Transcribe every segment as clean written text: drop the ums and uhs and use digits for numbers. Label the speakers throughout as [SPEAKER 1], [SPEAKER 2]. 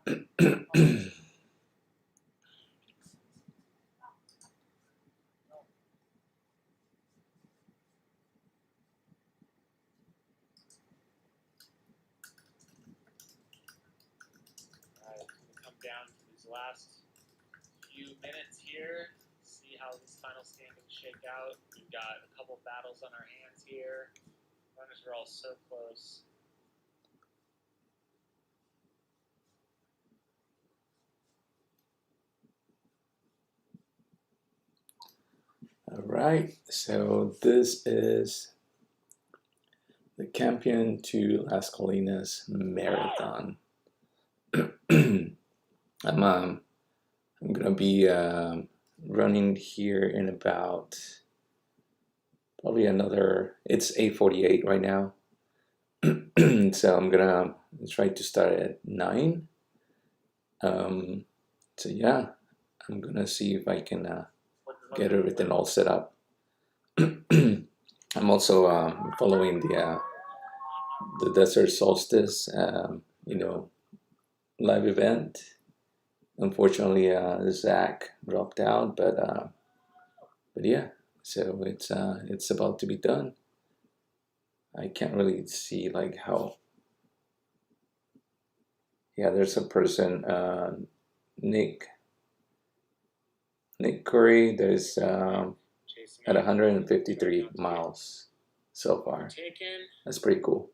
[SPEAKER 1] Come down to these last few minutes here, see how these final standings shake out. We've got a couple battles on our hands here. Runners are all so close.
[SPEAKER 2] All right, so this is the Campion to Las Colinas Marathon. I'm gonna be running here in about probably another. It's 8:48 right now, so I'm gonna try to start at 9. So yeah, I'm gonna see if I can get everything all set up. I'm also following the Desert Solstice, live event. Unfortunately, Zach dropped out, but yeah, so it's about to be done. I can't really see like how. Yeah, there's a person, Nick Curry. There's at 153 miles so far. That's pretty cool.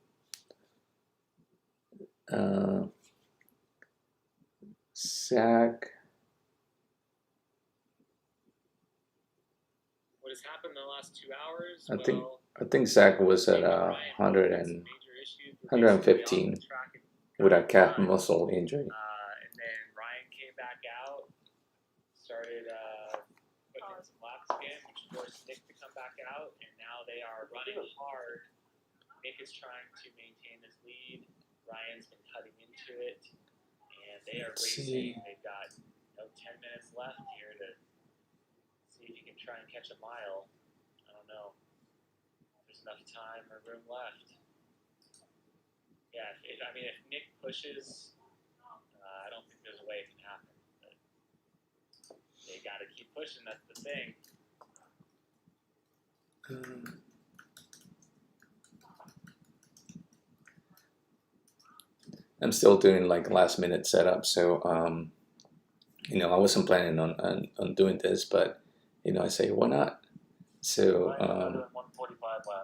[SPEAKER 2] Zach.
[SPEAKER 1] What has happened in the last 2 hours?
[SPEAKER 2] I think Zach was at 115 with a calf muscle injury.
[SPEAKER 1] And then Ryan came back out, started putting in some laps again, which forced Nick to come back out, and now they are running hard. Nick is trying to maintain his lead. Ryan's been cutting into it, and they are racing. They've got 10 minutes left here to see if you can try and catch a mile. I don't know. There's enough time or room left. Yeah, if Nick pushes, I don't think there's a way it can happen. But they got to keep pushing. That's the thing.
[SPEAKER 2] I'm still doing like last minute setup, so I wasn't planning on doing this, but I say why not? So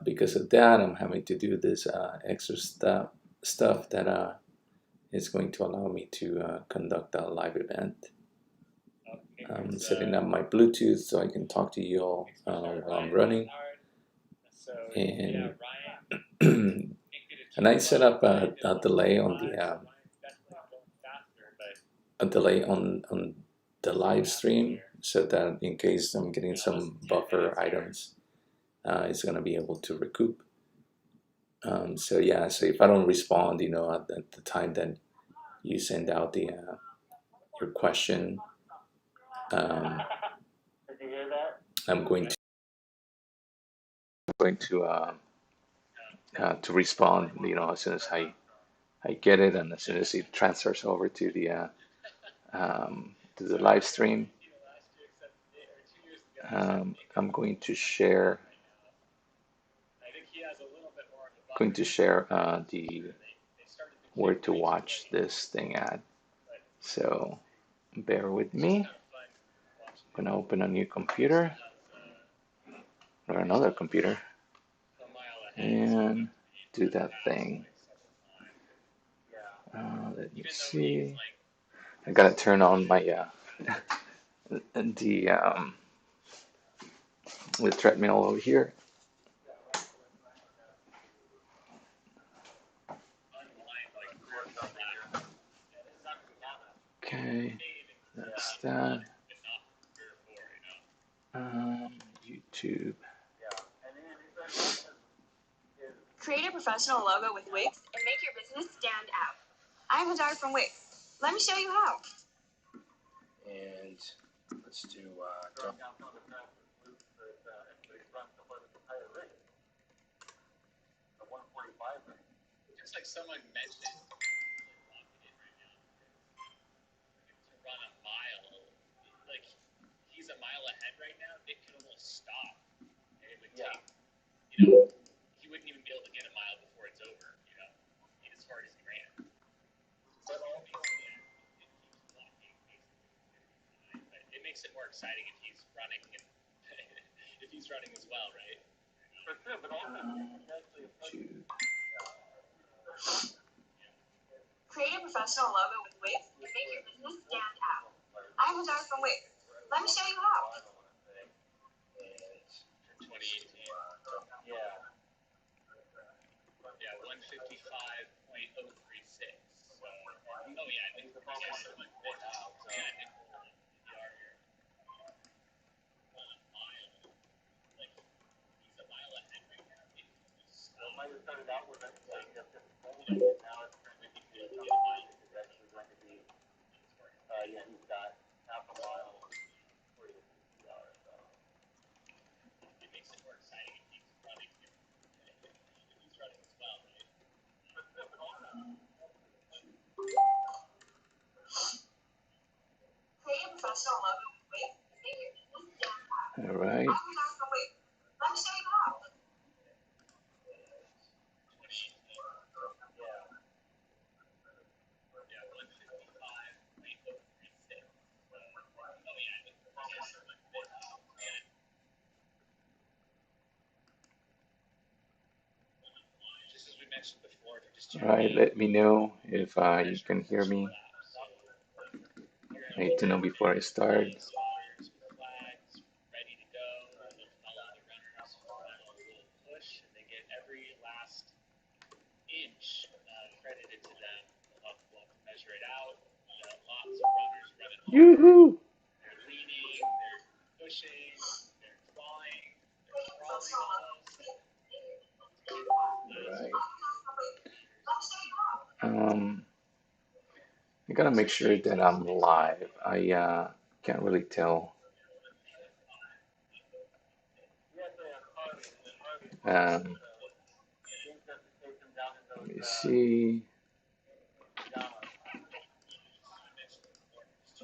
[SPEAKER 2] because of that, I'm having to do this extra stuff that is going to allow me to conduct a live event. I'm setting up my Bluetooth so I can talk to you all while I'm running, and and I set up a delay on the live stream so that in case I'm getting some buffer items, it's gonna be able to recoup. So yeah, so if I don't respond, at the time that you send out your question, I'm going to respond, as soon as I get it, and as soon as it transfers over to the live stream. I'm going to share the where to watch this thing at. So bear with me. I'm gonna open a new computer or another computer and do that thing. Let me see. I gotta turn on my the treadmill over here. Okay, that's that. YouTube.
[SPEAKER 3] Create a professional logo with Wix and make your business stand out. I'm Hadar from Wix. Let me show you how.
[SPEAKER 2] And let's do
[SPEAKER 1] Just like someone mentioned. stop. It would take, you know, he wouldn't even be able to get a mile before it's over, you know, as hard as he ran. But it makes it more exciting if he's running and if he's running as well, right? For sure, but also
[SPEAKER 3] Create a professional logo with Wix and make your business stand out. I'm Hajar from Wix. Let me show you how.
[SPEAKER 1] For 2018. Yeah. Yeah, 155.036. Oh yeah, I think yeah, so like this. Yeah, I think you are here. Mile. Like he's a mile ahead right now. Well, might have started out with like now it's turned into a mile. It's actually going to be yeah, he's got half a mile for the hours. So it makes it more exciting if he's running. If he's running as well, right?
[SPEAKER 3] Create a professional logo with Wix and make your business stand out.
[SPEAKER 2] All right.
[SPEAKER 3] I'm Hajar from Wix. Let me show you how.
[SPEAKER 1] Just as we mentioned before, they're just
[SPEAKER 2] All right. Let me know if you can hear me. I need to know before I start.
[SPEAKER 1] ready to go. They'll follow the runners, final little push, and they get every last inch credited to them. We'll have to measure it out. Lots of runners running hard.
[SPEAKER 2] Yoo-hoo!
[SPEAKER 1] They're leaning, they're pushing, they're flying, they're crawling almost.
[SPEAKER 2] All right. I gotta make sure that I'm live. I can't really tell. Um, Let me see.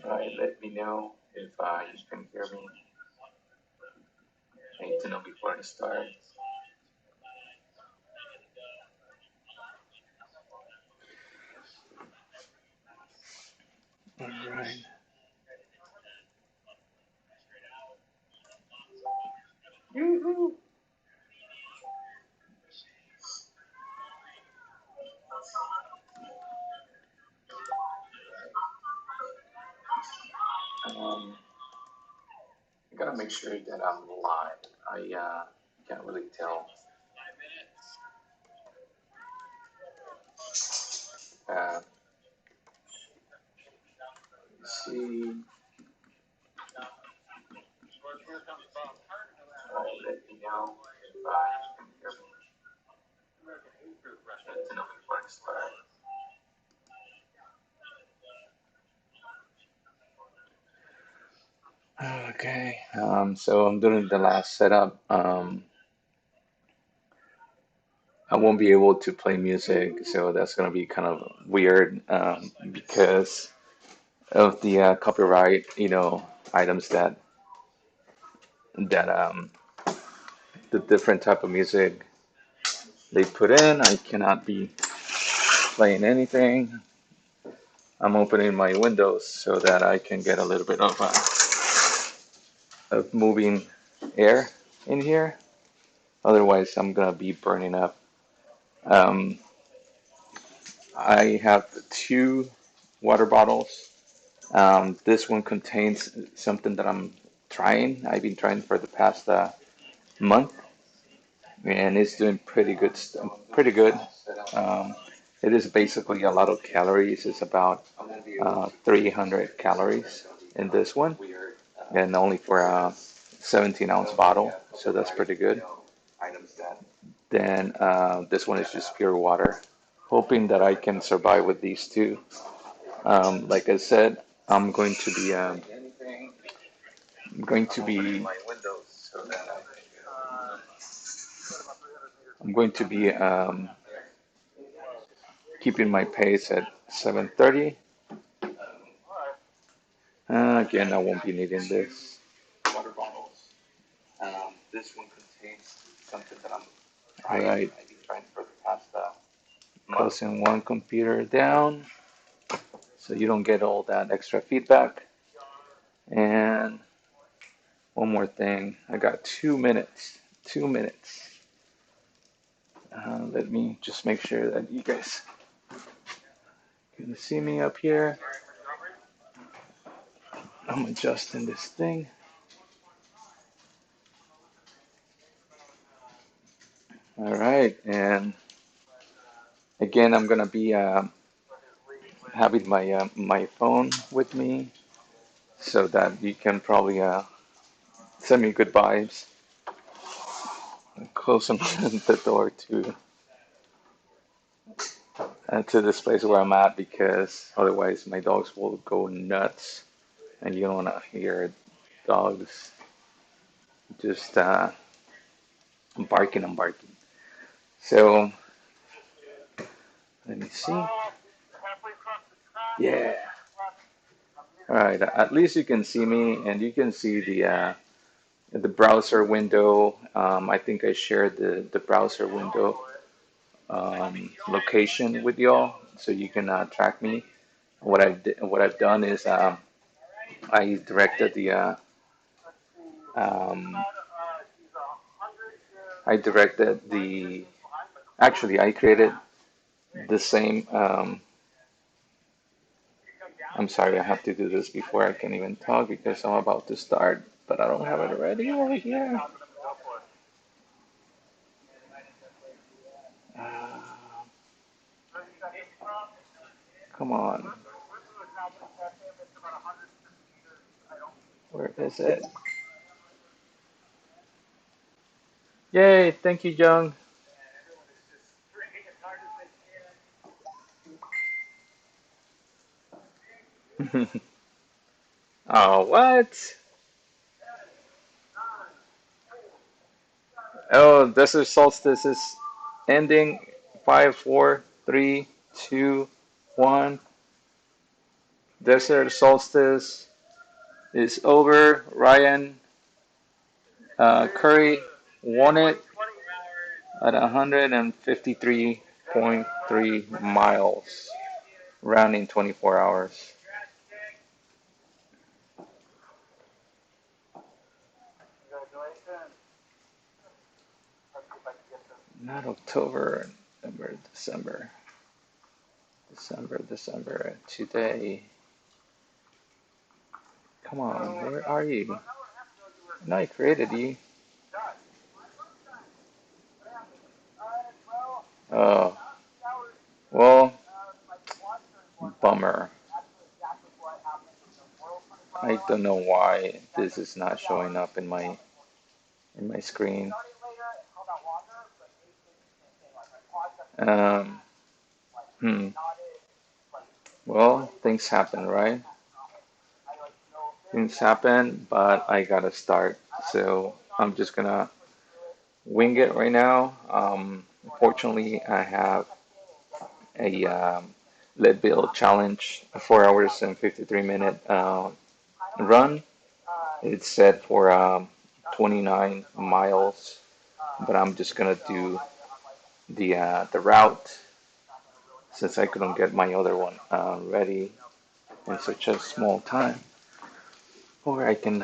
[SPEAKER 2] All right, let me know if you can hear me. I need to know before I start. All right. Yoo-hoo! I gotta make sure that I'm live. I can't really tell. Let me see. Let me know if you can hear me. I need to know before I start. Okay. So I'm doing the last setup. I won't be able to play music, so that's gonna be kind of weird because of the copyright, items that the different type of music they put in. I cannot be playing anything. I'm opening my windows so that I can get a little bit of moving air in here. Otherwise, I'm gonna be burning up. Um, I have two water bottles. This one contains something that I'm trying. I've been trying for the past month, and it's doing pretty good. Pretty good. Um, it is basically a lot of calories. It's about 300 calories in this one, and only for a 17-ounce bottle, so that's pretty good. Then this one is just pure water. Hoping that I can survive with these two. Like I said, I'm going to be going to be I'm going to be keeping my pace at 7:30. Again, I won't be needing this. this one contains something that I'm trying. Right. I've been trying for the past closing one computer down so you don't get all that extra feedback. And one more thing. I got 2 minutes. 2 minutes. Let me just make sure that you guys can see me up here. I'm adjusting this thing. All right, and again, I'm gonna be having my phone with me so that you can probably send me good vibes and close the door to this place where I'm at because otherwise my dogs will go nuts and you don't want to hear dogs just barking and barking. So let me see. Yeah. All right. At least you can see me and you can see the browser window. I think I shared the browser window location with y'all, so you can track me. What I've done is I directed um, the actually I created the same. I'm sorry, I have to do this before I can even talk because I'm about to start, but I don't have it ready over here. Uh, Come on. Where is it? Yay, thank you, Young. Oh, what? Oh, Desert Solstice is ending. 5, 4, 3, 2, 1. Desert Solstice is over. Ryan Curry won it at 153.3 miles, rounding 24 hours. Not October, November, December. December. Today. Come on, where are you? No, I created you. Oh, well, bummer. I don't know why this is not showing up in my screen. Um, hmm. Well, things happen, right? Things happen, but I gotta start. So I'm just gonna wing it right now. Unfortunately, I have a lead build challenge, a 4 hours and 53-minute run. It's set for 29 miles, but I'm just gonna do the route since I couldn't get my other one ready in such a small time. Or I can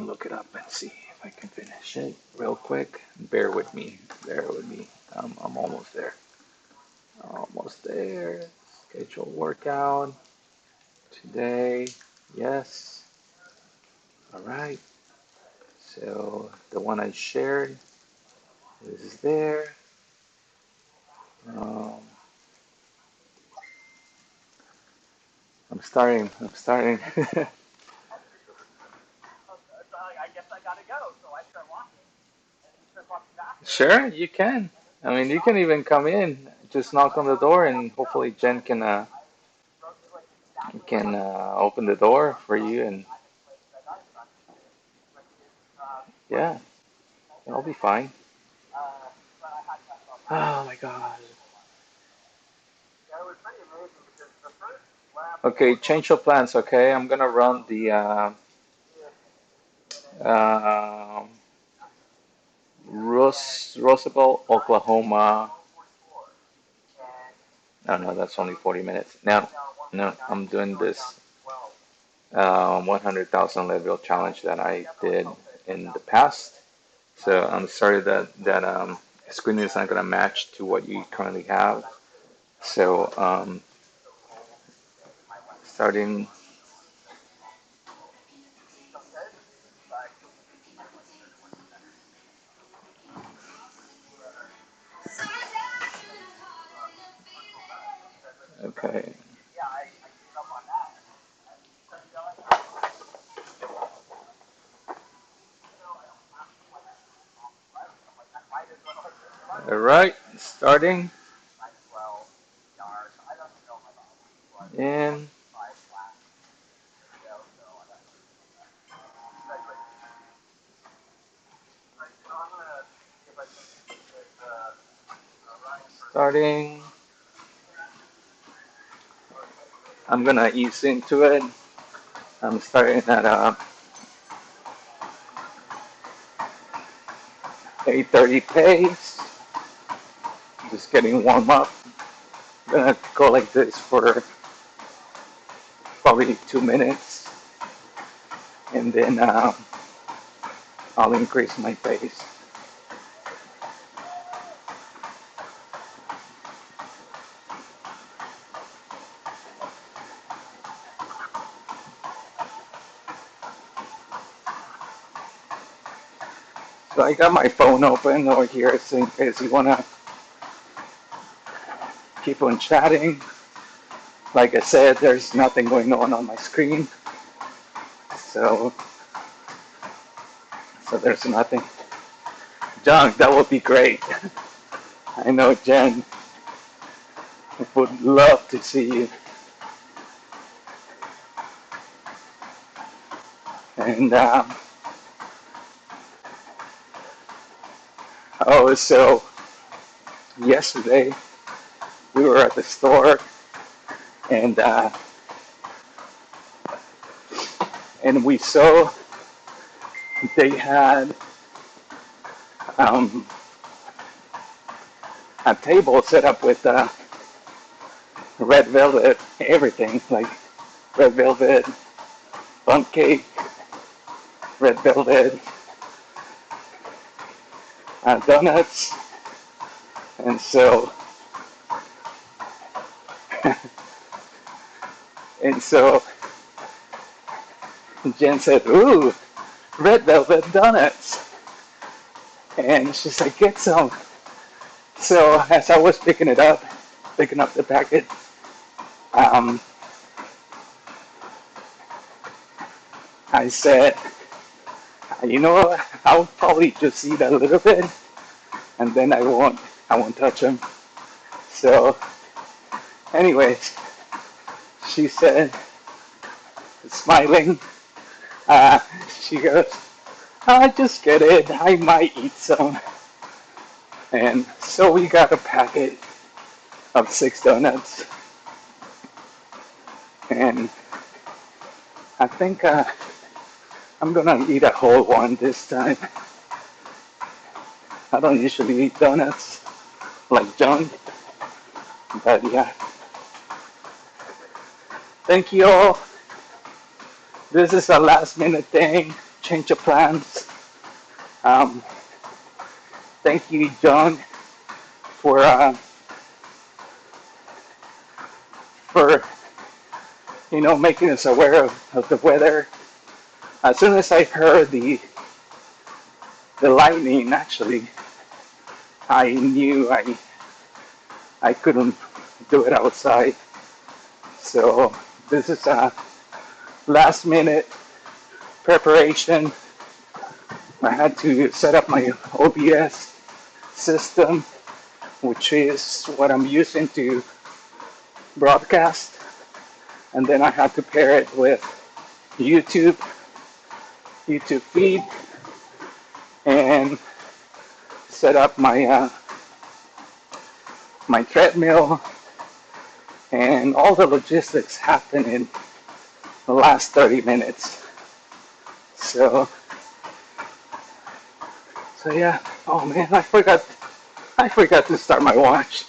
[SPEAKER 2] look it up and see if I can finish it real quick. Bear with me. Bear with me. I'm almost there. Almost there. Schedule workout today. Yes. All right. So the one I shared is there. Um, I'm starting. I'm starting. Sure, you can. I mean, you can even come in. Just knock on the door, and hopefully Jen can open the door for you, and yeah, it'll be fine. Oh my God. Okay, change your plans. Okay, I'm gonna run the Roosevelt, Oklahoma. Oh no, that's only 40 minutes. No, I'm doing this 100,000 level challenge that I did in the past. So I'm sorry that screen is not gonna match to what you currently have. So starting. Okay. All right, starting in. Starting. I'm gonna ease into it. I'm starting at 8:30 pace. Just getting warm up. I'm gonna go like this for probably 2 minutes, and then I'll increase my pace. So I got my phone open over here, so in case you wanna keep on chatting. Like I said, there's nothing going on my screen, so there's nothing. John, that would be great. I know Jen would love to see you. And oh, so yesterday we were at the store, and we saw they had um, a table set up with red velvet, everything like red velvet bundt cake, red velvet donuts, and so and so Jen said, "Ooh, red velvet donuts," and she's like, "Get some." So as I was picking up the packet, um, I said, "You know what? I'll probably just eat a little bit, and then I won't touch them." So, anyways, she said, smiling, uh, she goes, "I just get it. I might eat some." And so we got a packet of 6 donuts, and I think I'm gonna eat a whole one this time. I don't usually eat donuts like junk, but yeah. Thank you all. This is a last minute thing, change of plans. Um, Thank you, John, for for making us aware of the weather. As soon as I heard the lightning, actually, I knew I couldn't do it outside. So this is a last minute preparation. I had to set up my OBS system, which is what I'm using to broadcast, and then I had to pair it with YouTube feed, and set up my treadmill, and all the logistics happened in the last 30 minutes. So yeah.
[SPEAKER 4] Oh man, I forgot to start my watch.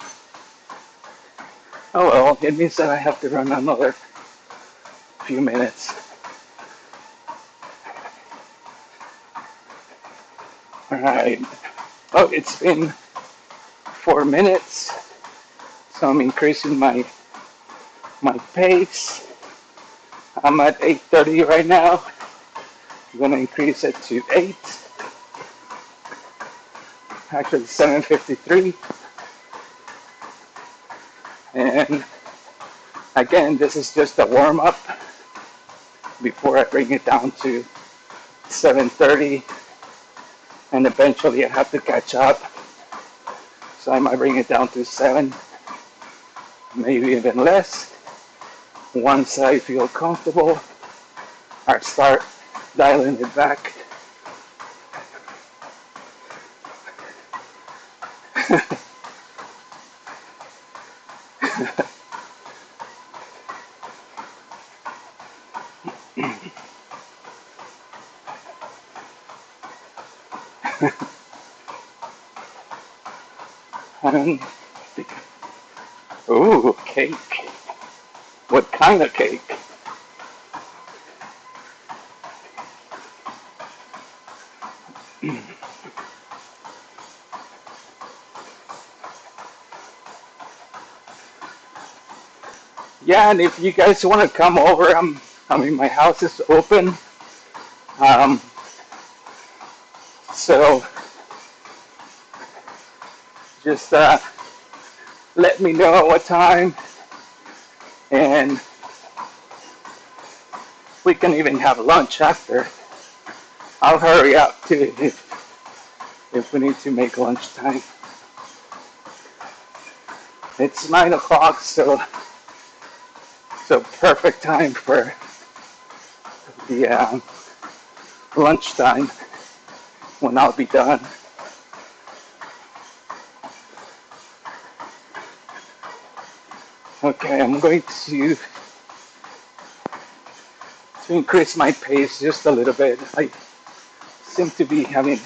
[SPEAKER 4] Oh well, it means that I have to run another few minutes. Alright. Oh, it's been 4 minutes, so I'm increasing my pace. I'm at 8:30 right now. I'm gonna increase it to 8. Actually 7:53. And again, this is just a warm up before I bring it down to 7:30, and eventually I have to catch up. So I might bring it down to 7, maybe even less. Once I feel comfortable, I start dialing it back. And, ooh, cake. What kind of cake? Yeah, and if you guys want to come over, I mean, my house is open. Um, so just let me know at what time, and we can even have lunch after. I'll hurry up too if we need to make lunchtime. It's 9 o'clock, so perfect time for the lunchtime when I'll be done. Okay, I'm going to increase my pace just a little bit. I seem to be having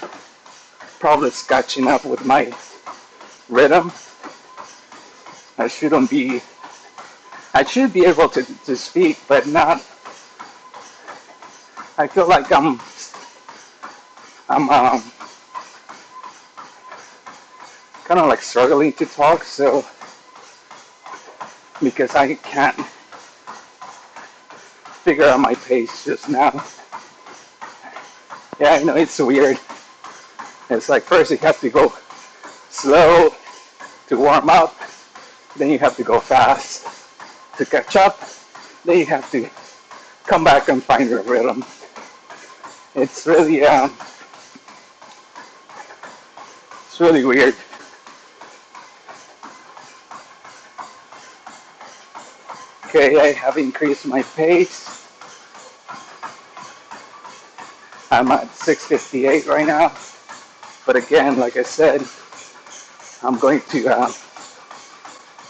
[SPEAKER 4] problems catching up with my rhythm. I shouldn't be. I should be able to speak, but not. I feel like I'm kind of like struggling to talk. So because I can't figure out my pace just now. Yeah, I know it's weird. It's like first you have to go slow to warm up, then you have to go fast to catch up, then you have to come back and find your rhythm. It's really weird. Okay, I have increased my pace. I'm at 6:58 right now. But again, like I said, I'm going to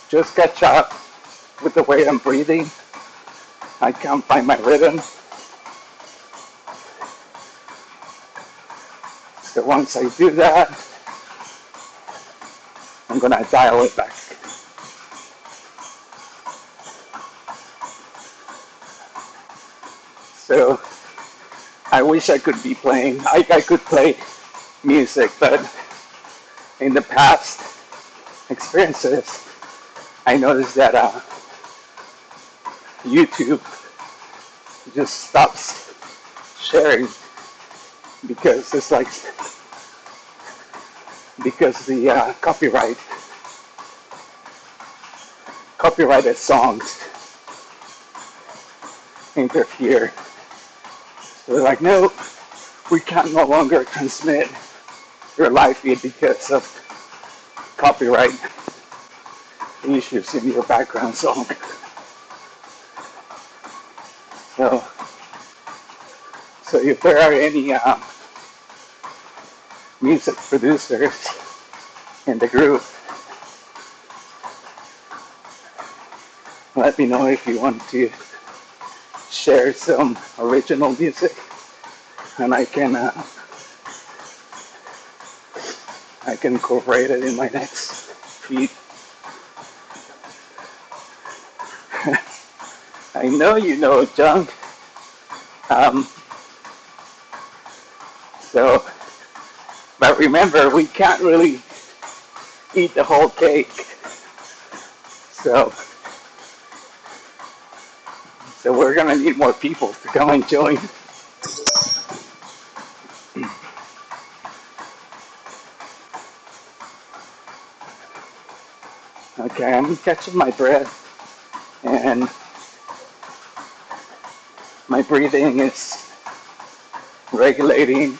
[SPEAKER 4] just catch up with the way I'm breathing. I can't find my rhythm. So once I do that, I'm going to dial it back. So I wish I could be playing. I could play music, but in the past experiences, I noticed that YouTube just stops sharing because it's like because the copyrighted songs interfere. So they're like, no, we can no longer transmit your live feed because of copyright issues in your background song. So, so if there are any music producers in the group, let me know if you want to share some original music, and I can I can incorporate it in my next feed. I know you know junk. Um, so, but remember, we can't really eat the whole cake. So, so we're gonna need more people to come and join. Okay, I'm catching my breath, and my breathing is regulating.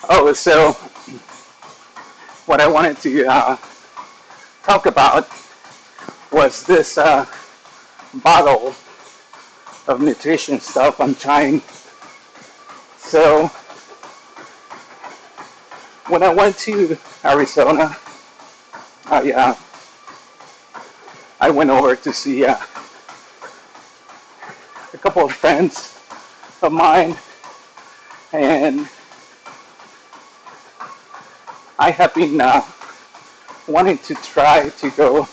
[SPEAKER 4] Oh, so what I wanted to talk about was this bottle of nutrition stuff I'm trying. So when I went to Arizona, I went over to see a couple of friends of mine, and I have been wanting to try to go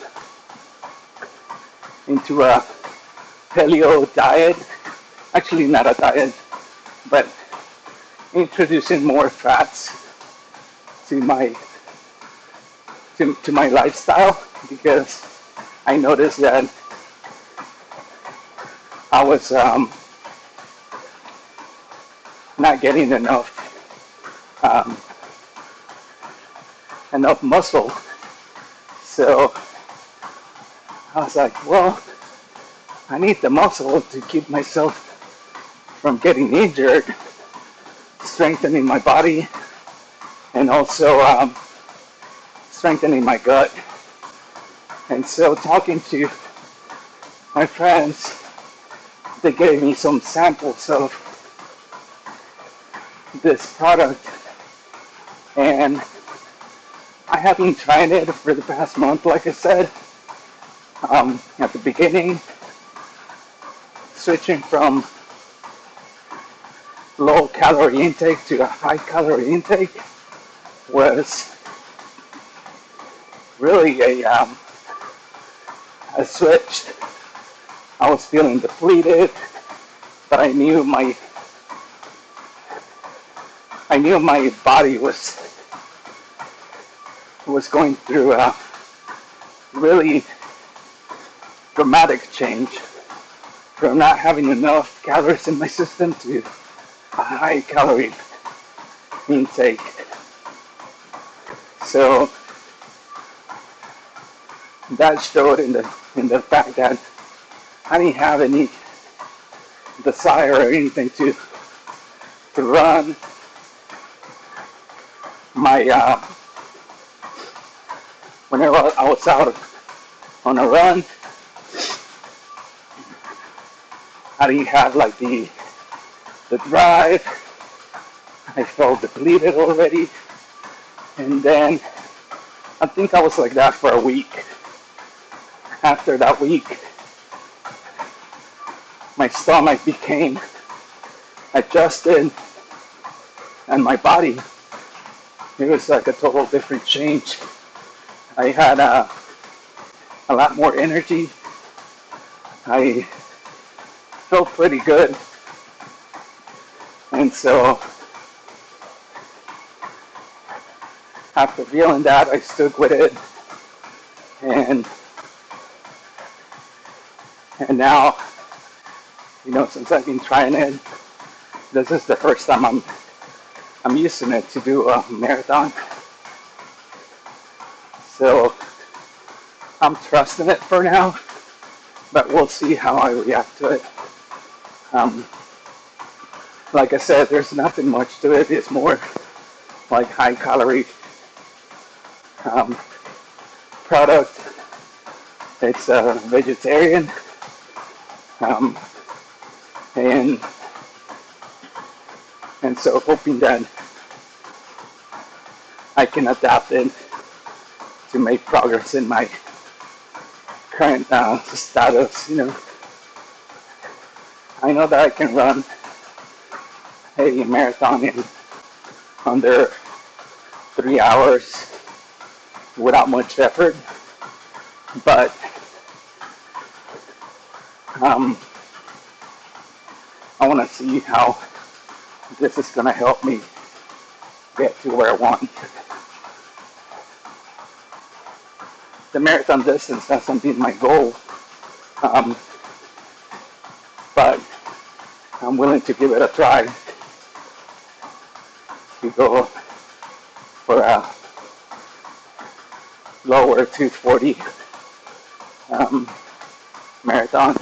[SPEAKER 4] into a paleo diet. Actually, not a diet, but introducing more fats to my to my lifestyle, because I noticed that I was not getting um, enough muscle. So I was like, well, I need the muscle to keep myself from getting injured, strengthening my body, and also strengthening my gut. And so talking to my friends, they gave me some samples of this product, and I have been trying it for the past month. Like I said, at the beginning, switching from low calorie intake to a high calorie intake was really a switch. I was feeling depleted, but I knew my body was going through a really dramatic change from not having enough calories in my system to a high calorie intake. So that showed in the fact that I didn't have any desire or anything to run. My whenever I was out on a run, I didn't have like the drive. I felt depleted already, and then I think I was like that for a week. After that week, my stomach became adjusted, and my body, it was like a total different change. I had a lot more energy. I felt pretty good, and so after feeling that, I stuck with it, and now, since I've been trying it, this is the first time I'm using it to do a marathon. So I'm trusting it for now, but we'll see how I react to it. Like I said, there's nothing much to it. It's more like high calorie product. It's vegetarian, and so hoping that I can adapt it to make progress in my current status. I know that I can run a marathon in under 3 hours without much effort, but I want to see how this is going to help me get to where I want. The marathon distance hasn't been my goal, but I'm willing to give it a try to go for a lower 240 marathon,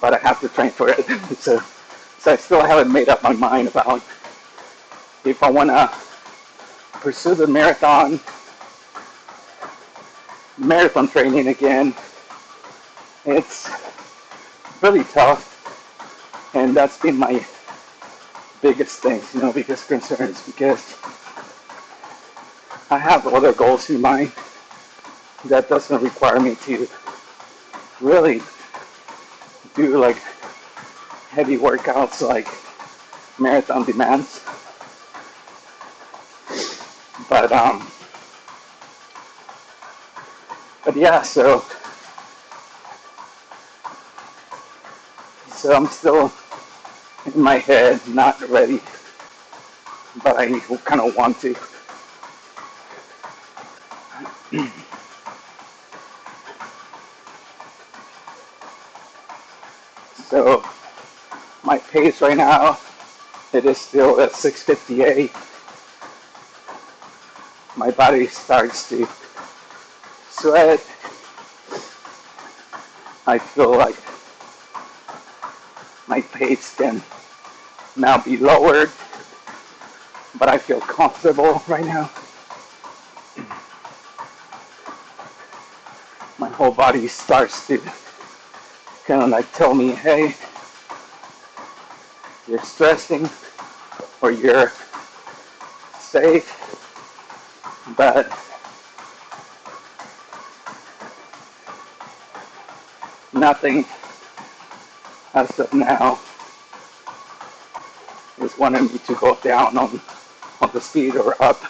[SPEAKER 4] but I have to train for it. so I still haven't made up my mind about if I want to pursue the marathon training again. It's really tough, and that's been my biggest thing, biggest concerns, because I have other goals in mind that doesn't require me to really do like heavy workouts like marathon demands. But yeah, so I'm still in my head, not ready, but I kind of want to. So my pace right now, it is still at 6:58. My body starts to sweat. I feel like my pace can now be lowered, but I feel comfortable right now. My whole body starts to kind of like tell me, hey, you're stressing or you're safe, but nothing as of now is wanting me to go down on the speed or up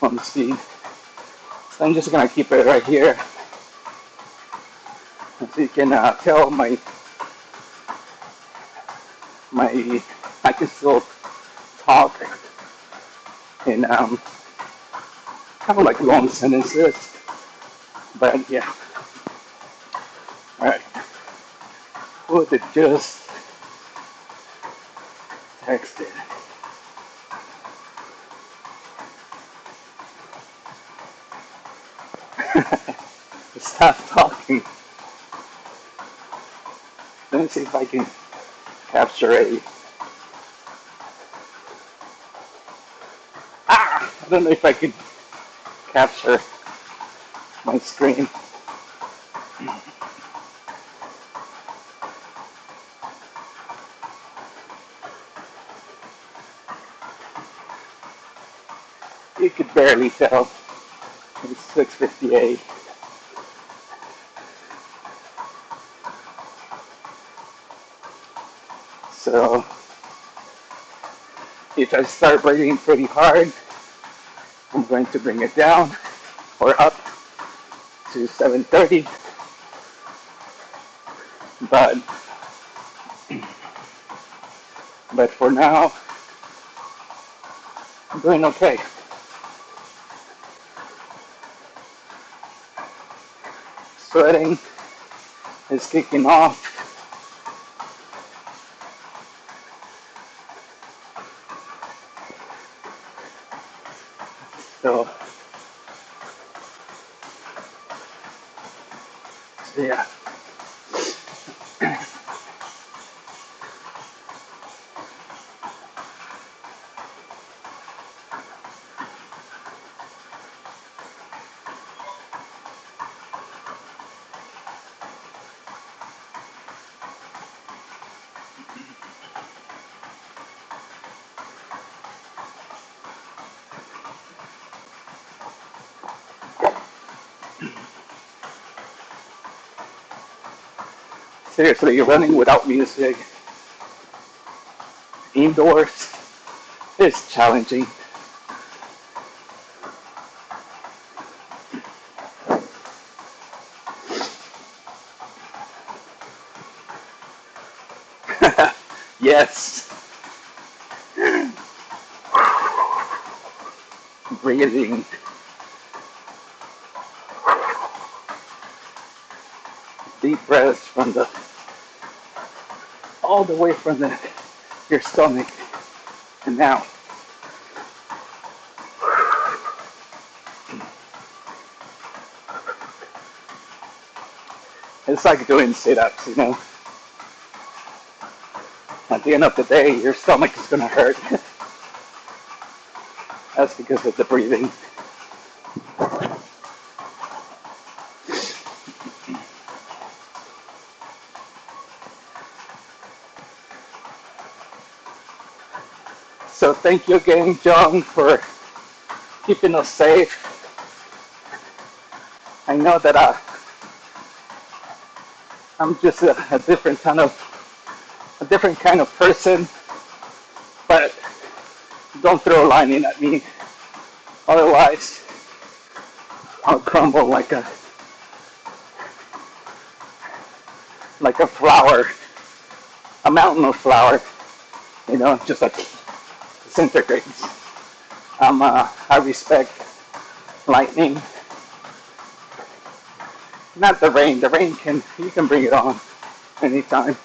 [SPEAKER 4] on the speed. So I'm just gonna keep it right here. As you can tell, I can still talk in kind of like long sentences, but yeah. All right. Who did just texted? Stop talking. Let me see if I can capture a. I don't know if I can capture my screen. You could barely tell. It's 6:58. So if I start breathing pretty hard, I'm going to bring it down or up to 7:30. But for now, I'm doing okay. Sweating is kicking off. So yeah. Seriously, running without music indoors is challenging. Yes, breathing, deep breaths from the all the way from your stomach and now. It's like doing sit-ups, you know. At the end of the day, your stomach is gonna hurt. That's because of the breathing. So thank you again, John, for keeping us safe. I know that I'm just a different kind of person, but don't throw lightning at me. Otherwise, I'll crumble like a flower, a mountain of flour. You know, just like disintegrates. I respect lightning, not the rain. The rain you can bring it on anytime.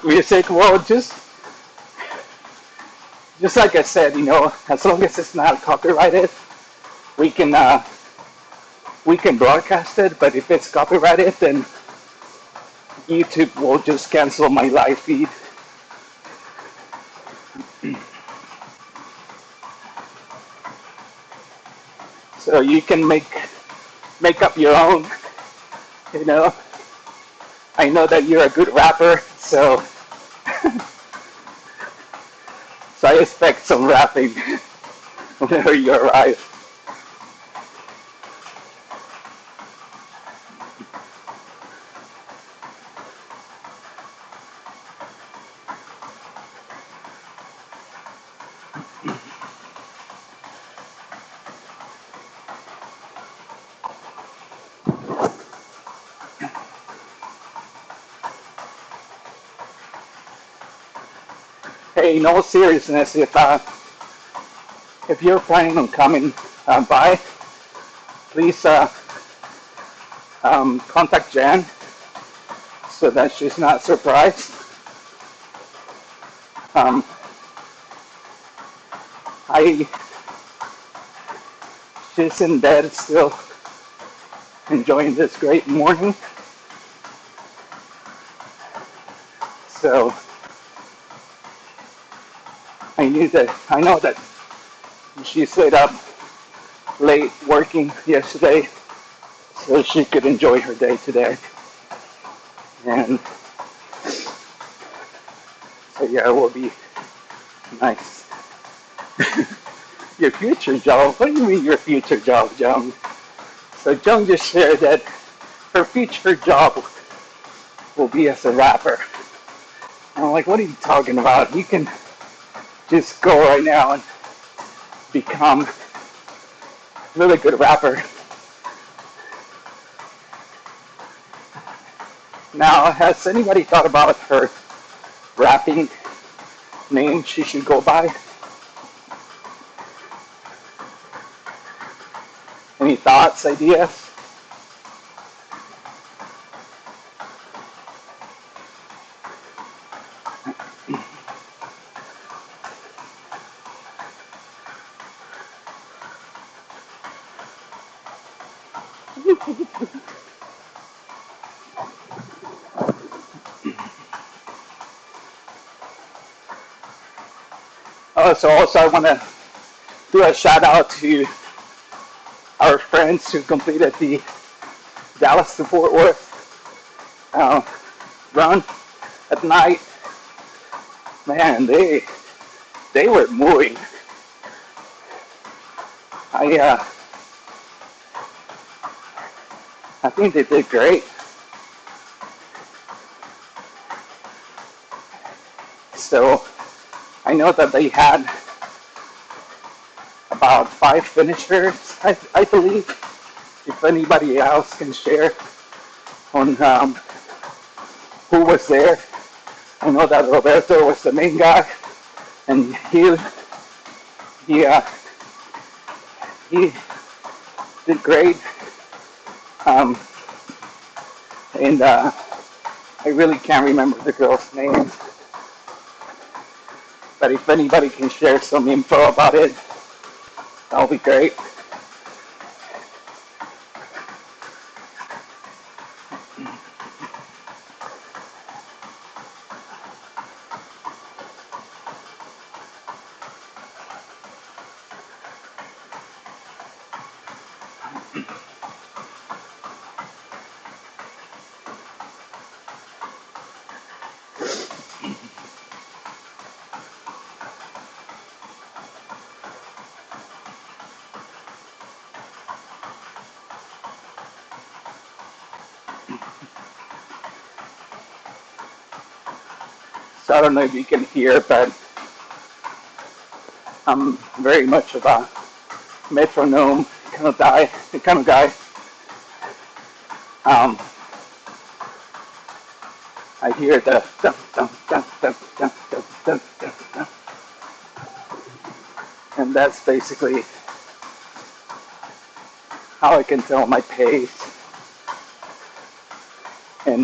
[SPEAKER 4] Music, well, just like I said, you know, as long as it's not copyrighted, we can broadcast it. But if it's copyrighted, then YouTube will just cancel my live feed. So you can make up your own. You know, I know that you're a good rapper, so so I expect some rapping whenever you arrive. Hey, in all seriousness, if you're planning on coming by, please contact Jan so that she's not surprised. Um, I she's in bed still, enjoying this great morning. So I know that she stayed up late working yesterday, so she could enjoy her day today. And so yeah, it will be nice. Your future job? What do you mean your future job, John? So John just shared that her future job will be as a rapper. And I'm like, what are you talking about? You can just go right now and become a really good rapper. Now, has anybody thought about her rapping name she should go by? Any thoughts, ideas? So also I want to do a shout out to our friends who completed the Dallas to Fort Worth run at night. man, they were moving. I I think they did great. So I know that they had about 5 finishers, I believe. If anybody else can share on who was there, I know that Roberto was the main guy, and he he did great. Um, and I really can't remember the girl's name, but if anybody can share some info about it, that'll be great. So I don't know if you can hear, but I'm very much of a metronome kind of guy. Um, I hear the dun, dun, dun, dun, dun, dun, dun, dun, dun, and that's basically how I can tell my pace and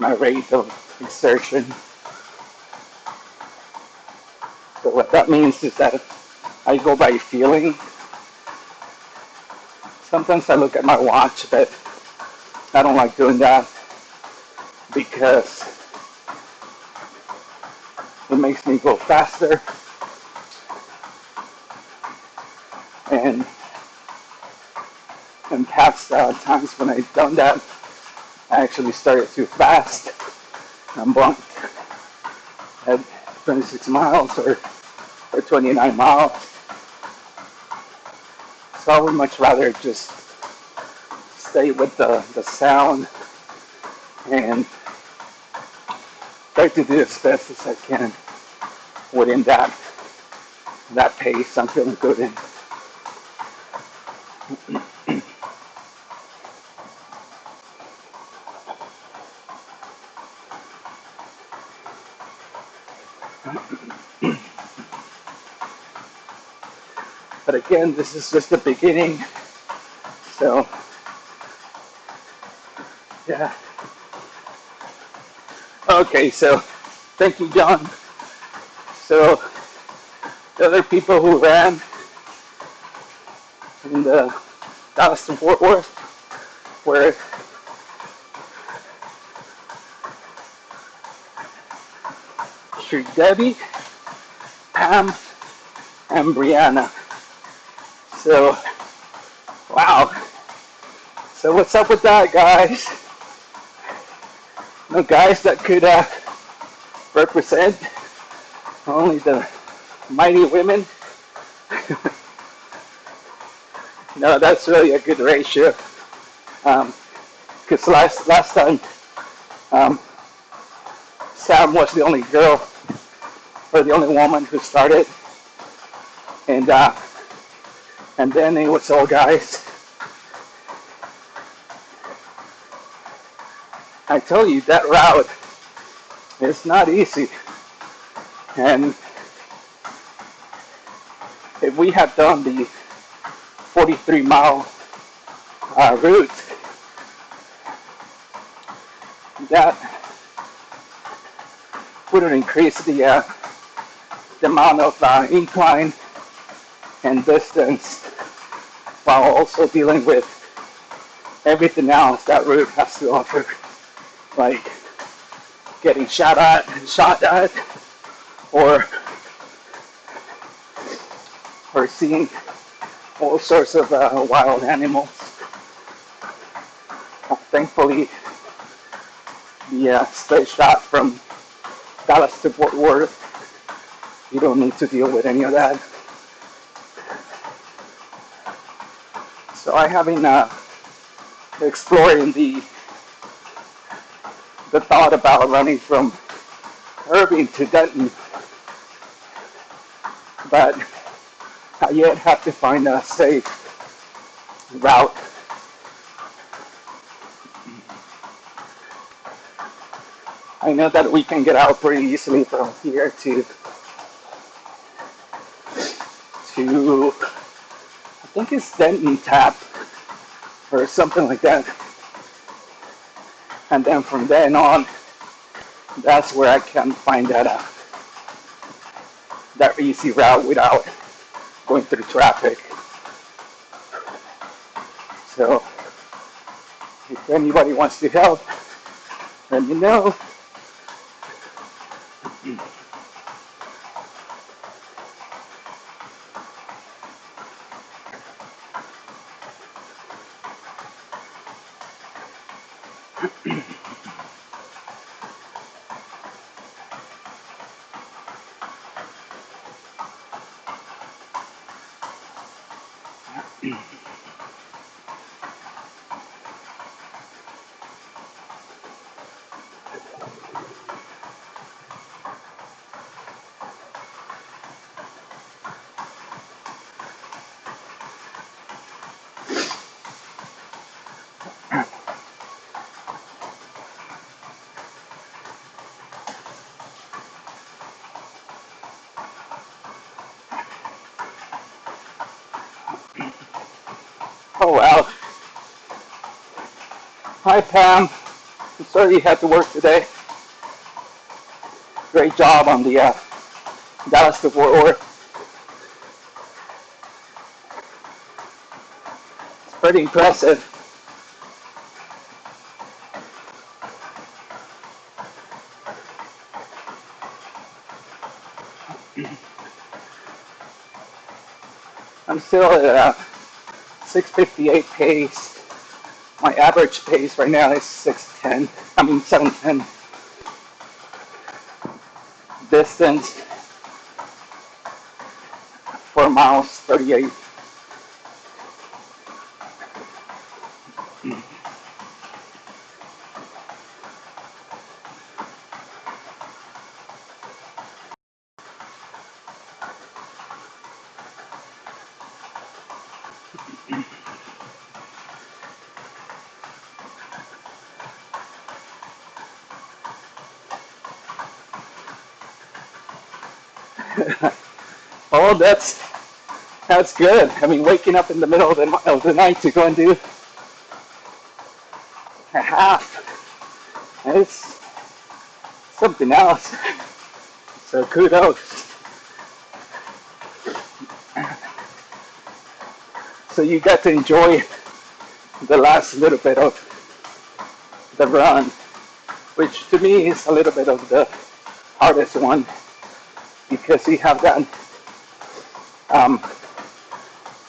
[SPEAKER 4] my rate of exertion. So what that means is that I go by feeling. Sometimes I look at my watch, but I don't like doing that because it makes me go faster. And in past times when I've done that, I actually started too fast. I'm bumped at 26 miles or 29 miles. So I would much rather just stay with the sound and try to do as best as I can within that pace I'm feeling good in. But again, this is just the beginning. So yeah. Okay, so thank you, John. So the other people who ran in the Dallas to Fort Worth were Debbie, Pam, and Brianna. So, wow. So what's up with that, guys? No guys that could represent only the mighty women. No, that's really a good ratio. Because last time um, Sam was the only girl or the only woman who started, and then it was all guys. I tell you, that route is not easy, and if we had done the 43-mile route, that would have increased the amount of incline and distance, while also dealing with everything else that route has to offer, like getting shot at, or seeing all sorts of wild animals. Thankfully, the straight shot from Dallas to Fort Worth. You don't need to deal with any of that. So I have been exploring the thought about running from Irving to Denton, but I yet have to find a safe route. I know that we can get out pretty easily from here to I think it's Denton Tap or something like that. And then from then on, that's where I can find that easy route without going through traffic. So if anybody wants to help, let me know. Oh wow. Hi Pam. I'm sorry you had to work today. Great job on the Dallas to Fort Worth. It's pretty impressive. I'm still at a 6:58 pace. My average pace right now is 7:10. Distance 4 miles, 38. Oh, that's good. I mean, waking up in the middle of the night to go and do a half, it's something else. So kudos. So you got to enjoy the last little bit of the run, which to me is a little bit of the hardest one because you have that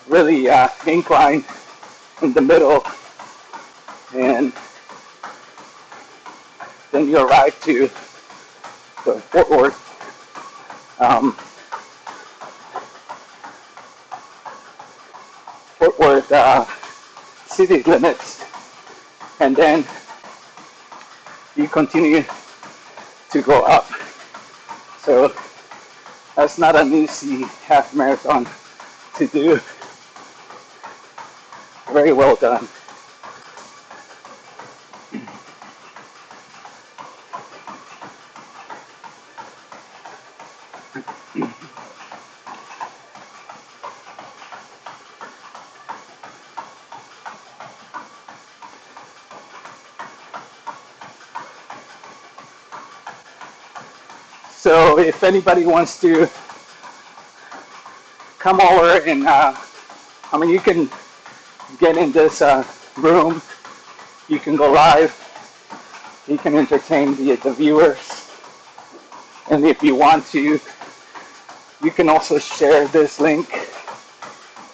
[SPEAKER 4] really incline in the middle, and then you arrive to the Fort Worth city limits, and then you continue to go up. So that's not an easy half marathon to do. Very well done. So if anybody wants to come over and, you can get in this room, you can go live, you can entertain the viewers, and if you want to, you can also share this link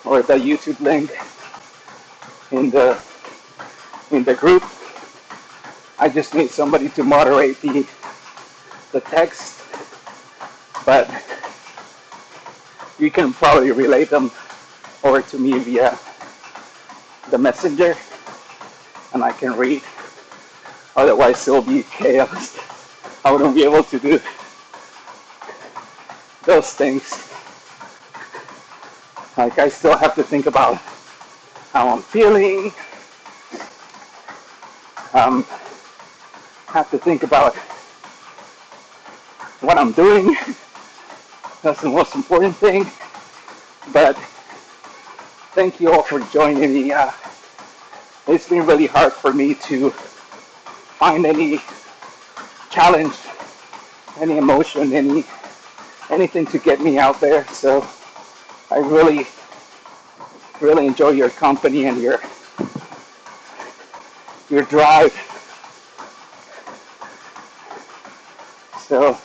[SPEAKER 4] or the YouTube link in the group, I just need somebody to moderate the text, but you can probably relay them over to me via the messenger, and I can read. Otherwise, it'll be chaos. I wouldn't be able to do those things. Like, I still have to think about how I'm feeling. Have to think about what I'm doing. That's the most important thing. But thank you all for joining me. It's been really hard for me to find any challenge, any emotion, anything to get me out there. So I really enjoy your company and your drive. So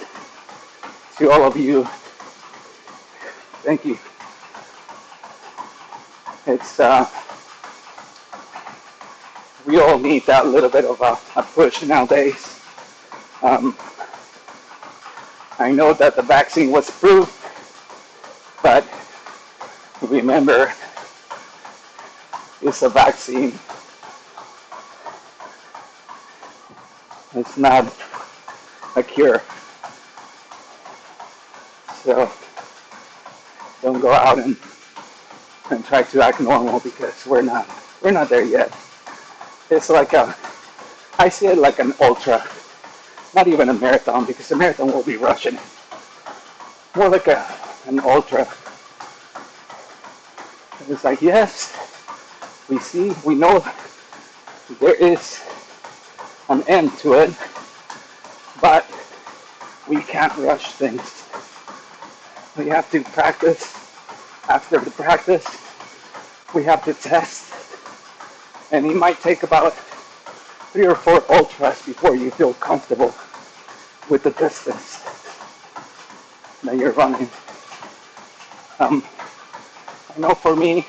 [SPEAKER 4] to all of you, thank you. It's we all need that little bit of a push nowadays. I know that the vaccine was approved, but remember, it's a vaccine. It's not a cure. So don't go out and try to act normal, because we're not there yet. It's like I see it like an ultra, not even a marathon, because a marathon will be rushing. More like an ultra. It's like, yes, we know there is an end to it, but we can't rush things. We have to practice. After the practice, we have to test. And it might take about 3 or 4 ultras before you feel comfortable with the distance that you're running. I know for me,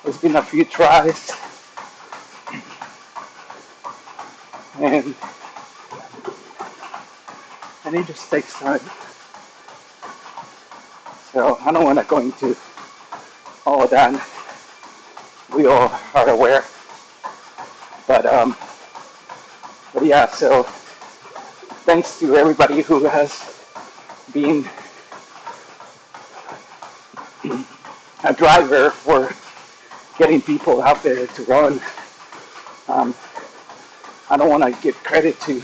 [SPEAKER 4] it's been a few tries, and it just takes time. So I don't want to go into all of that. We all are aware. But yeah, so thanks to everybody who has been a driver for getting people out there to run. I don't want to give credit to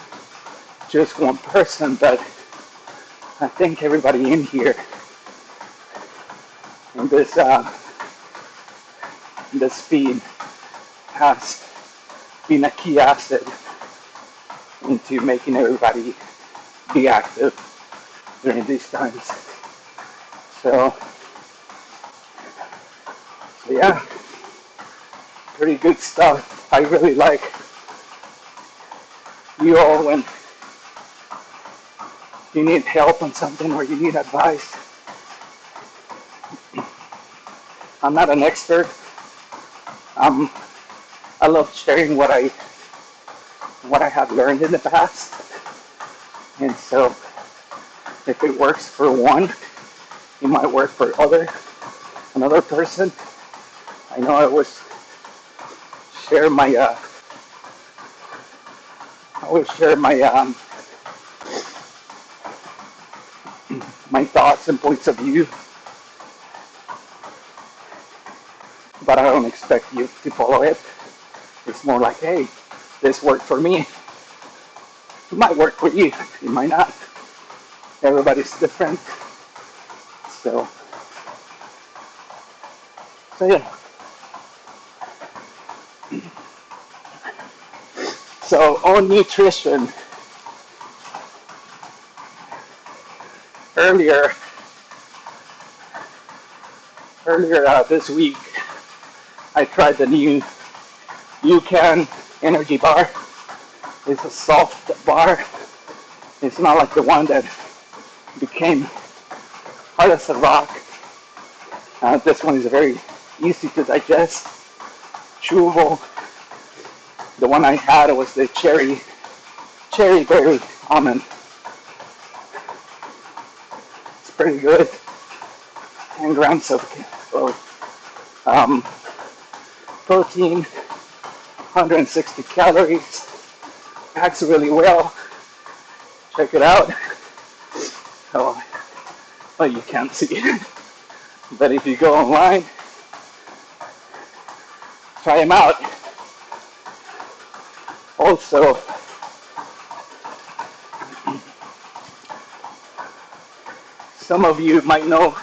[SPEAKER 4] just one person, but I think everybody in here in this speed has been a key asset into making everybody be active during these times. So yeah, pretty good stuff. I really like you all when you need help on something or you need advice. I'm not an expert. I love sharing what I have learned in the past, and so if it works for one, it might work for another person. I know I always share my my thoughts and points of view, but I don't expect you to follow it. It's more like, hey, this worked for me. It might work for you. It might not. Everybody's different. So yeah. So on nutrition, earlier this week, I tried the new UCAN energy bar. It's a soft bar. It's not like the one that became hard as a rock. This one is very easy to digest, chewable. The one I had was the cherry cherry berry almond. It's pretty good. 10 grams of protein, 160 calories. Packs really well. Check it out. Oh, well, you can't see it. But if you go online, try them out. Also, some of you might know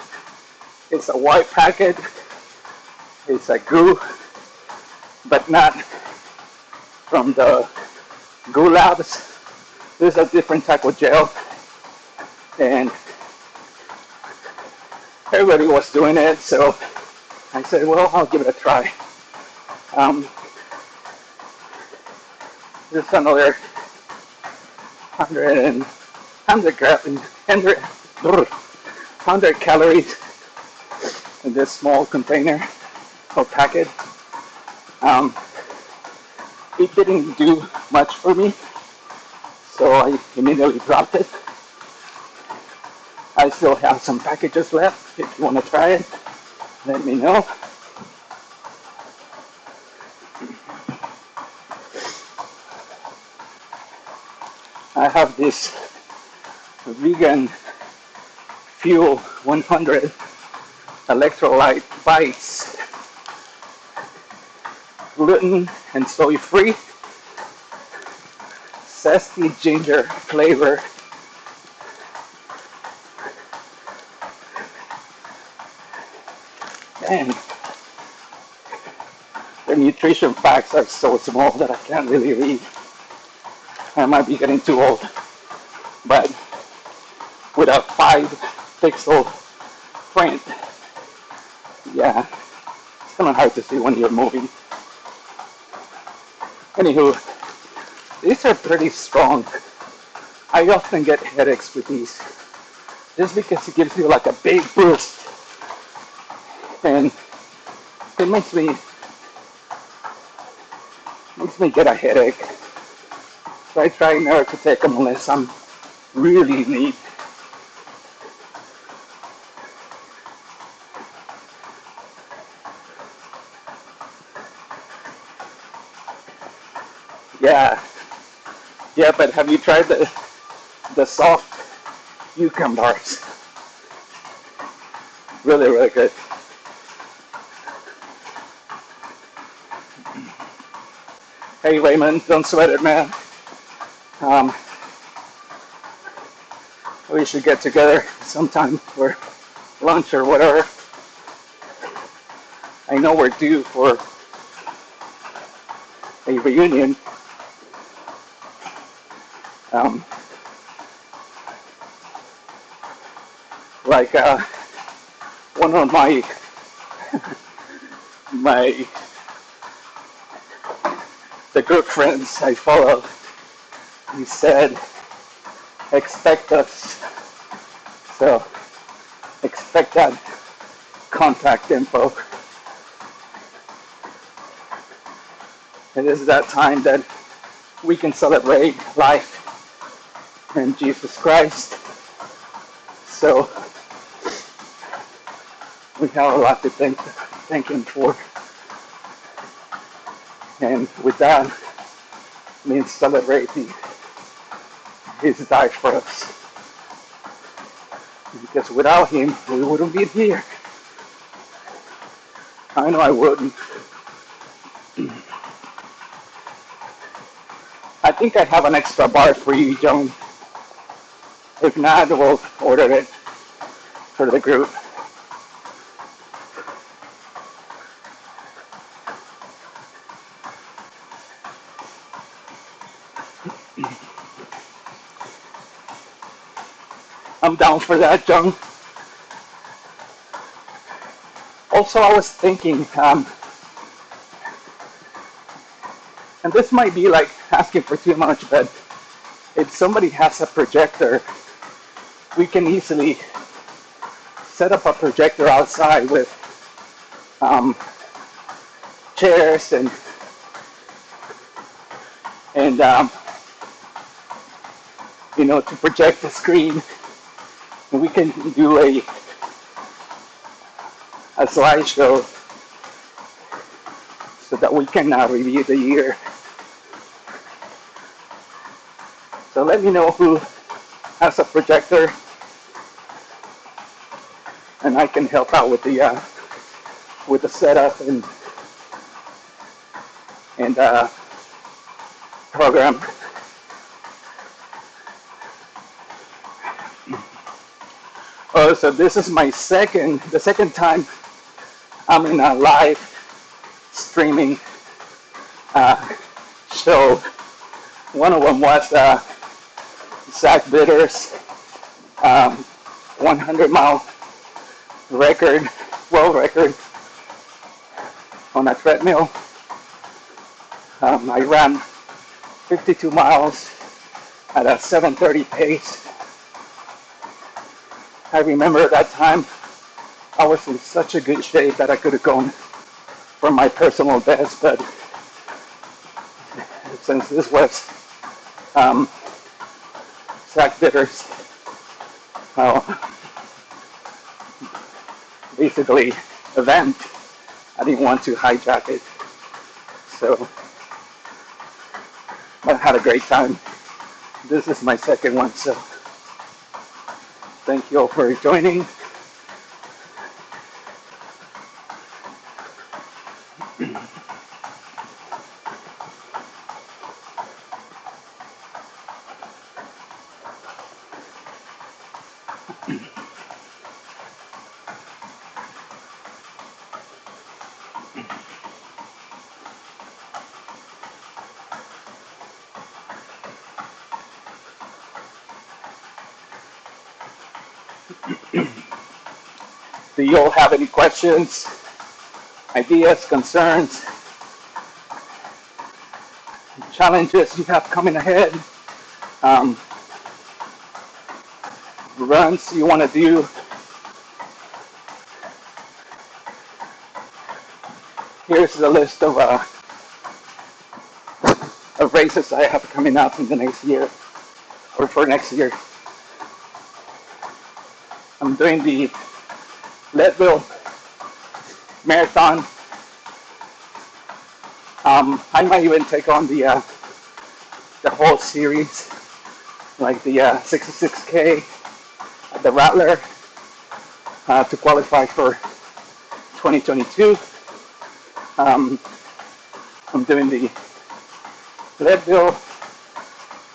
[SPEAKER 4] it's a white packet. It's a goo, but not from the goo labs. There's a different type of gel, and everybody was doing it, so I said, well, I'll give it a try. There's another 100 calories in this small container or packet. It didn't do much for me, so I immediately dropped it. I still have some packages left. If you want to try it, let me know. I have this vegan Fuel 100 electrolyte bites, gluten and soy free, zesty ginger flavor. And the nutrition facts are so small that I can't really read. I might be getting too old, but with a 5-pixel print, yeah, it's kind of hard to see when you're moving. Anywho, these are pretty strong. I often get headaches with these, just because it gives you like a big boost, and it makes me get a headache. So I try never to take them unless I'm really need. Yeah, but have you tried the soft cucumbers? Really, really good. Hey Raymond, don't sweat it, man. We should get together sometime for lunch or whatever. I know we're due for a reunion. Like one of the good friends I follow, he said, expect us. So expect that contact info. It is that time that we can celebrate life and Jesus Christ. So we have a lot to thank Him for. And with that, means celebrating His died for us. Because without Him, we wouldn't be here. I know I wouldn't. I think I have an extra bar for you, Joan. If not, we'll order it for the group. I'm down for that, Joan. Also, I was thinking, and this might be like asking for too much, but if somebody has a projector, we can easily set up a projector outside with chairs and to project the screen. And we can do a slideshow so that we can review the year. So let me know who has a projector, and I can help out with the setup and program. Oh, so this is the second time I'm in a live streaming show. One of them was Zach Bitter's 100-mile world record on a treadmill. I ran 52 miles at a 7:30 pace. I remember that time I was in such a good shape that I could have gone for my personal best, but since this was Zach Bitter's basically event, I didn't want to hijack it. So I had a great time. This is my second one, so thank you all for joining. Do you all have any questions, ideas, concerns, challenges you have coming ahead, runs you want to do? Here's the list of races I have coming up in the next year, or for next year. I'm doing the Leadville Marathon. I might even take on the whole series, like the 66K at the Rattler, to qualify for 2022. I'm doing the Leadville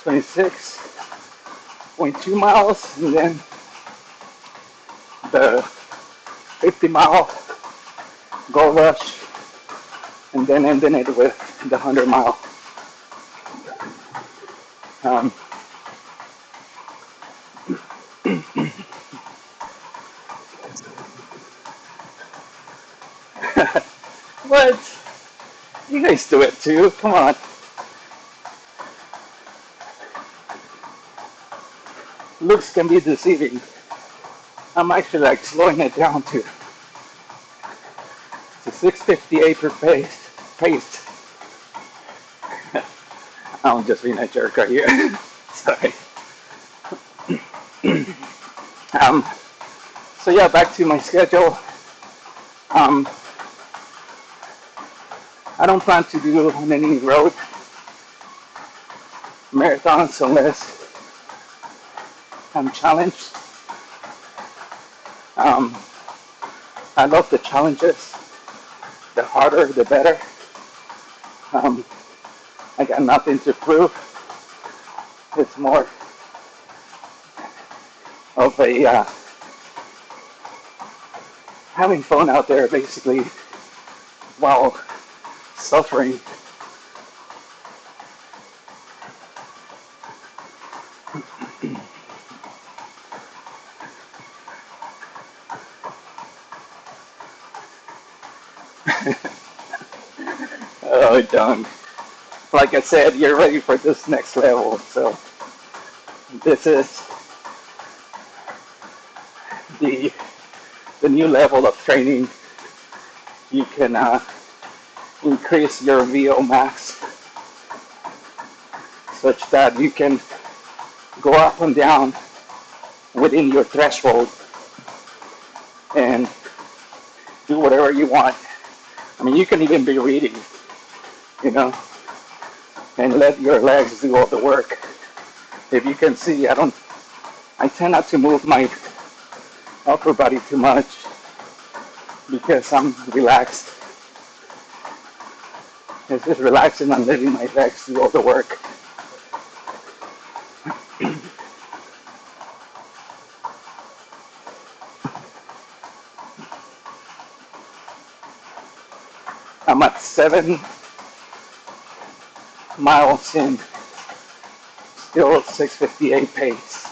[SPEAKER 4] 26.2 miles, and then the 50-mile Gold Rush, and then ending it with the 100-mile. What? You guys do it too, come on. Looks can be deceiving. I'm actually like slowing it down to 6:58 per pace. I'm just being a jerk right here. Sorry. So yeah, back to my schedule. I don't plan to do any road marathons unless I'm challenged. I love the challenges. The harder, the better. I got nothing to prove. It's more of a having fun out there, basically, while suffering. Oh, done. Like I said, you're ready for this next level. So this is the new level of training. You can increase your VO max such that you can go up and down within your threshold and do whatever you want. I mean, you can even be reading, you know, and let your legs do all the work. If you can see, I tend not to move my upper body too much because I'm relaxed. It's just relaxing and letting my legs do all the work. I'm at 7 miles in, still 6:58 pace.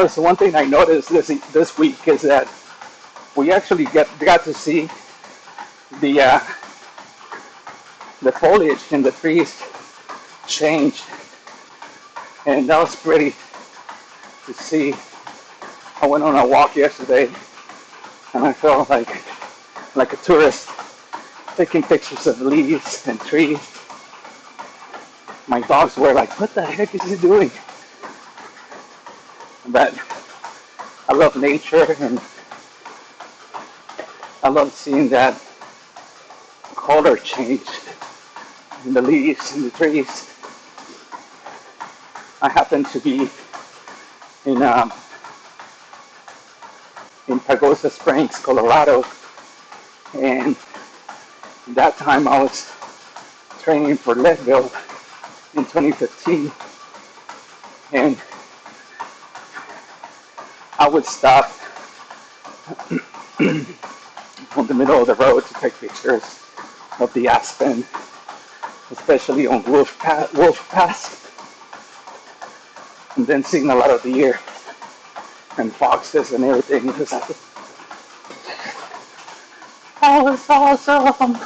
[SPEAKER 4] So one thing I noticed this week is that we actually got to see the the foliage in the trees change, and that was pretty to see. I went on a walk yesterday, and I felt like a tourist taking pictures of leaves and trees. My dogs were like, "What the heck is he doing?" But I love nature, and I love seeing that color change in the leaves and the trees. I happen to be in in Pagosa Springs, Colorado, and that time I was training for Leadville in 2015, and I would stop on the middle of the road to take pictures of the aspen, especially on Wolf Pass, and then seeing a lot of deer and foxes and everything. It was awesome.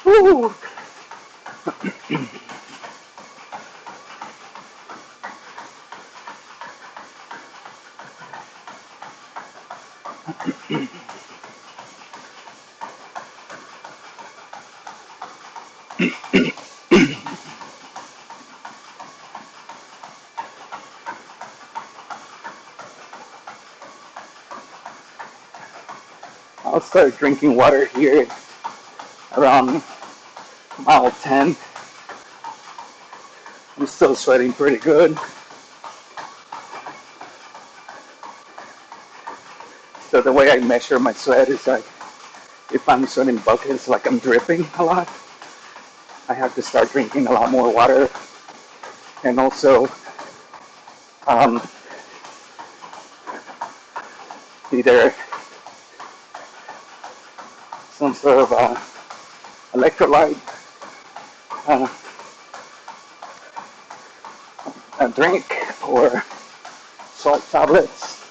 [SPEAKER 4] Woo. I'll start drinking water here around mile 10. I'm still sweating pretty good. So the way I measure my sweat is like if I'm sweating buckets, like I'm dripping a lot, I have to start drinking a lot more water. And also um, either some sort of electrolyte uh, a drink or salt tablets.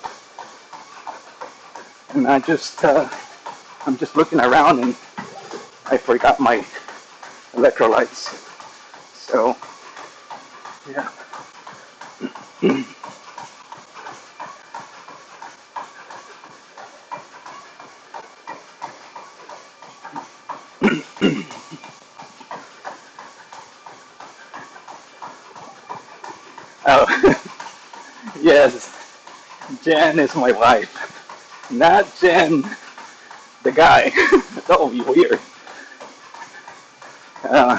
[SPEAKER 4] And I'm just looking around and I forgot my electrolytes. So yeah. Oh, yes, Jen is my wife, not Jen, the guy. That would be weird. Uh,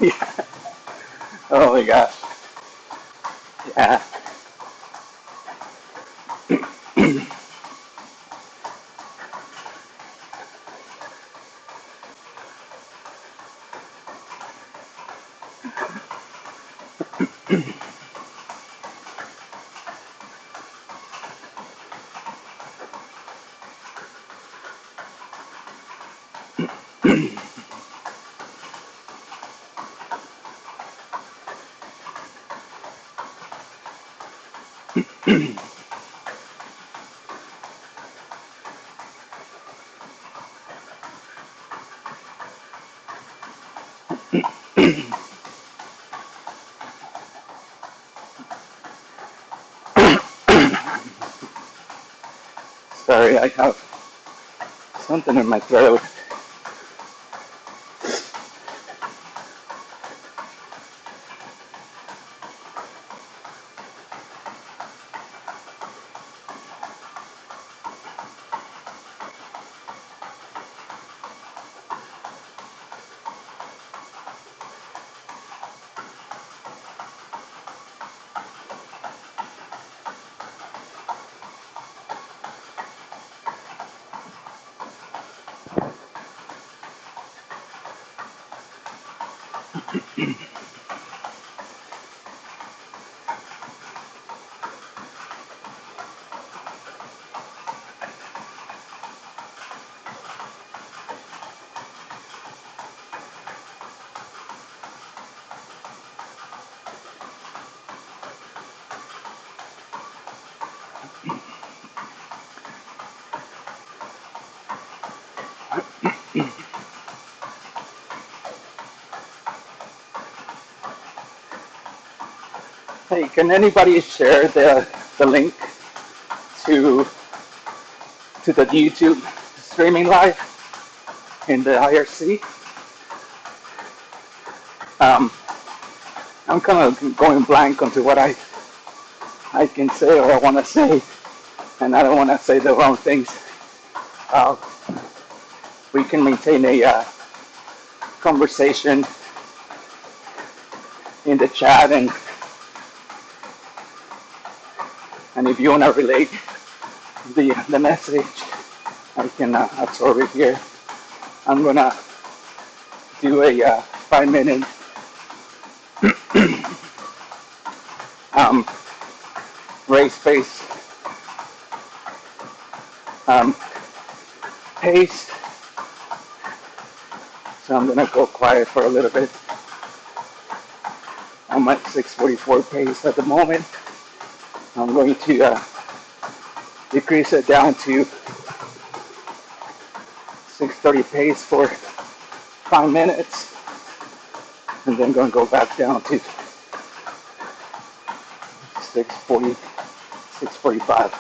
[SPEAKER 4] Yeah. Oh my gosh. Yeah. Sorry, I have something in my throat. Hey, can anybody share the link to the YouTube streaming live in the IRC? Um, I'm kind of going blank onto what I can say or I want to say, and I don't want to say the wrong things. Uh, we can maintain a conversation in the chat, and if you want to relate the message, I can absorb it here. I'm gonna do a 5 minute um, race pace um, pace. So I'm gonna go quiet for a little bit. I'm at 6:44 pace at the moment. I'm going to decrease it down to 6:30 pace for 5 minutes, and then going to go back down to 6:40, 6:45.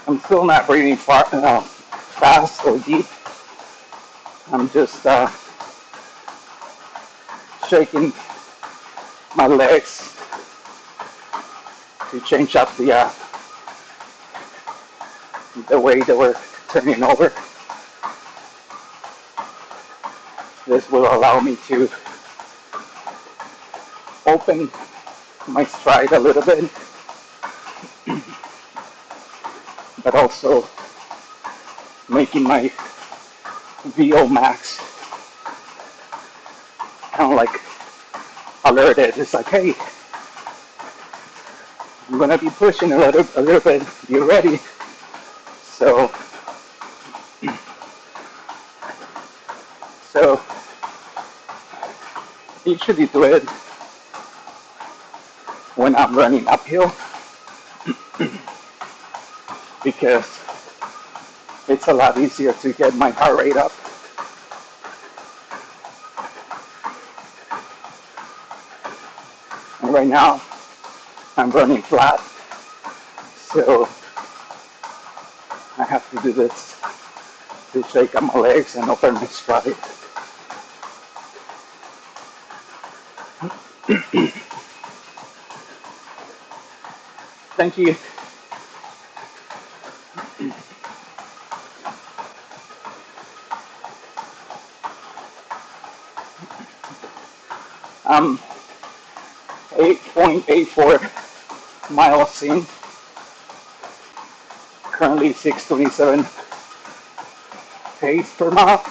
[SPEAKER 4] I'm still not breathing fast or deep. I'm just shaking my legs to change up the way that we're turning over. This will allow me to open my stride a little bit, but also making my VO max kind of like alerted. It's like, hey, I'm gonna be pushing a little bit. Be ready. So, so usually do it when I'm running uphill because it's a lot easier to get my heart rate up. And right now, I'm running flat, so I have to do this to shake up my legs and open my stride. Thank you. I'm 8.84 miles in, currently 627 pace per mile.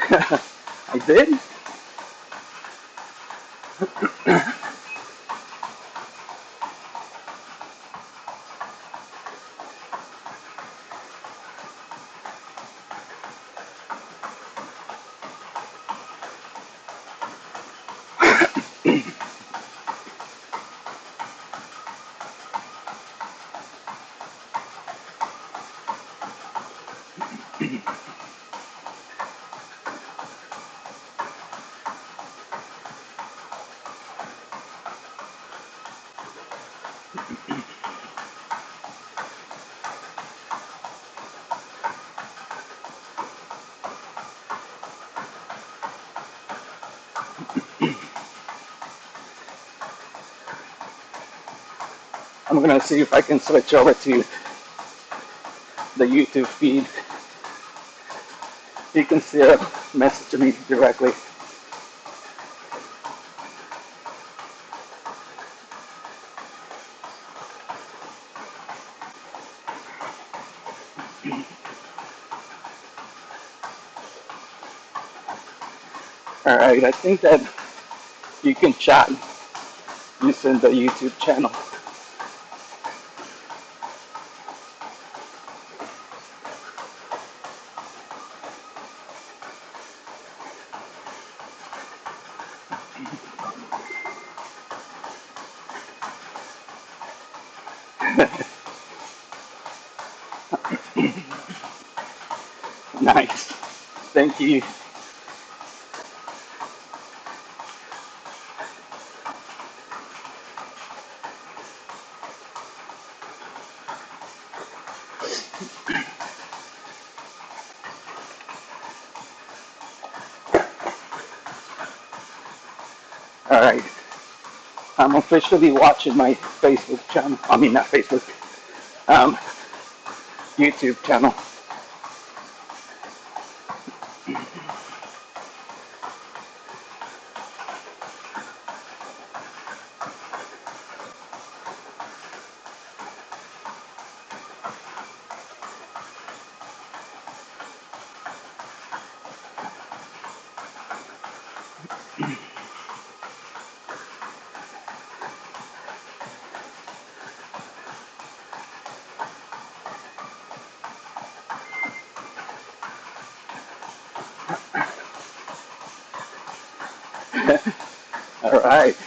[SPEAKER 4] I did. I'm gonna see if I can switch over to the YouTube feed. You can still message me directly. Alright, I think that you can chat using the YouTube channel. Nice. Thank you. Alright. I'm officially watching my Facebook channel. I mean, not Facebook. Um, YouTube channel. Alright.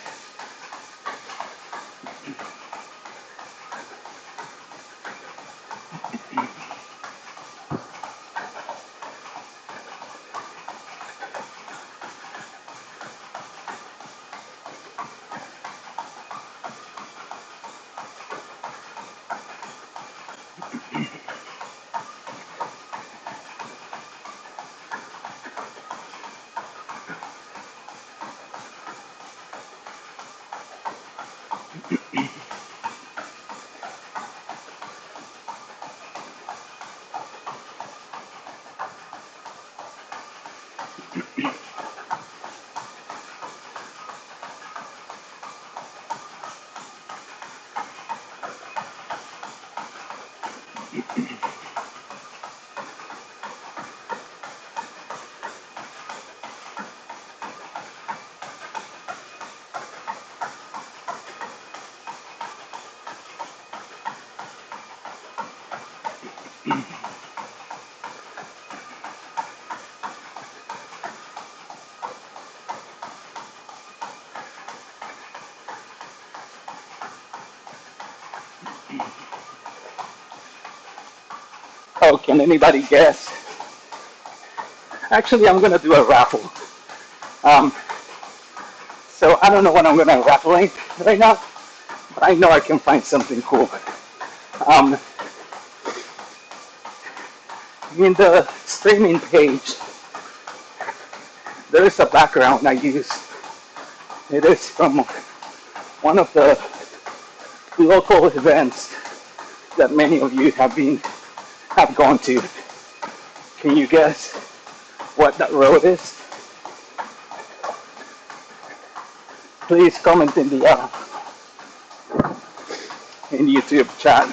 [SPEAKER 4] Oh, can anybody guess? Actually, I'm gonna do a raffle. Um, so I don't know what I'm gonna raffle right now, but I know I can find something cool. Um, in the streaming page, there is a background I use. It is from one of the local events that many of you have gone to. Can you guess what that road is? Please comment in the in YouTube chat.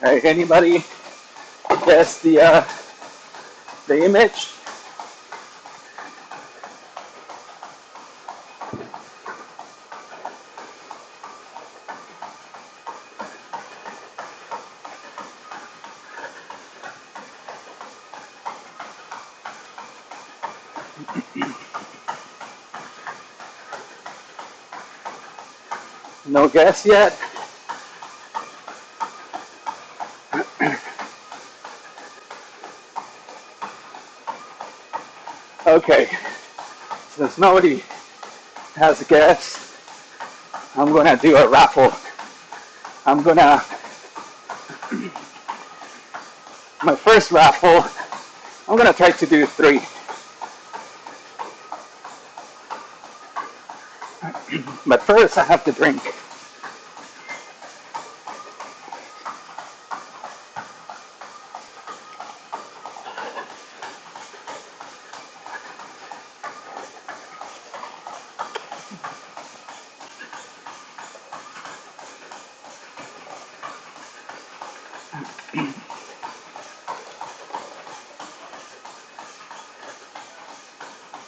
[SPEAKER 4] Right, anybody guess the image? No guess yet? Okay, since nobody has a guess, I'm gonna do a raffle. I'm gonna, my first raffle, I'm gonna try to do 3. But first I have to drink.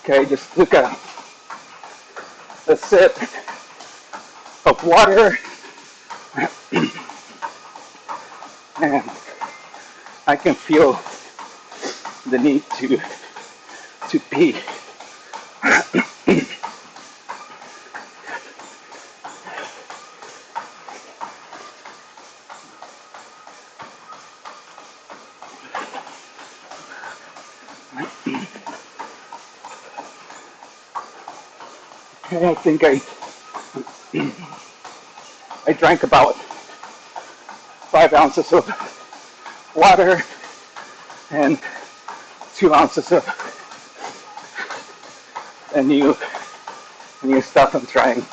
[SPEAKER 4] Okay, just took a sip of water and I can feel the need to pee. Okay, I think I drank about 5 ounces of water and 2 ounces of a new stuff I'm trying.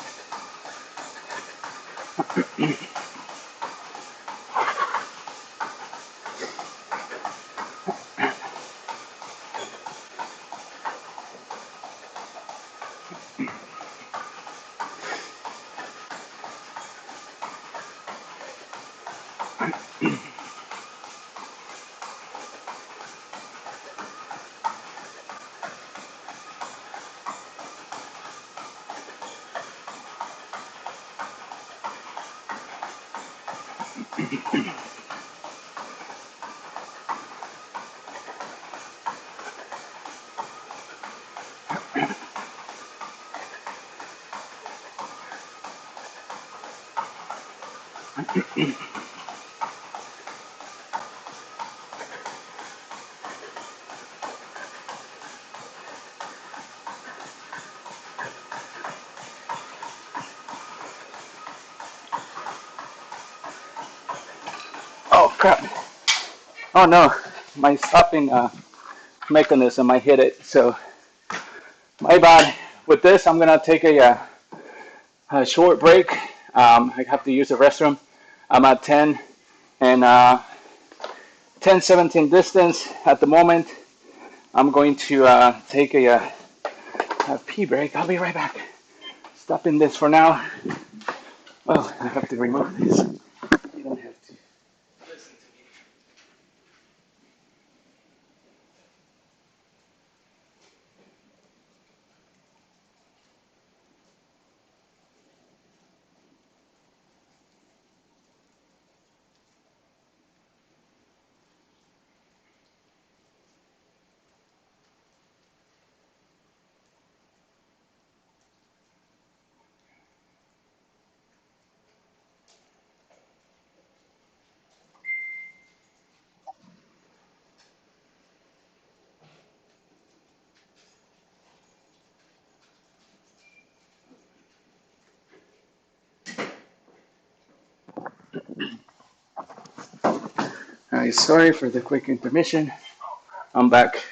[SPEAKER 4] Oh crap. Oh no, my stopping mechanism, I hit it, so my bad. With this, I'm gonna take a short break. I have to use the restroom. I'm at 10 and 10-17 distance at the moment. I'm going to take a pee break. I'll be right back. Stopping this for now. Well, I have to remove this. You don't have to listen to me. All right, sorry for the quick intermission. I'm back.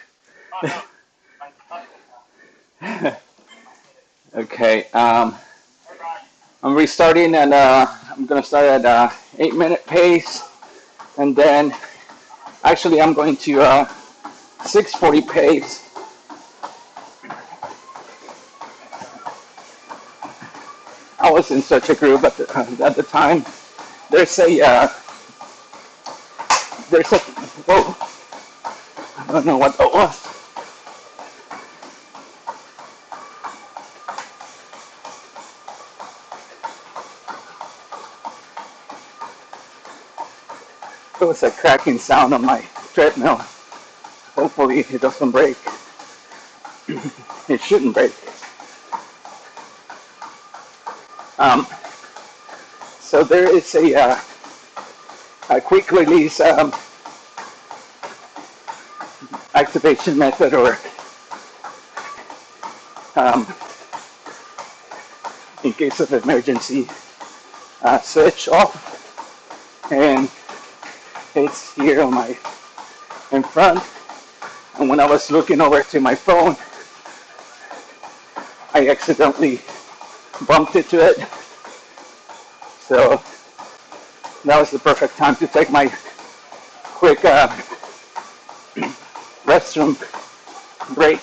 [SPEAKER 4] Okay, I'm restarting and I'm gonna start at 8-minute pace, and then actually I'm going to 6:40 pace. I was in such a group at the time. There's a there's a, whoa, I don't know what that was. There was a cracking sound on my treadmill. Hopefully it doesn't break. It shouldn't break. So there is a quick release activation method, or um, in case of emergency, switch off, and it's here on my in front. And when I was looking over to my phone, I accidentally bumped into it. So that was the perfect time to take my quick restroom break.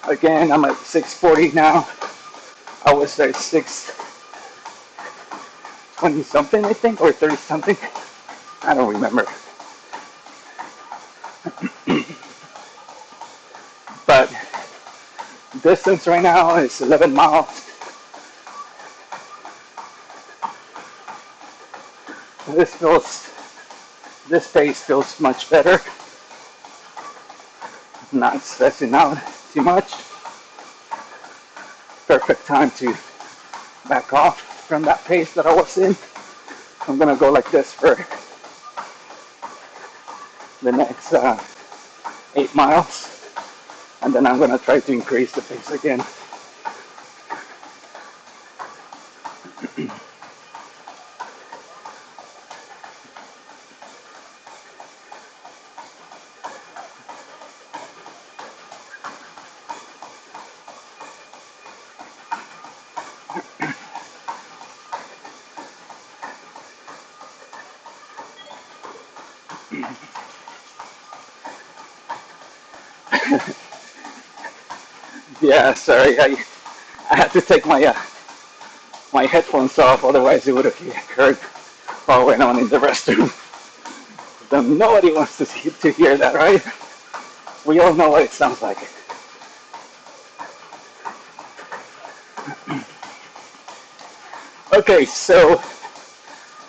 [SPEAKER 4] Again, I'm at 6:40 now. I was at 6:20 something, I think, or 30 something. I don't remember. But distance right now is 11 miles. This pace feels much better. Not stressing out too much. Perfect time to back off from that pace that I was in. I'm gonna go like this for the next 8 miles, and then I'm gonna try to increase the pace again. Yeah, sorry, I had to take my headphones off, otherwise it would have heard while I went on in the restroom. So nobody wants to hear that, right? We all know what it sounds like. Okay, so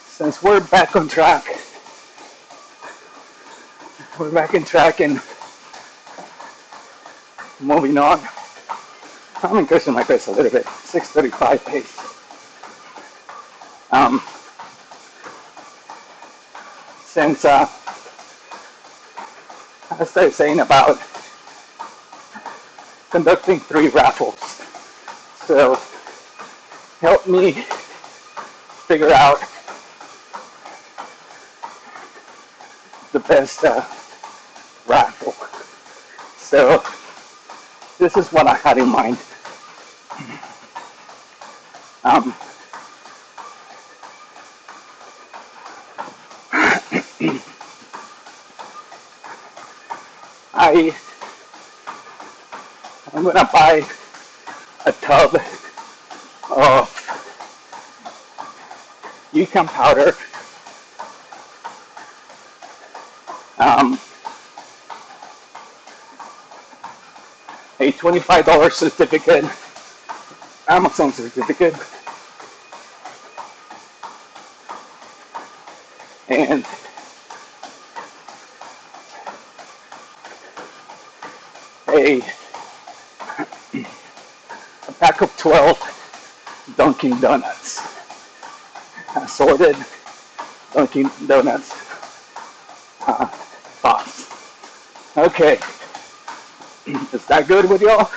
[SPEAKER 4] since we're back on track, and moving on. I'm increasing my pace a little bit, 6:35 pace. Since I started saying about conducting 3 raffles, so help me figure out the best raffle. So this is what I had in mind. I'm gonna buy a tub of UCAM powder, a $25 certificate, Amazon certificate, and a pack of 12 Dunkin' Donuts, assorted Dunkin' Donuts thoughts. Okay, is that good with y'all?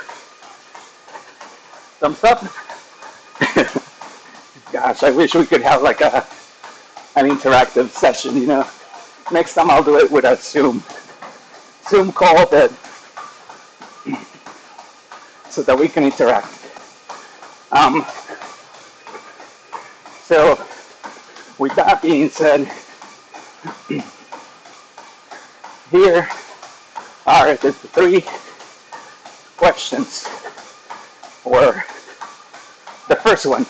[SPEAKER 4] Thumbs up? Gosh, I wish we could have like an interactive session, you know. Next time I'll do it with a Zoom call so that we can interact. So with that being said, here are the 3 questions. Or the first one.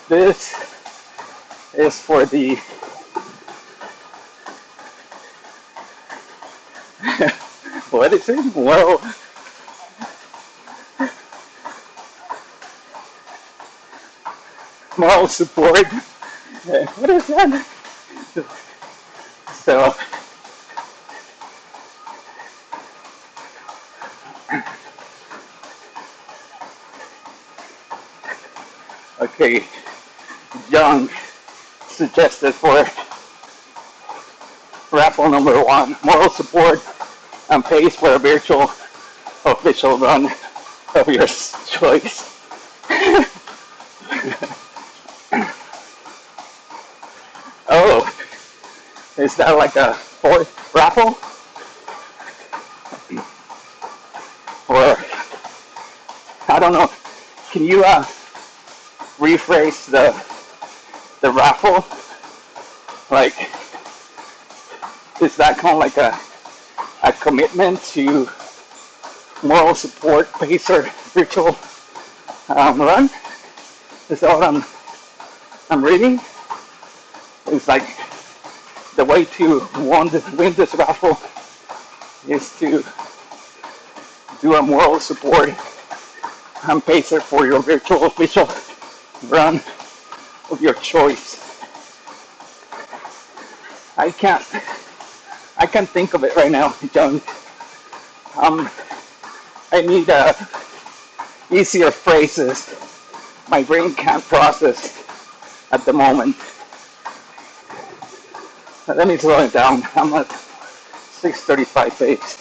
[SPEAKER 4] This is for the what is it? Well, moral support. What is that? So, okay, Young suggested for raffle number 1, moral support and pace for a virtual official run of your choice. Oh, is that like a fourth raffle? Or, I don't know, can you rephrase the raffle? Like, is that kind of like a commitment to moral support pacer virtual run? Is that what I'm reading? It's like the way to win this raffle is to do a moral support pacer for your virtual official run of your choice. I can't think of it right now, John. I need easier phrases. My brain can't process at the moment. Let me slow it down. I'm at 6:35 pace.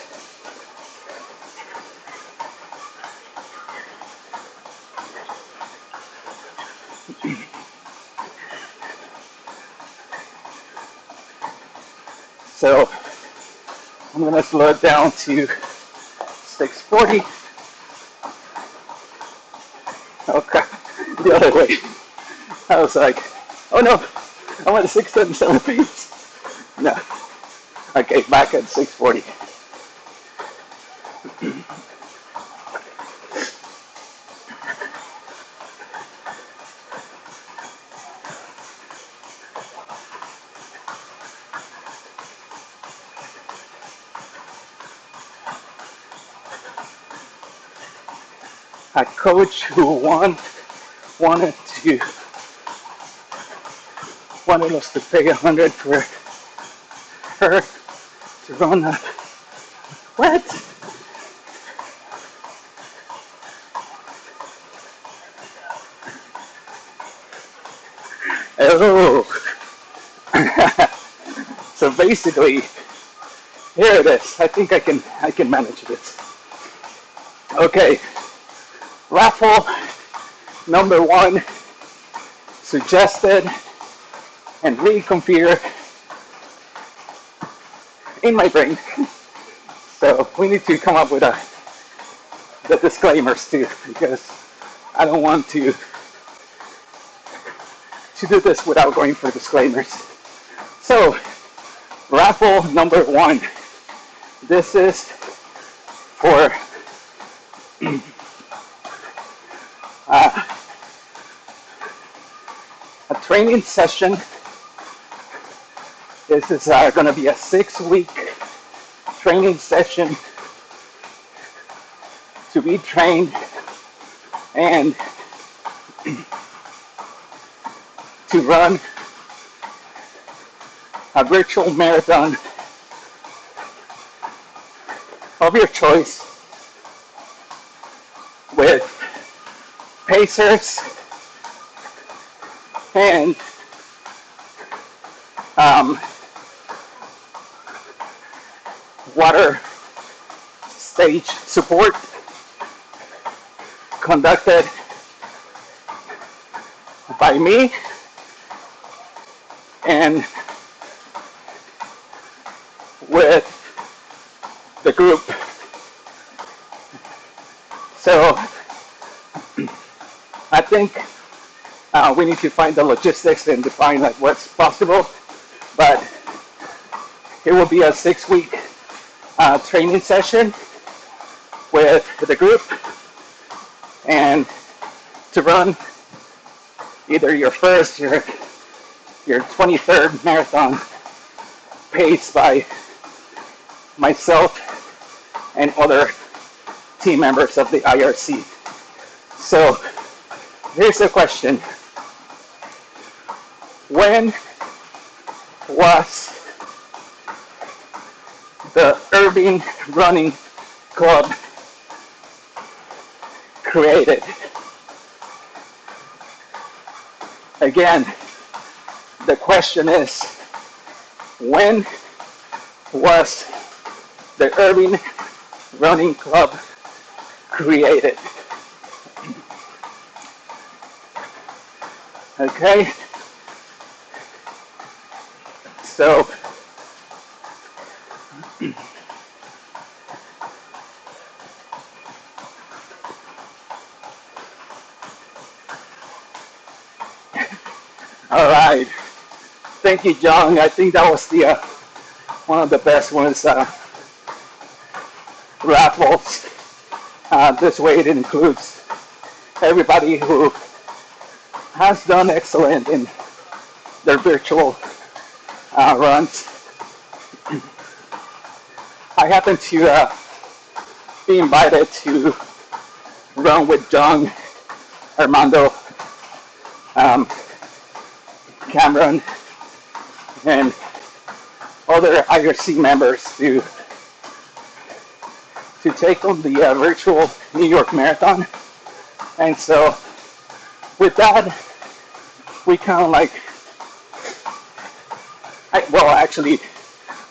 [SPEAKER 4] So I'm gonna slow it down to 6:40. Okay, the other way. I was like, oh no, I went 6:37 pace. No. Okay, back at 6:40. A coach who wanted us to pay 100 for her to run a what? Oh. So basically, here it is. I think I can manage this. Okay. Raffle number 1 suggested and reconfigured in my brain. So we need to come up with the disclaimers too, because I don't want to do this without going for disclaimers. So raffle number 1. This is for a training session. This is going to be a 6-week training session to be trained and to run a virtual marathon of your choice with pacers and water stage support conducted by me and with the group. So I think we need to find the logistics and define like what's possible, but it will be a 6-week training session with the group and to run either your first, your 23rd marathon, paced by myself and other team members of the IRC. So here's the question. When was the Irving Running Club created? Again, the question is, when was the Irving Running Club created? Okay, so all right. Thank you, John. I think that was the one of the best ones. Raffles. This way it includes everybody who has done excellent in their virtual runs. I happen to be invited to run with John, Armando, Cameron, and other IRC members to take on the virtual New York Marathon. And so with that, we kind of like, actually,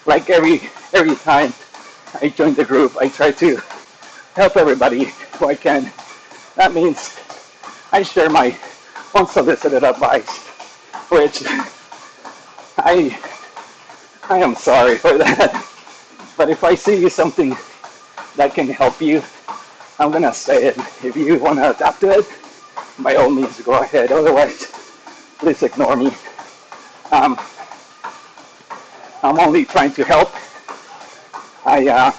[SPEAKER 4] like every time I join the group, I try to help everybody who I can. That means I share my unsolicited advice, which I am sorry for that. But if I see something that can help you, I'm gonna say it. If you want to adapt to it, by all means go ahead. Otherwise, please ignore me. I'm only trying to help. I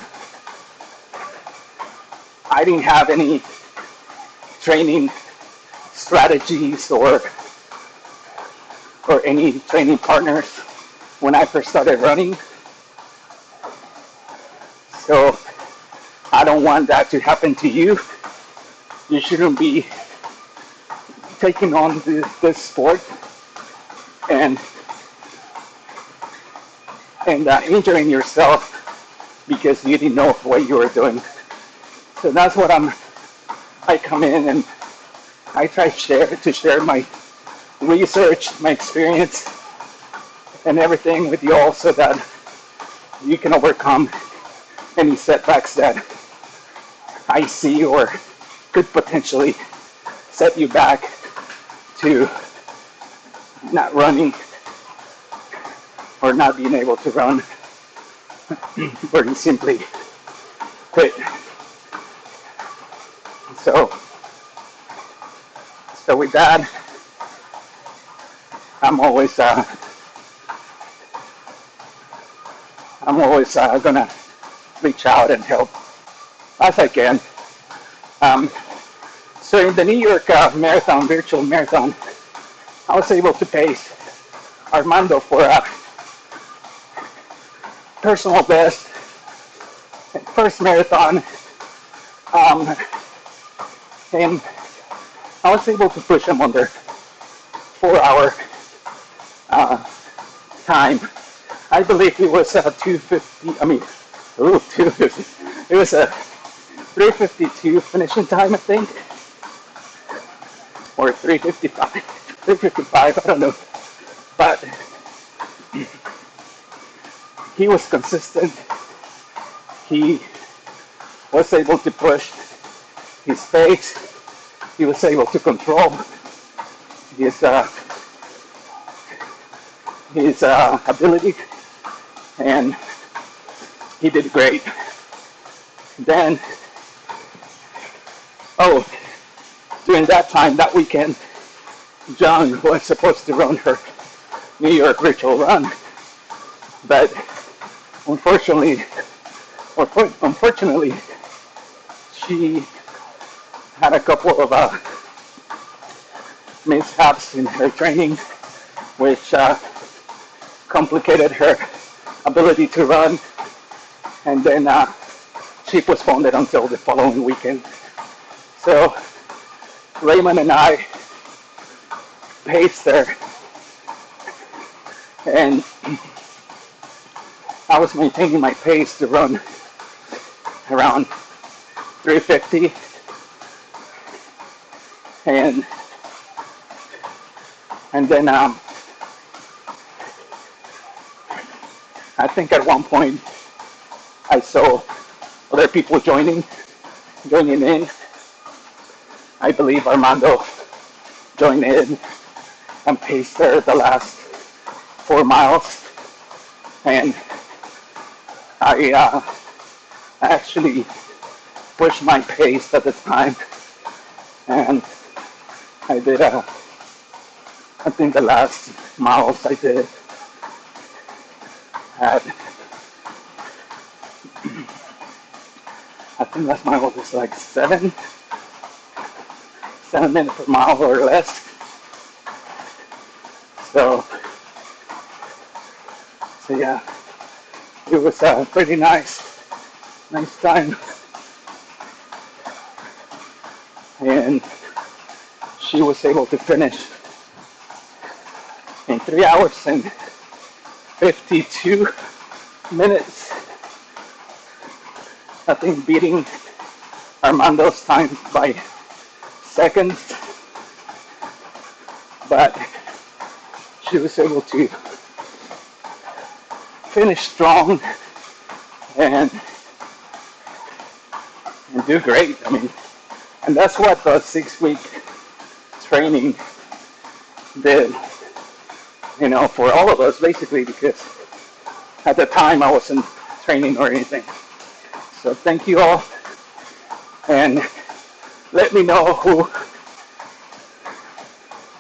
[SPEAKER 4] didn't have any training strategies or any training partners when I first started running. So I don't want that to happen to you. You shouldn't be taking on this sport and injuring yourself because you didn't know what you were doing. So that's what I come in and I try to share my research, my experience, and everything with you all so that you can overcome any setbacks that I see or could potentially set you back to not running or not being able to run or you simply quit. So with that, I'm always gonna reach out and help as I can. So in the New York Marathon, virtual marathon, I was able to pace Armando for a personal best first marathon, and I was able to push him under 4-hour time. I believe it was 250. 250. It was a 3:52 finishing time, I think, or 3:55. 3:55. I don't know, but he was consistent. He was able to push his pace. He was able to control his ability, and he did great. Then, during that time, that weekend, John was supposed to run her New York virtual run, but unfortunately, she had a couple of mishaps in her training, which complicated her ability to run, and then she postponed it until the following weekend. So Raymond and I paced her, and I was maintaining my pace to run around 350, and then I think at one point I saw other people joining in. I believe Armando joined in and paced her the last 4 miles, and I actually pushed my pace at the time, and I did I think the last miles I did at, I think last mile was like 7 minutes per mile or less. So yeah, it was a pretty nice time, and she was able to finish in 3 hours and 52 minutes. I think beating Armando's time by seconds, but she was able to finish strong and do great. I mean, and that's what the 6-week training did, for all of us basically, because at the time I wasn't training or anything. So thank you all, and let me know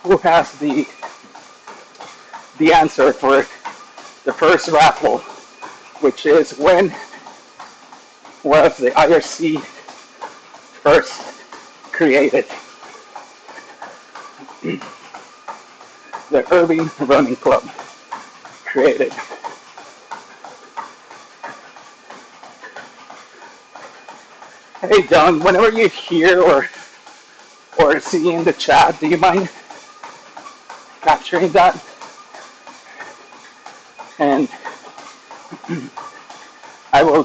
[SPEAKER 4] who has the answer for the first raffle, which is when was the IRC first created? The Irving Running Club created. Hey John, whenever you hear or see in the chat, do you mind capturing that? And I will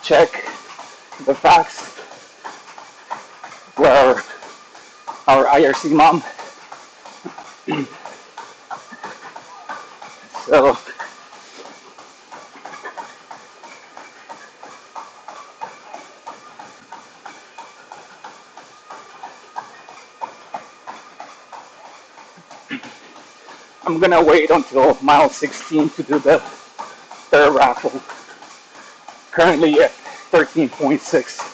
[SPEAKER 4] check the facts where our IRC mom. So I'm gonna wait until mile 16 to do the third raffle. Currently at 13.6.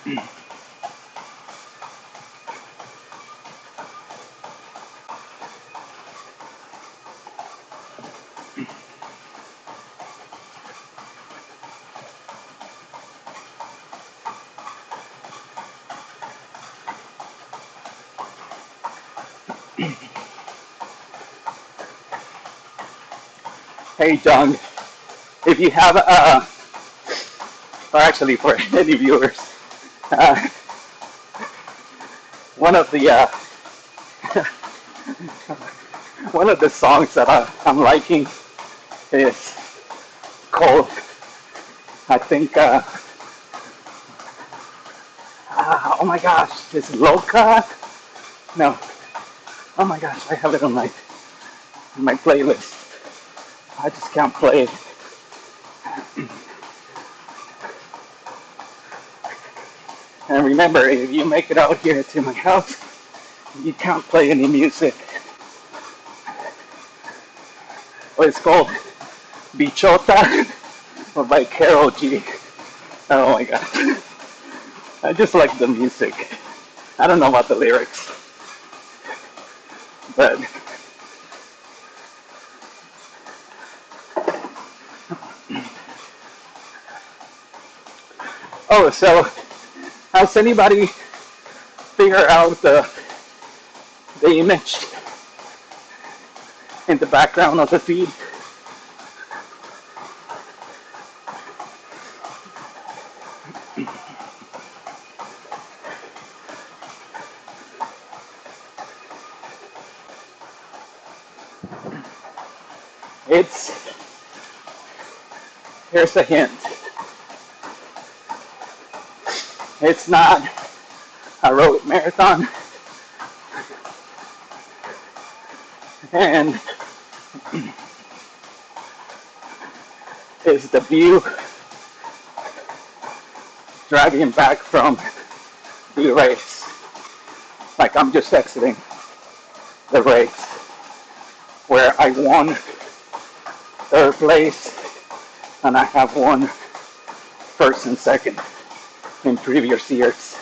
[SPEAKER 4] Hey, John, if you have, or actually for any viewers, uh, one of the one of the songs that I'm liking is called, I think, oh my gosh, it's Loca. No, oh my gosh, I have it on my playlist. I just can't play it. And remember, if you make it out here to my house, you can't play any music. Well, it's called Bichota by Carol G. Oh my god. I just like the music. I don't know about the lyrics. But oh, so has anybody figured out the image in the background of the feed? It's, here's a hint. It's not a road marathon, and it's the view driving back from the race. Like I'm just exiting the race where I won third place and I have won first and second in previous years.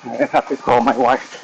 [SPEAKER 4] I have to call my wife.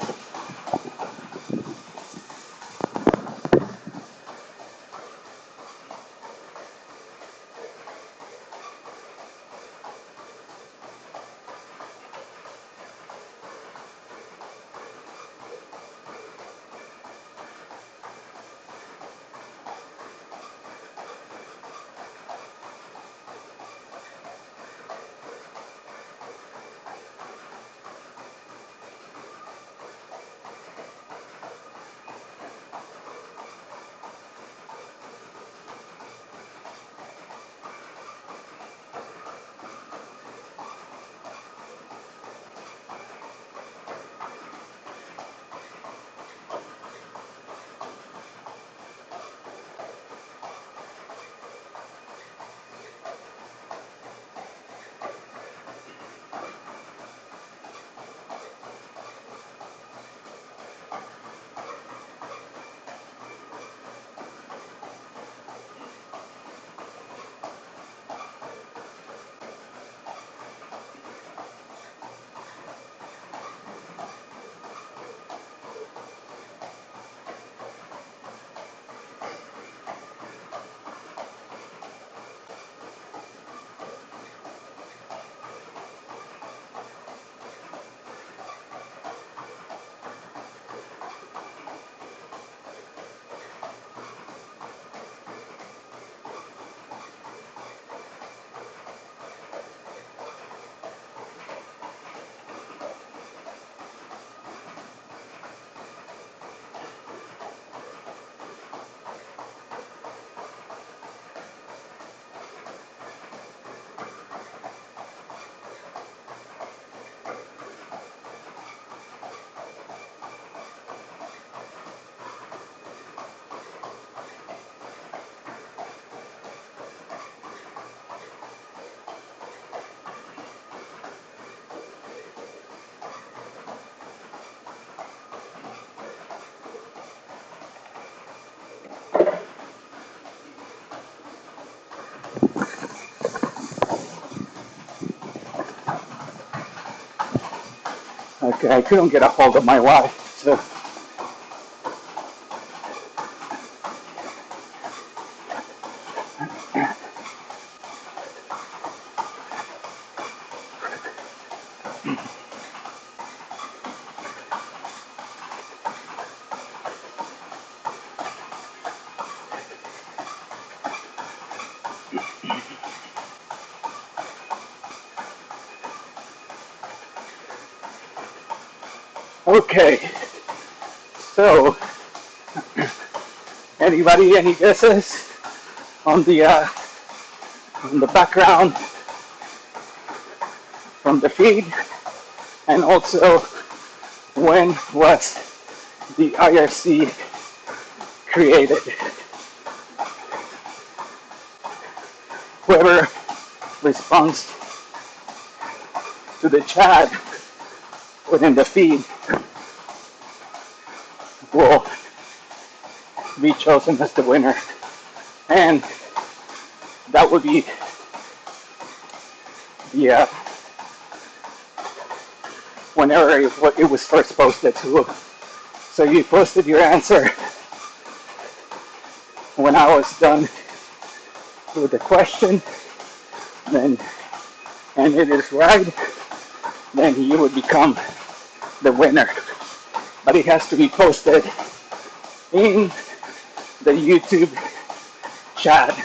[SPEAKER 4] Okay, I couldn't get a hold of my wife, so Okay, so anybody, any guesses on the background from the feed, and also when was the IRC created? Whoever responds to the chat within the feed will be chosen as the winner, and that would be the whenever it was first posted to. So you posted your answer when I was done with the question, then and it is right, then you would become the winner. But it has to be posted in the YouTube chat.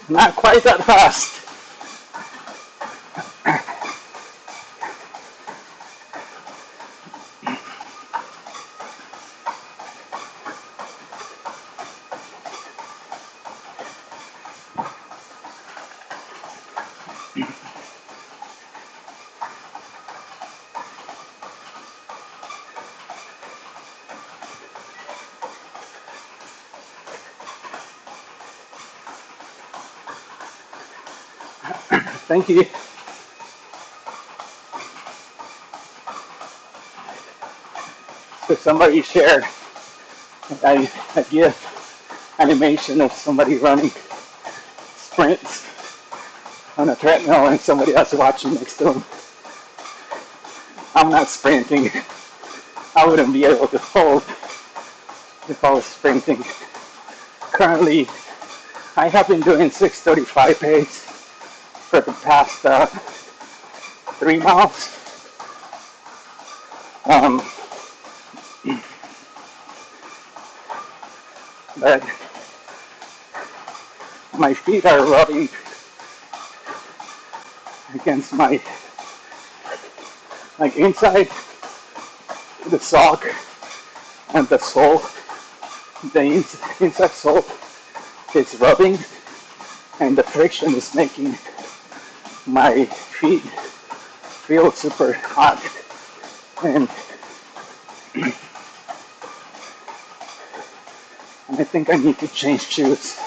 [SPEAKER 4] Not quite that fast. Thank you. So somebody shared a GIF animation of somebody running sprints on a treadmill and somebody else watching next to them. I'm not sprinting. I wouldn't be able to hold if I was sprinting. Currently, I have been doing 6:35 pace for the past 3 miles. Um, but my feet are rubbing against my, like inside the sock and the sole. The inside sole is rubbing and the friction is making my feet feel super hot. And I think I need to change shoes.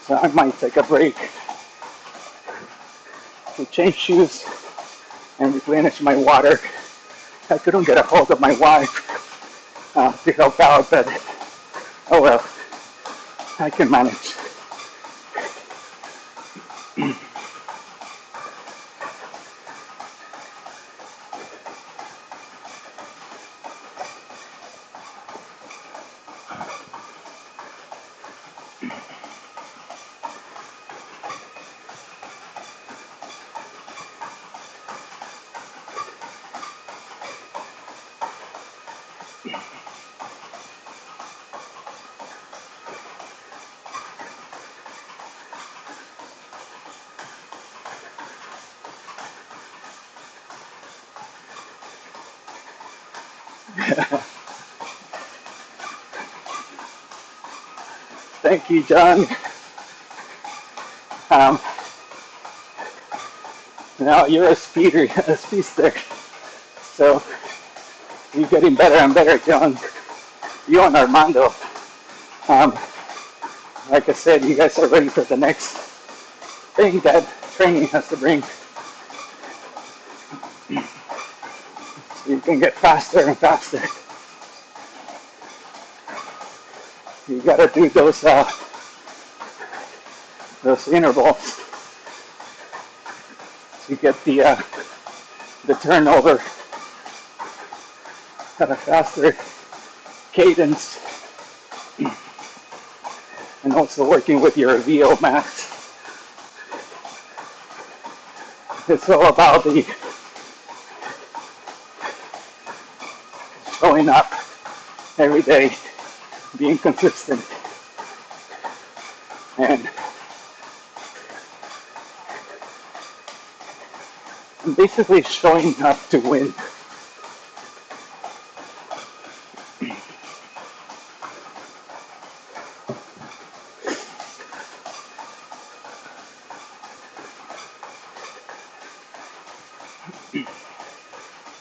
[SPEAKER 4] So I might take a break to change shoes and replenish my water. I couldn't get a hold of my wife to help out, but oh well, I can manage. Thank you, John. Um, now you're a speeder, a speedster. So you're getting better and better, John. You and Armando. Um, like I said, you guys are ready for the next thing that training has to bring. So you can get faster and faster. You gotta do those intervals to get the turnover at a faster cadence, and also working with your VO max. It's all about the showing up every day, being consistent, and basically showing up to win.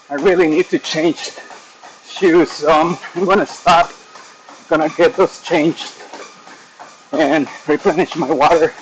[SPEAKER 4] I really need to change shoes, so I'm gonna stop. I'm gonna get those changed and replenish my water.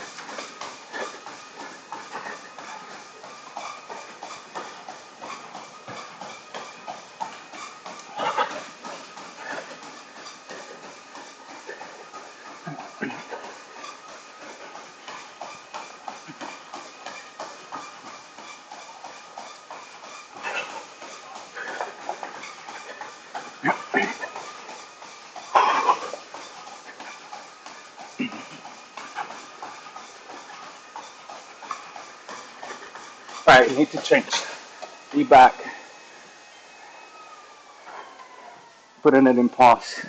[SPEAKER 4] Alright, I need to change. Be back. Putting it in pause.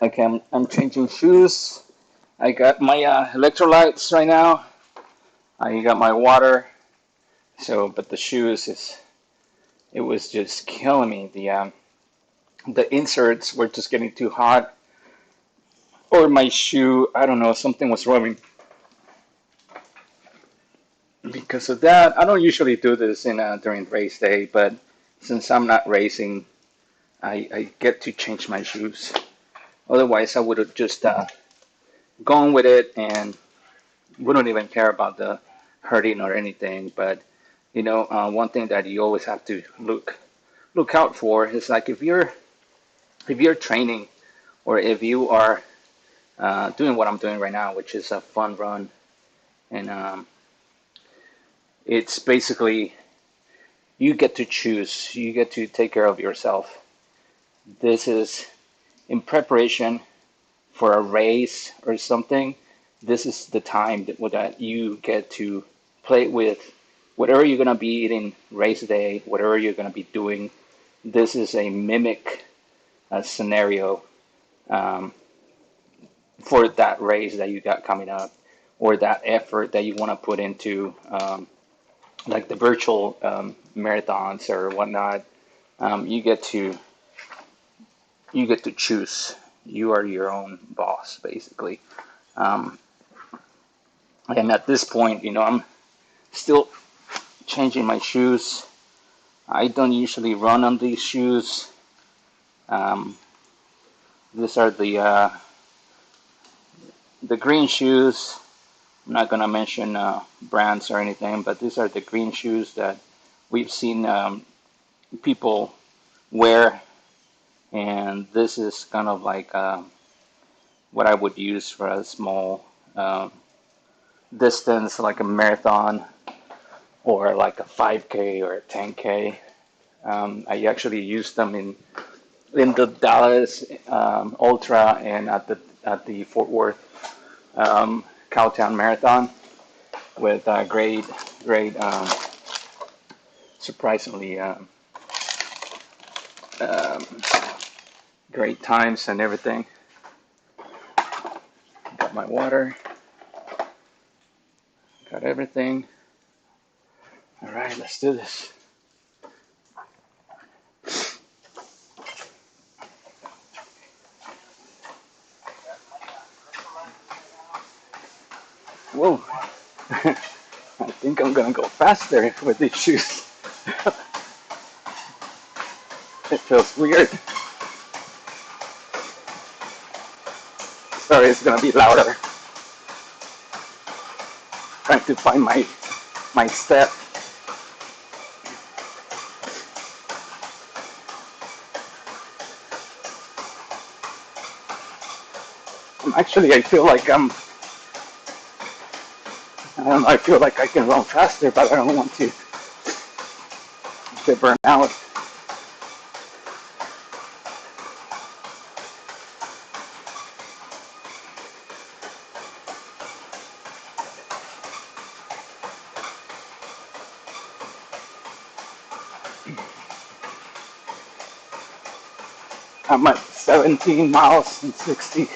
[SPEAKER 4] Okay, I'm changing shoes. I got my electrolytes right now. I got my water. So, but the shoes it was just killing me. The inserts were just getting too hot, or my shoe, I don't know, something was wrong because of that. I don't usually do this during race day, but since I'm not racing, I get to change my shoes. Otherwise, I would have just gone with it and wouldn't even care about the hurting or anything. But one thing that you always have to look out for is like if you're training or if you are doing what I'm doing right now, which is a fun run, and it's basically you get to choose, you get to take care of yourself. This is in preparation for a race or something. This is the time that you get to play with whatever you're going to be eating race day, whatever you're going to be doing. This is a mimic scenario for that race that you got coming up, or that effort that you want to put into like the virtual marathons or whatnot. You get to choose. You are your own boss, basically. Um, and at this point, I'm still changing my shoes. I don't usually run on these shoes. These are the green shoes. I'm not gonna mention brands or anything, but these are the green shoes that we've seen people wear, and this is kind of like what I would use for a small distance, like a marathon or like a 5K or a 10K. I actually used them in the Dallas Ultra and at the Fort Worth Cowtown Marathon with great surprisingly um, great times and everything. Got my water, got everything. All right, let's do this. Whoa. I think I'm gonna go faster with these shoes. It feels weird. Sorry, it's gonna be louder. Trying to find my step. Actually, I don't know, I feel like I can run faster, but I don't want to burn out. I'm at 17 miles and 60.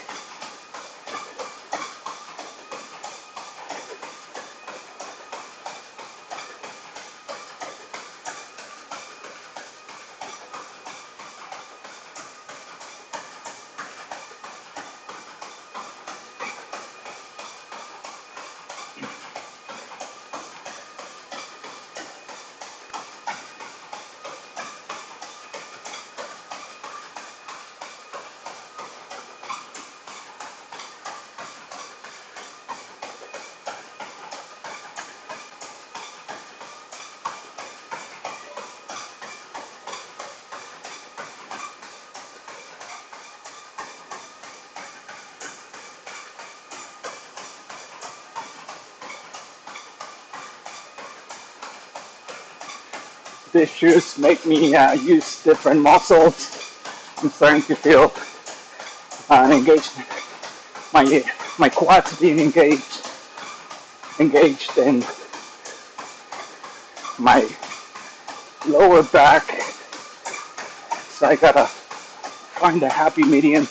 [SPEAKER 4] These shoes make me use different muscles. I'm starting to feel engaged. My quads being engaged, and my lower back. So I gotta find a happy medium.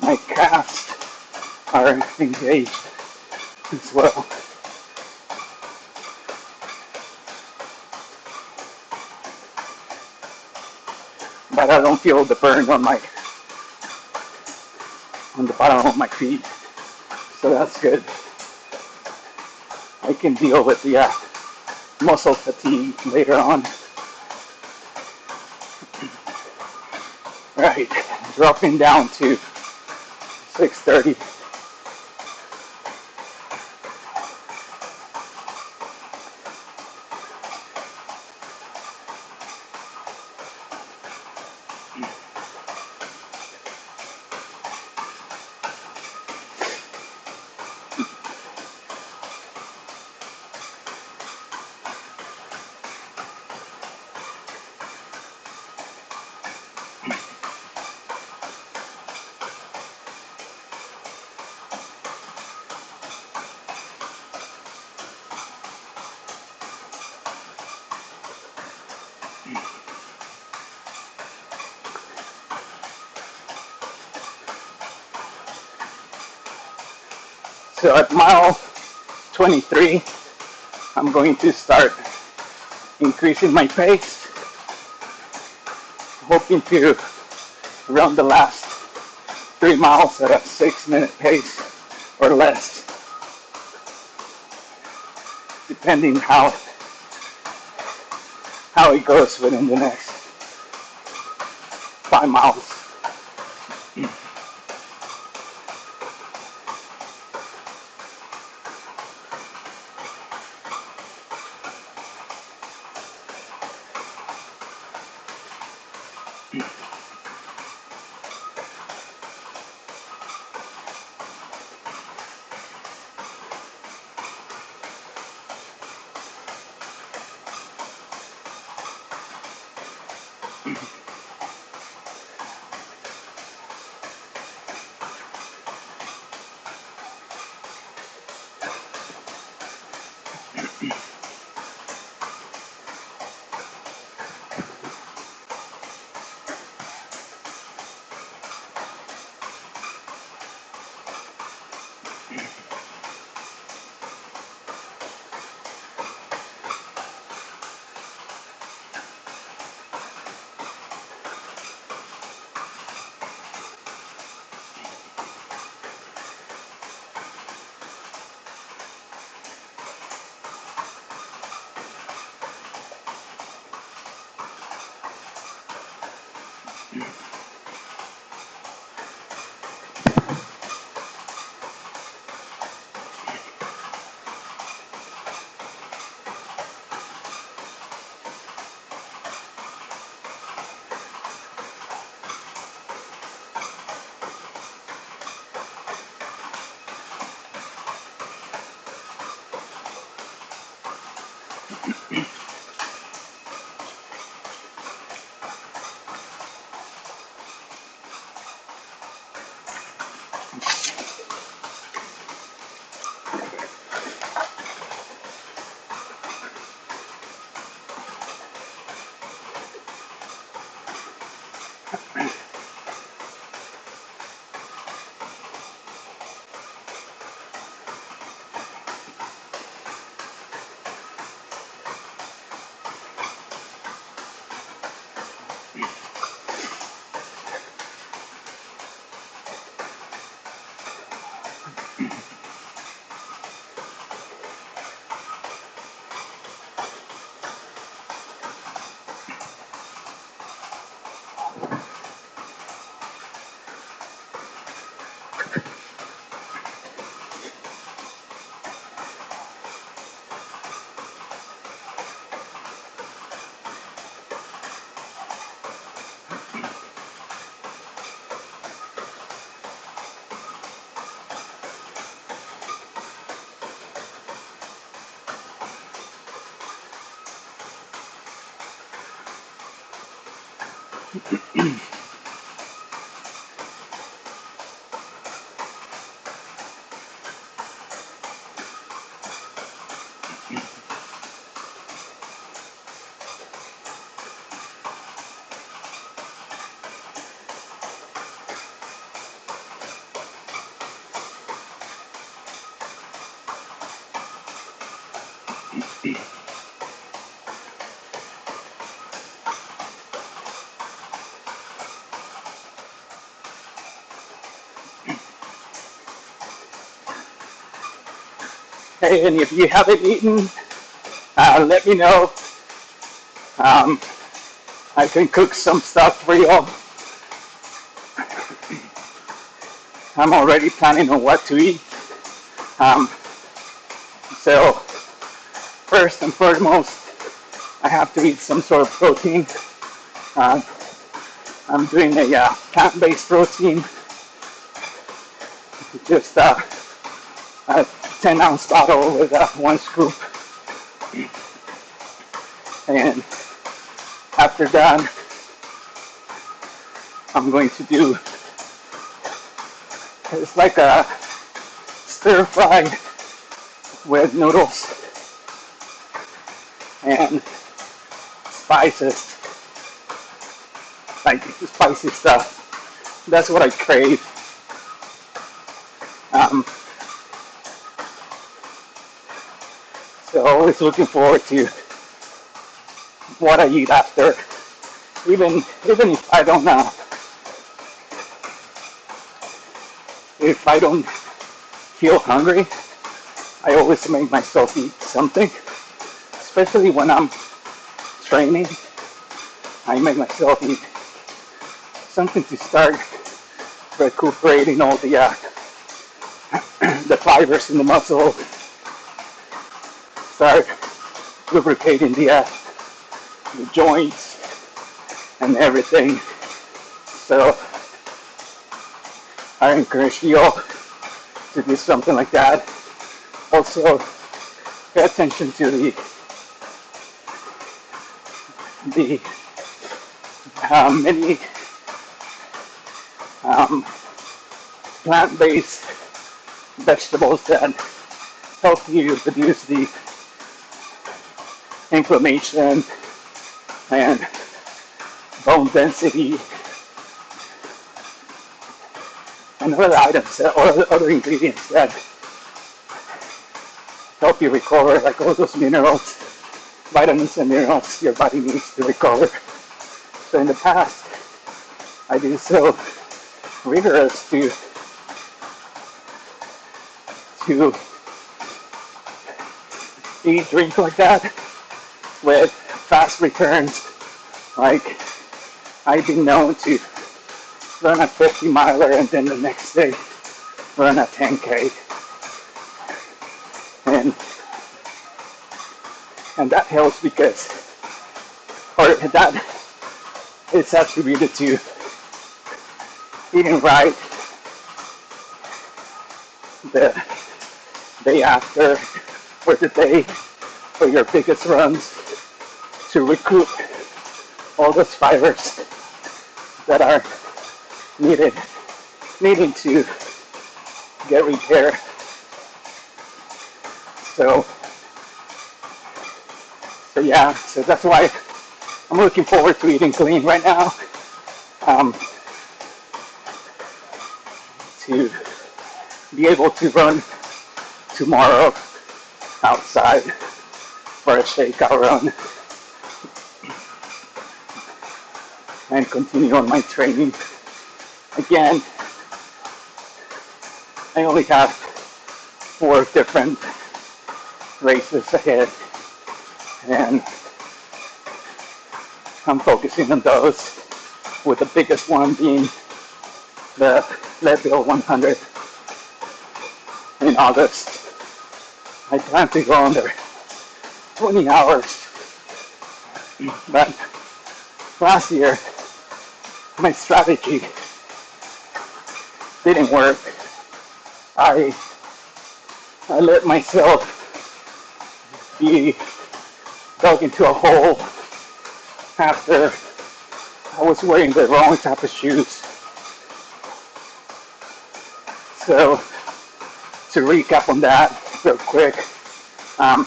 [SPEAKER 4] My calves are engaged as well. But I don't feel the burn on the bottom of my feet, so that's good. I can deal with the muscle fatigue later on. Right, dropping down to 6:30. So at mile 23, I'm going to start increasing my pace, hoping to run the last 3 miles at a 6-minute pace or less, depending how it goes within the next 5 miles. Hey, and if you haven't eaten, let me know. Um, I can cook some stuff for y'all. I'm already planning on what to eat. Um, so first and foremost, I have to eat some sort of protein. Uh, I'm doing a plant-based protein, just a 10-ounce bottle with 1 scoop. And after that, I'm going to do, it's like a stir fry with noodles and spices, like spicy stuff. That's what I crave. Um, so always looking forward to what I eat after. Even if I don't feel hungry, I always make myself eat something. Especially when I'm training, I make myself eat something to start recuperating all the the fibers in the muscle, start lubricating the joints and everything. So I encourage you all to do something like that. Also, pay attention to the many plant-based vegetables that help you reduce the inflammation and bone density and other items or other ingredients that help you recover, like all those minerals, vitamins and minerals your body needs to recover. So in the past, I did so rigorous to eat, drink like that with fast returns. Like I've been known to run a 50 miler and then the next day run a 10K. And that helps because, or that is attributed to eating right the day after or the day for your biggest runs to recoup all those fibers that are needing to get repaired. So yeah, so that's why I'm looking forward to eating clean right now. To be able to run tomorrow outside for a shakeout run and continue on my training. Again, I only have 4 different races ahead, and I'm focusing on those, with the biggest one being the Leadville 100 in August. I plan to go under 20 hours, but last year my strategy didn't work. I let myself be dug into a hole after I was wearing the wrong type of shoes. So to recap on that real quick, I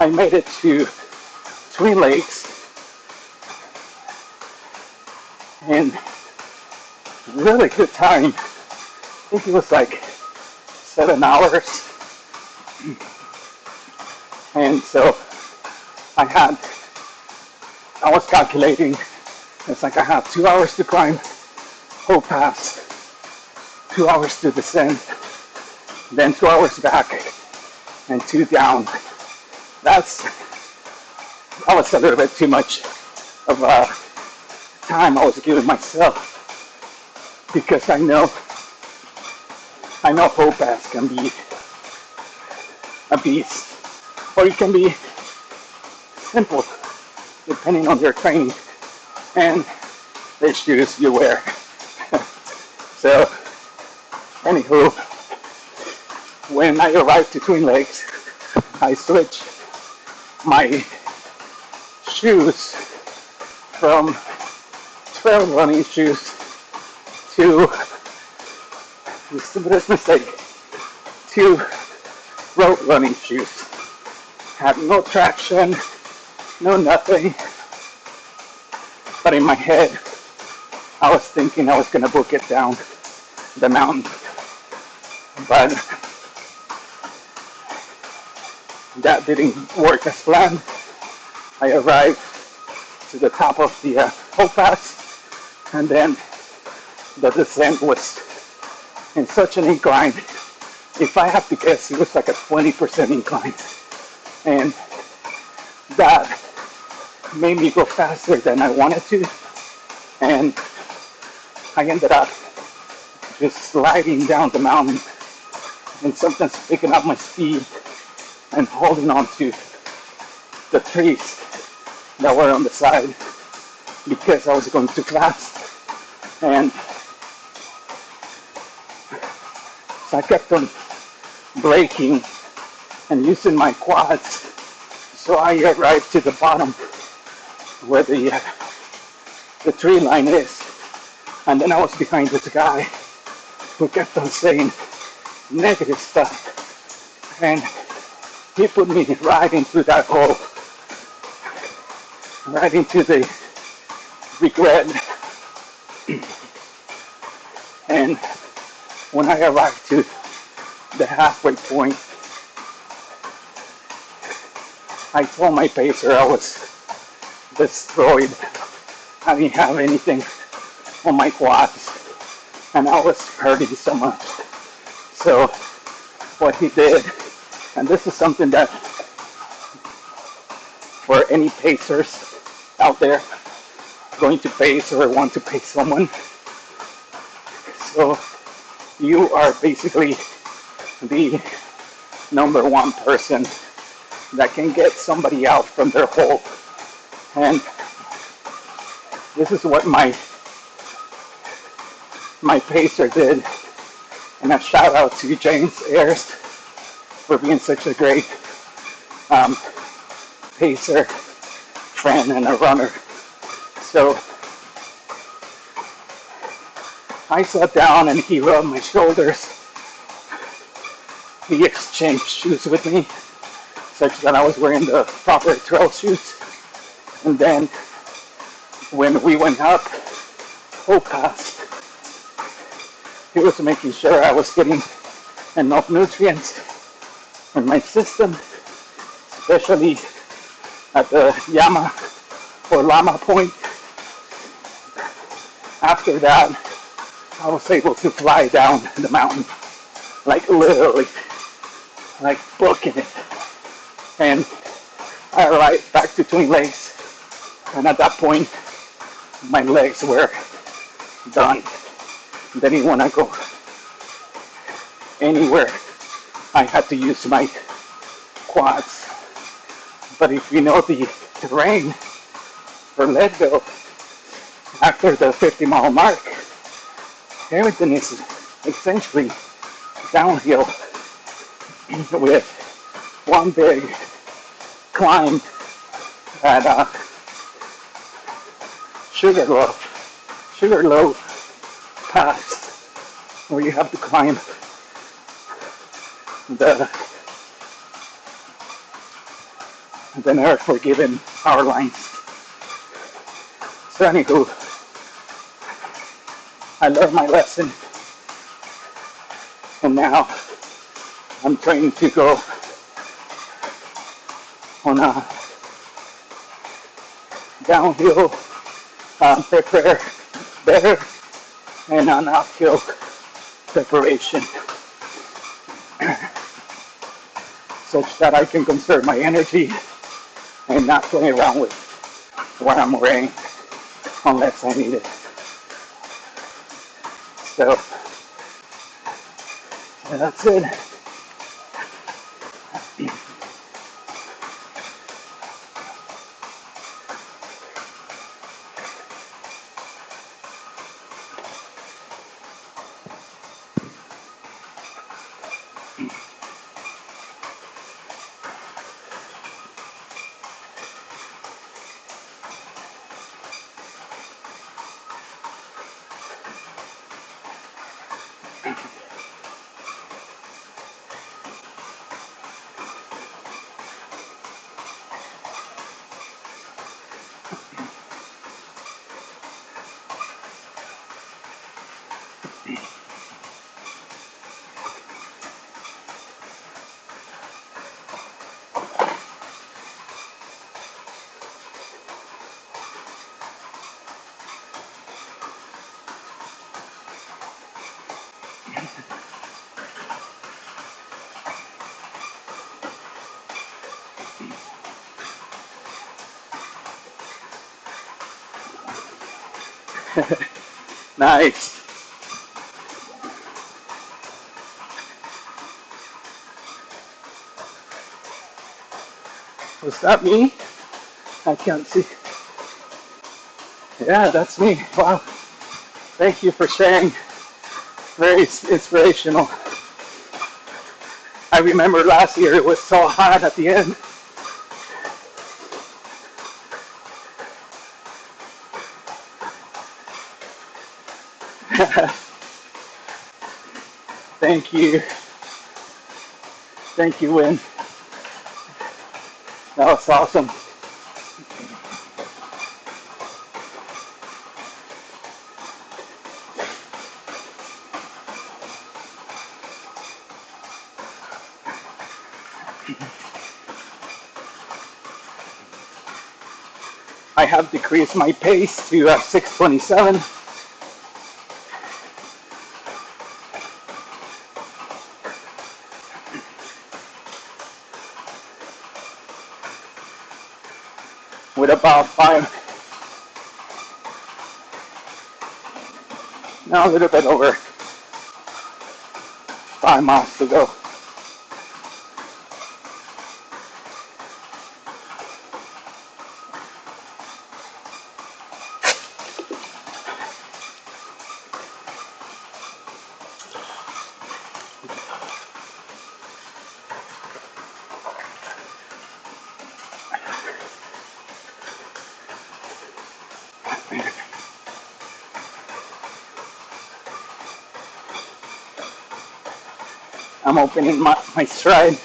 [SPEAKER 4] made it to Twin Lakes in really good time. I think it was like 7 hours. And so I was calculating, it's like I have 2 hours to climb Hope Pass, 2 hours to descend, then 2 hours back, and 2 down. That was a little bit too much of time I was giving myself. because I know whole pass can be a beast, or it can be simple depending on your training and the shoes you wear. So, anywho, when I arrived to Twin Lakes, I switched my shoes from trail running shoes to, the stupidest mistake, to road running shoes. Had no traction, no nothing, but in my head, I was thinking I was gonna book it down the mountain, but that didn't work as planned. I arrived to the top of the whole pass, and then the descent was in such an incline. If I have to guess, it was like a 20% incline, and that made me go faster than I wanted to, and I ended up just sliding down the mountain and sometimes picking up my speed and holding on to the trees that were on the side because I was going too fast. And so I kept on braking and using my quads. So I arrived to the bottom where the tree line is. And then I was behind this guy who kept on saying negative stuff. And he put me right into that hole, right into the regret. And when I arrived to the halfway point, I told my pacer I was destroyed. I didn't have anything on my quads, and I was hurting so much. So what he did, and this is something that for any pacers out there going to pace or want to pace someone, so you are basically the number one person that can get somebody out from their hole. And this is what my pacer did. And a shout out to James Ayers for being such a great pacer, friend, and a runner. So I sat down and he rubbed my shoulders. He exchanged shoes with me, such that I was wearing the proper trail shoes. And then when we went up whole pass, he was making sure I was getting enough nutrients in my system, especially at the Yama or Lama point. After that, I was able to fly down the mountain, like literally, like booking it. And I arrived back to Twin Lakes, and at that point, my legs were done. They didn't want to go anywhere. I had to use my quads. But if you know the terrain for Leadville, after the 50-mile mark, everything is essentially downhill with one big climb at Sugarloaf Pass, where you have to climb the Never Forgiven power lines. So anywho, I learned my lesson, and now I'm trying to go on a downhill prepare better and an uphill preparation, such that I can conserve my energy and not play around with what I'm wearing unless I need it. So yeah, that's good. Nice. Was that me? I can't see. Yeah, that's me. Wow. Thank you for sharing. Very inspirational. I remember last year it was so hot at the end. Thank you. Thank you, Win. That was awesome. I have decreased my pace to 6:27. With about now a little bit over 5 miles to go. I'm opening my stride.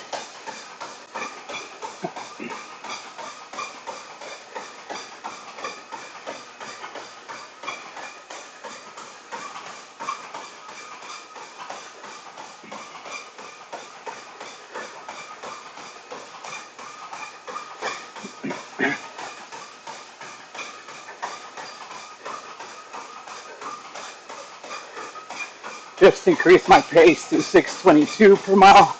[SPEAKER 4] Just increased my pace to 6:22 per mile.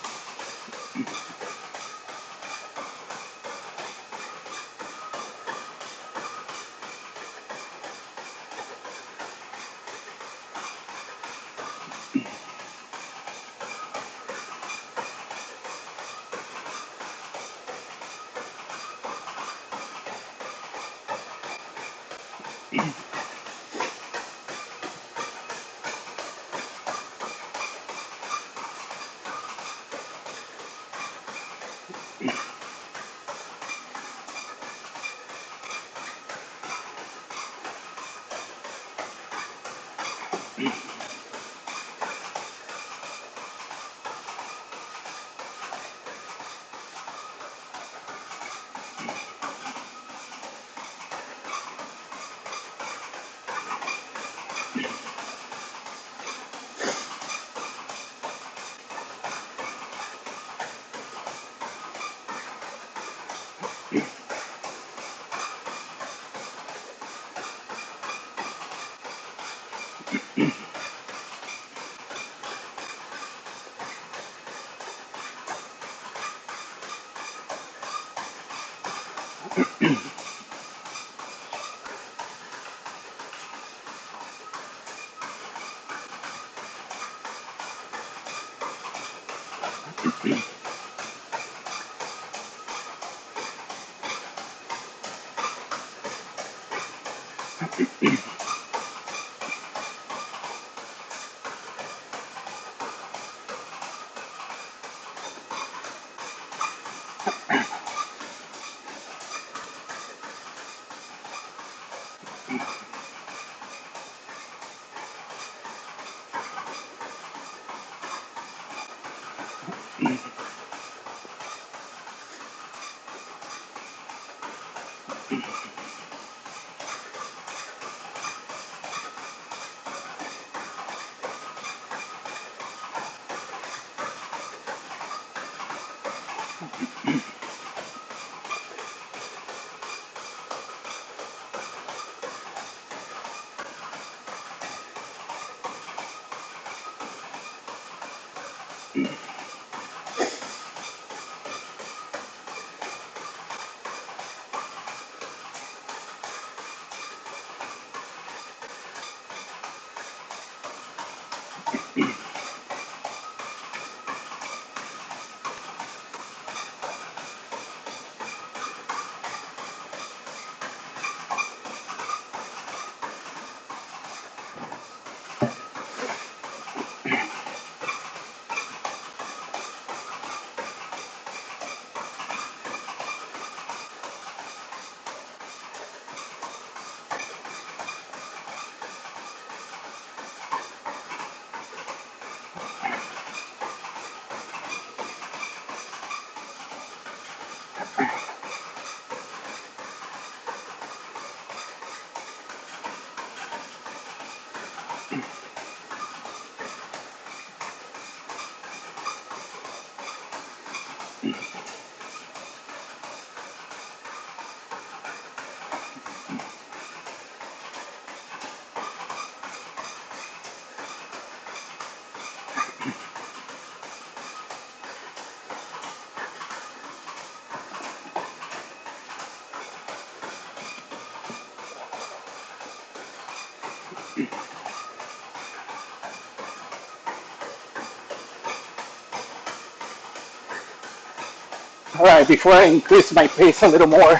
[SPEAKER 4] All right, before I increase my pace a little more,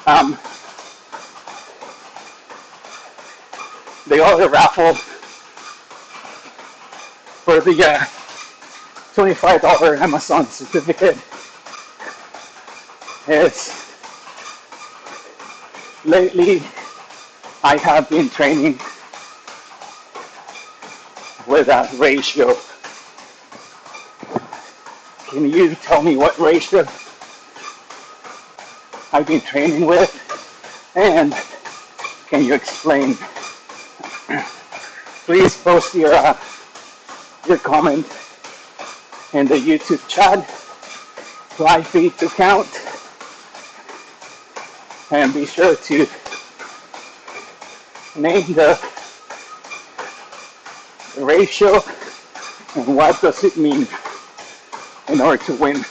[SPEAKER 4] um, the other raffle for the $25 Amazon certificate is lately I have been training with a ratio. Can you tell me what ratio I've been training with? And can you explain? Please post your comment in the YouTube chat, live feed to count, and be sure to name the ratio and what does it mean in order to win.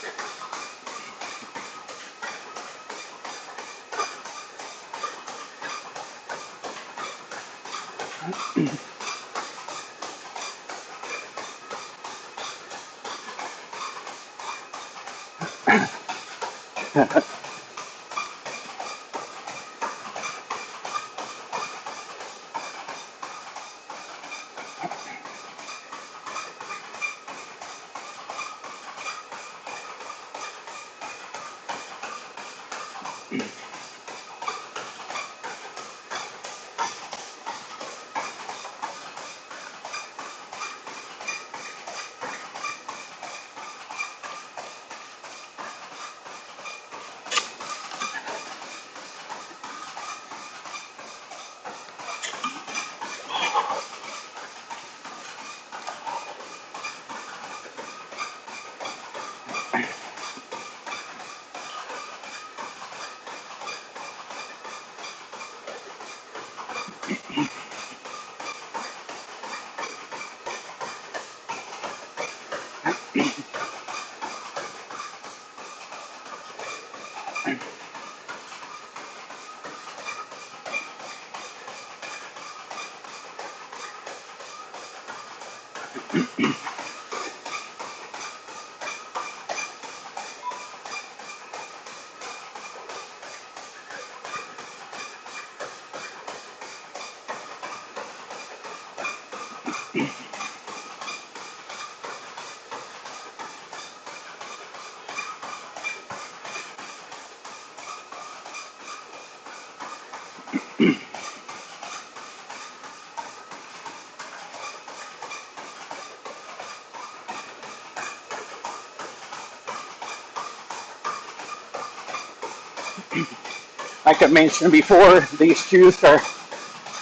[SPEAKER 4] Like I mentioned before, these shoes are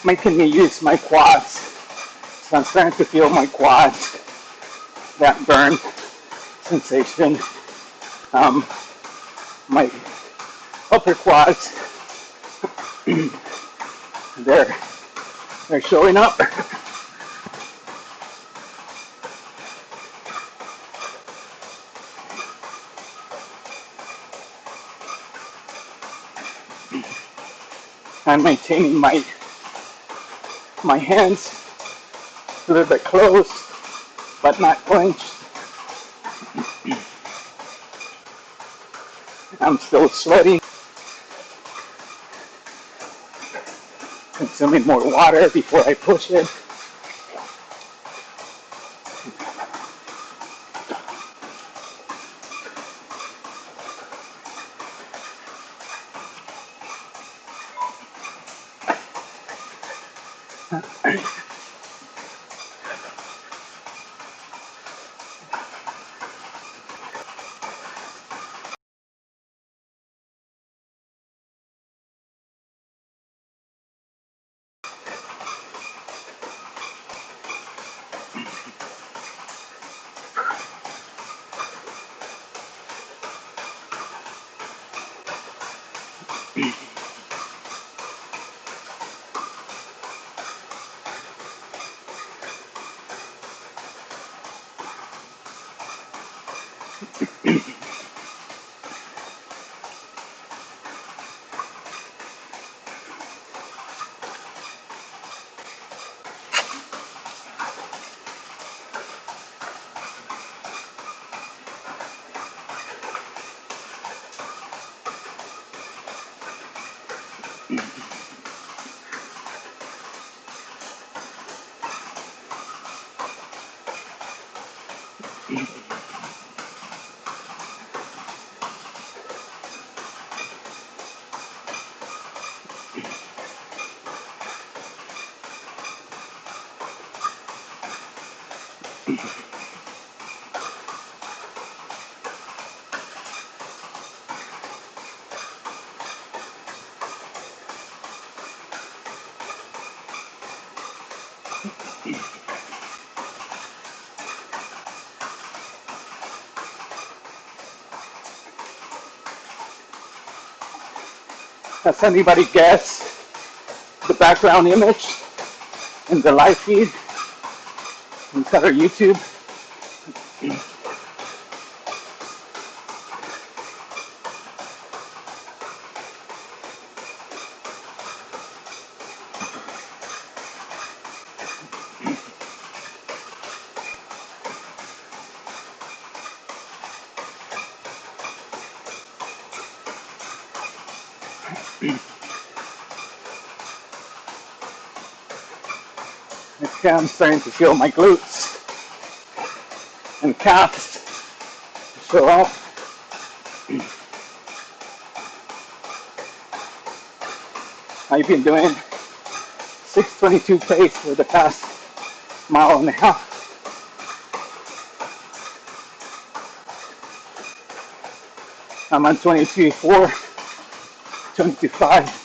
[SPEAKER 4] making me use my quads. So I'm starting to feel my quads, that burn sensation. Um, my upper quads, they're, they're showing up. I'm maintaining my hands a little bit closed, but not clenched. I'm still sweating, consuming more water before I push it. Does anybody guess the background image in the live feed inside our YouTube? Okay, I'm starting to feel my glutes and calves show up. I've been doing 6:22 pace for the past mile and a half. I'm on 22.4, 22.5.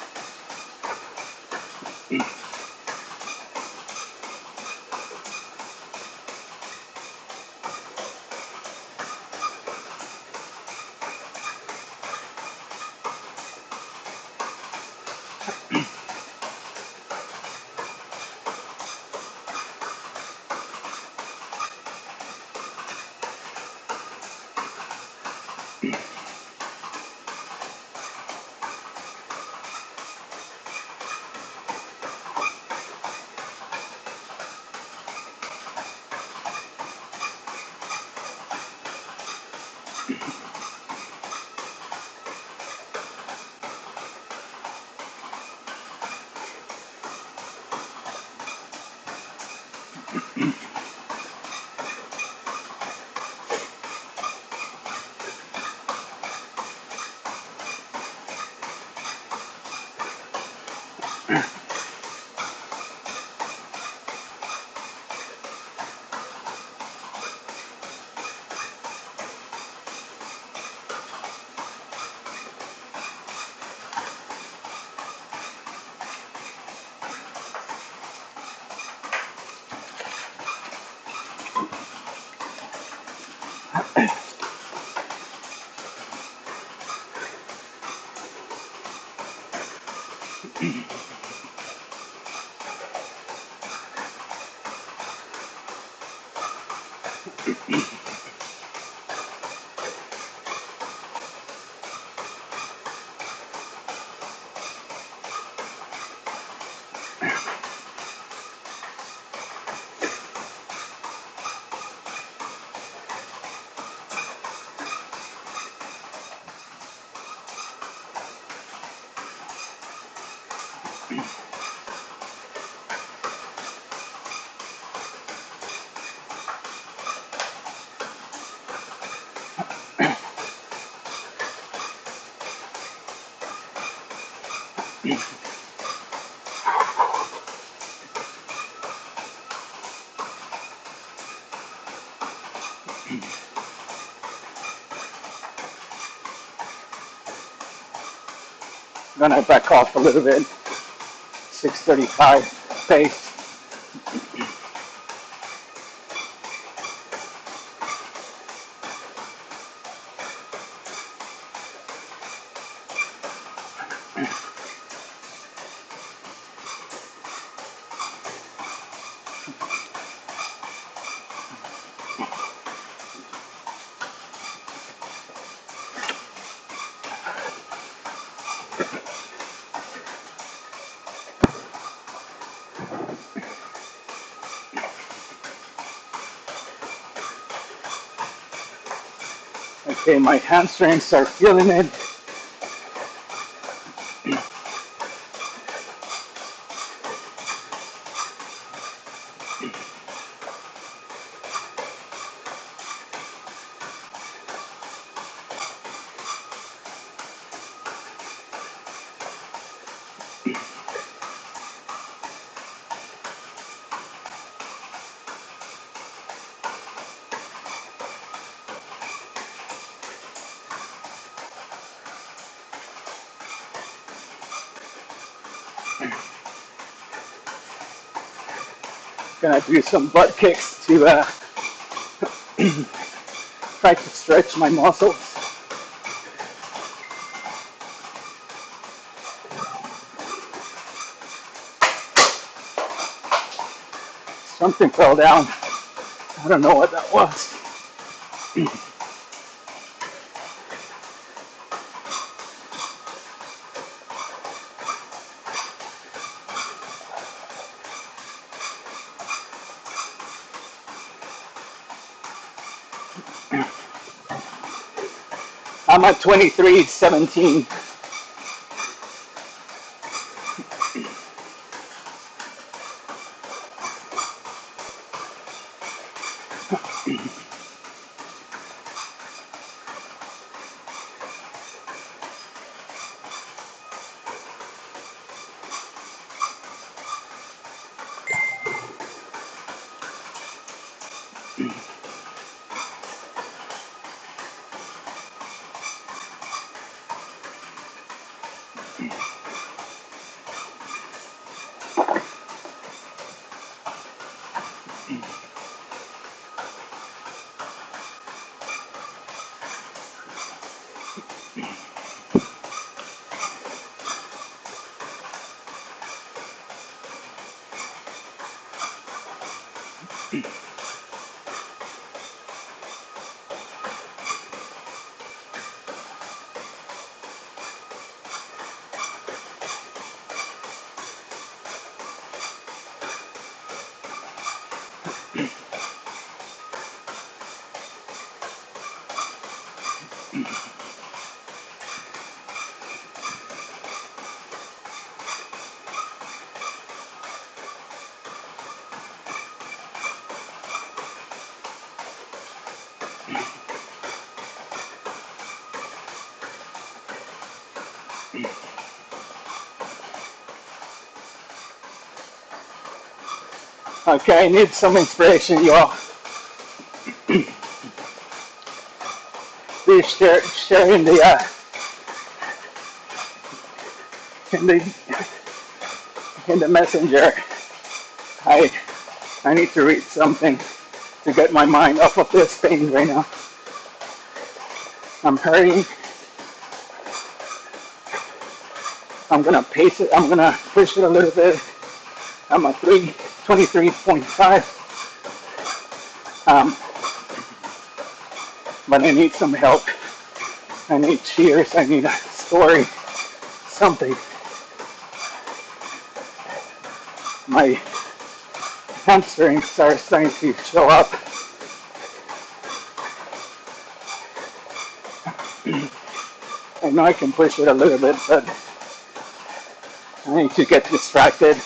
[SPEAKER 4] I'm gonna back off a little bit. 6:35 pace. Okay, my hamstrings are feeling it. Gonna do some butt kicks to try to stretch my muscles. Something fell down. I don't know what that was. I'm at 23:17. Okay, I need some inspiration, y'all. Please share in the in the messenger. I I need to read something to get my mind off of this pain right now. I'm hurting. I'm gonna pace it. I'm gonna push it a little bit. I'm at 323.5. But I need some help. I need cheers. I need a story. Something. My hamstrings are starting to show up. I know I can push it a little bit, but I need to get distracted.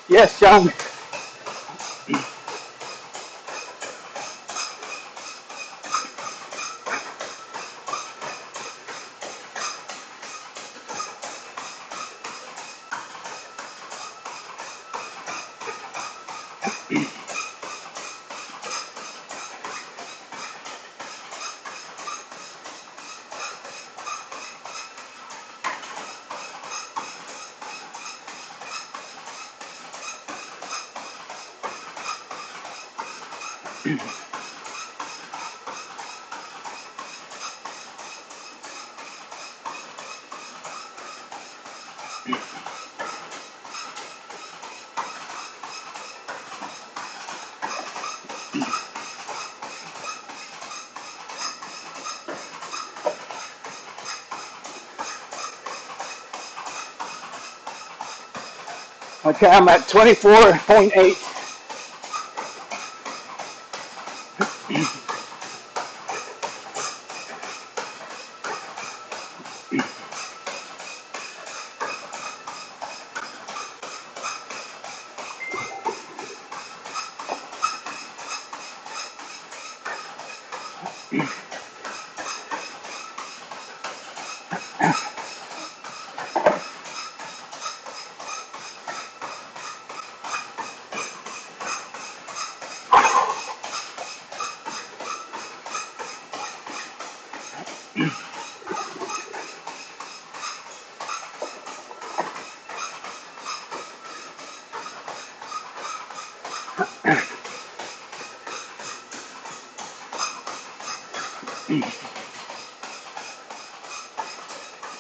[SPEAKER 4] Yes, John. Okay, I'm at 24.8.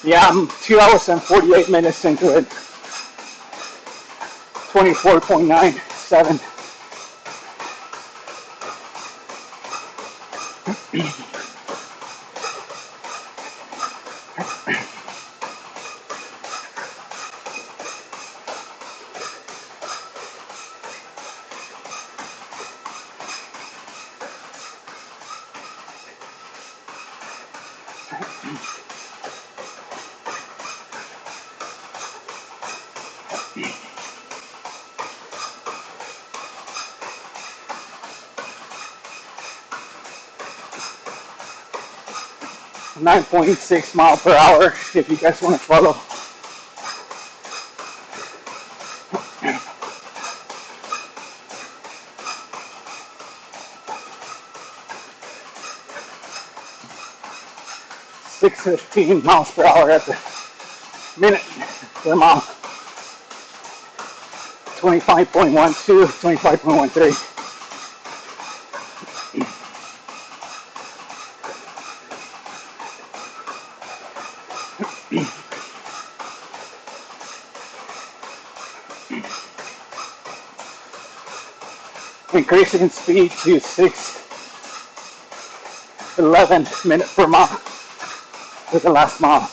[SPEAKER 4] Yeah, I'm 2 hours and 48 minutes into it. 24.97. 9.6 mile per hour if you guys want to follow. .615 miles per hour at the minute per mile. 25.12, 25.13. Increasing speed to 6:11 minutes per mile with the last mile.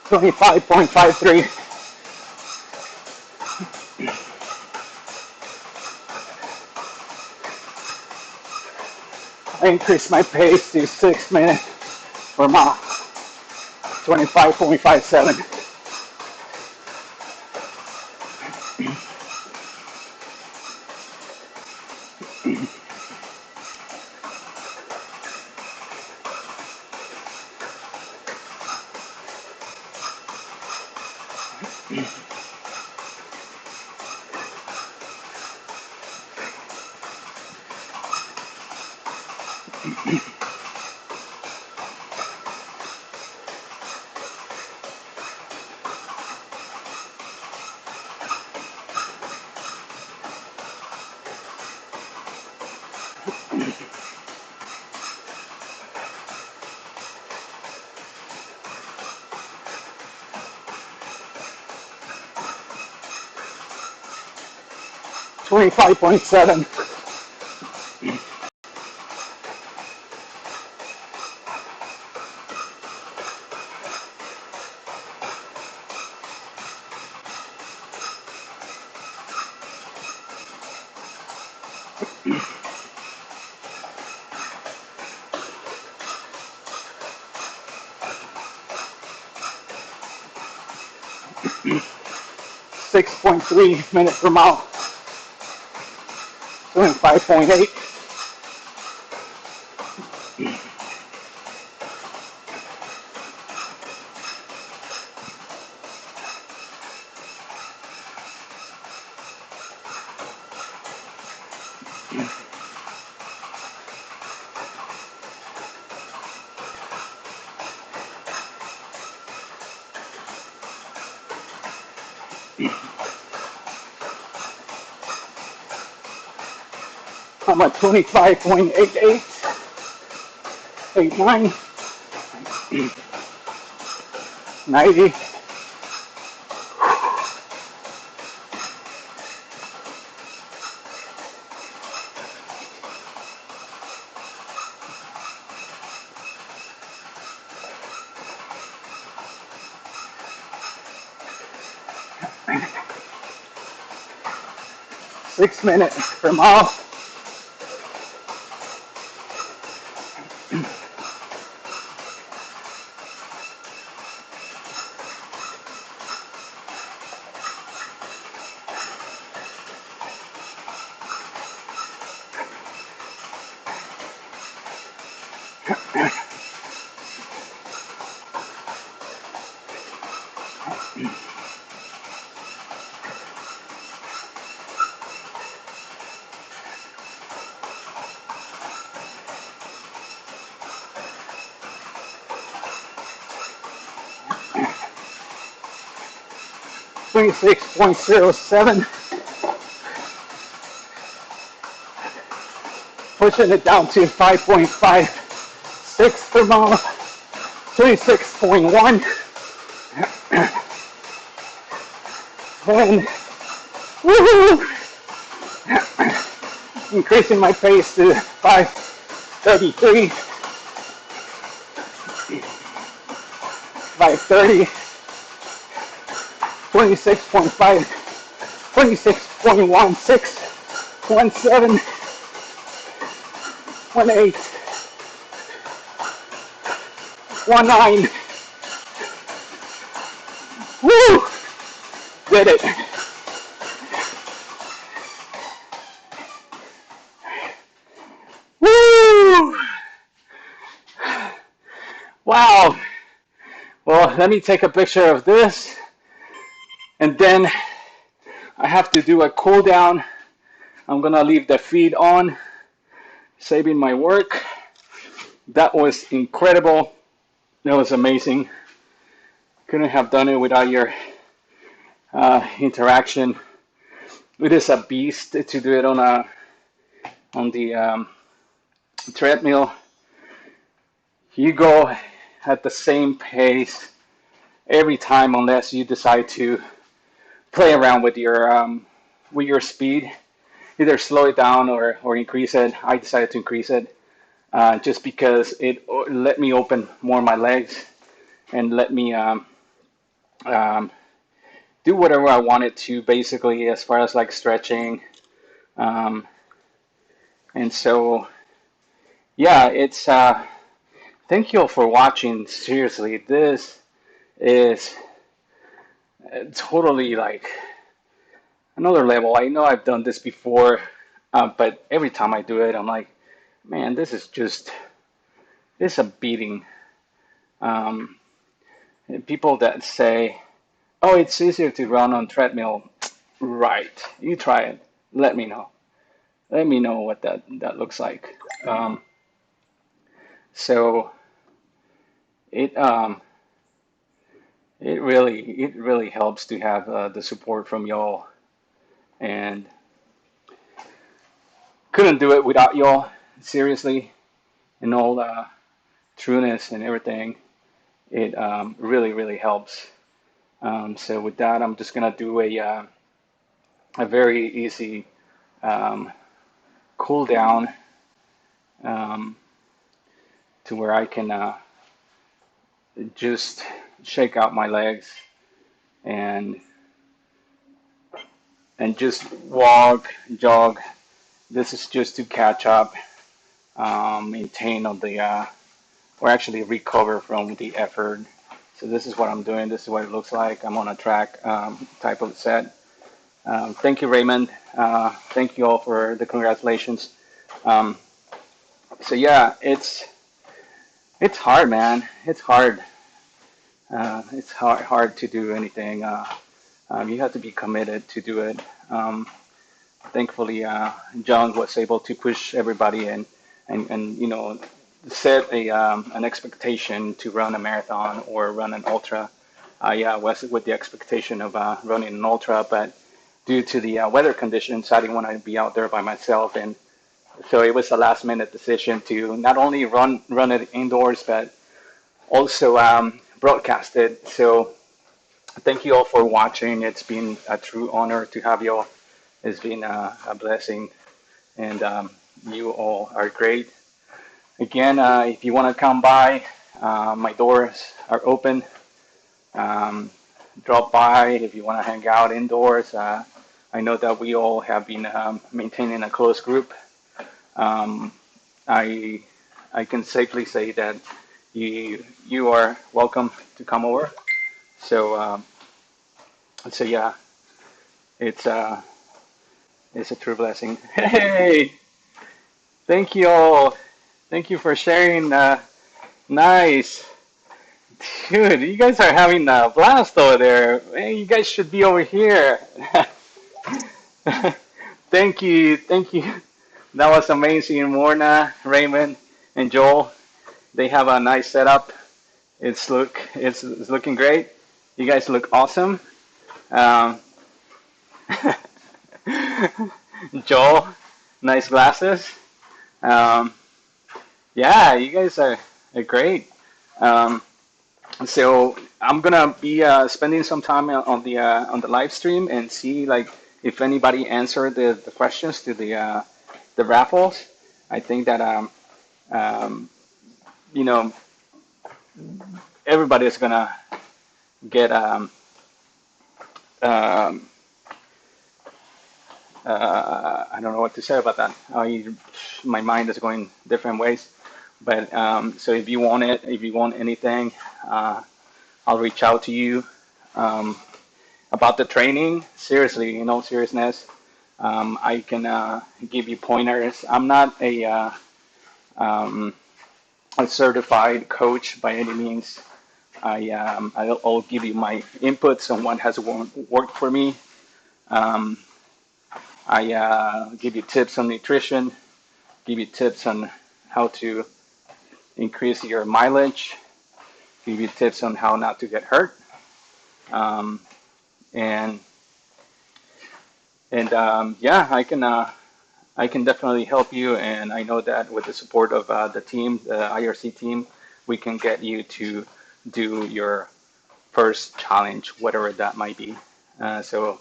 [SPEAKER 4] .53. I increased my pace to 6 minutes per mile. 25.57. .7. 6.3 minutes per mile. 25.8. I'm at 25.88, 89, 90. 6 minutes per mile. .07, pushing it down to 5.56 per mile, 26.1, and woohoo! Increasing my pace to 5:33, 5:30, 26.5, 26.16, 17, 18, 19. Woo! Did it. Woo! Wow. Well, let me take a picture of this, and then I have to do a cool down. I'm gonna leave the feed on, saving my work. That was incredible. That was amazing. Couldn't have done it without your interaction. It is a beast to do it on the treadmill. You go at the same pace every time, unless you decide to play around with your speed. Either slow it down or increase it. I decided to increase it just because it let me open more of my legs and let me do whatever I wanted to, basically, as far as like stretching. And so, yeah, it's thank you all for watching. Seriously, this is totally like another level. I know I've done this before, but every time I do it, I'm like, man, this is a beating. People that say, oh, it's easier to run on treadmill. Right. You try it. Let me know. Let me know what that looks like. So it really helps to have the support from y'all, and couldn't do it without y'all. Seriously, in all trueness and everything, it really helps. So with that, I'm just gonna do a very easy cool down to where I can just shake out my legs and just walk, jog. This is just to catch up, maintain on the or actually recover from the effort. So this is what I'm doing. This is what it looks like. I'm on a track type of set. Thank you, Raymond. Thank you all for the congratulations. So yeah, it's hard, man. It's hard. It's hard to do anything. You have to be committed to do it. Thankfully, John was able to push everybody and set an expectation to run a marathon or run an ultra. Yeah, was with the expectation of running an ultra, but due to the weather conditions, I didn't want to be out there by myself, and So it was a last minute decision to not only run it indoors, but also broadcast it. So thank you all for watching. It's been a true honor to have you all. It's been a blessing, and you all are great. Again, if you want to come by, my doors are open. Um, Drop by if you want to hang out indoors. I know that we all have been maintaining a close group. Um, I I can safely say that you are welcome to come over. So so yeah, it's uh it's a true blessing. Hey, thank you all. Thank you for sharing. Nice, dude. You guys are having a blast over there. Hey, you guys should be over here. Thank you, thank you. That was amazing, Morna, Raymond, and Joel. They have a nice setup. It's looking great. You guys look awesome. Um, Joel, nice glasses. Um, yeah, you guys are great. Um, so I'm gonna be spending some time on the live stream and see like if anybody answered the questions to the raffles. I think that um, you know everybody's gonna get um, I don't know what to say about that. My mind is going different ways. But so if you want it, if you want anything, uh, I'll reach out to you about the training. Seriously, in all seriousness, I can give you pointers. I'm not um, a certified coach by any means. I'll give you my inputs on what has worked for me. Um, I give you tips on nutrition, give you tips on how to increase your mileage, give you tips on how not to get hurt, um, and yeah, I can definitely help you. And I know that with the support of the team, the IRC team, we can get you to do your first challenge, whatever that might be. So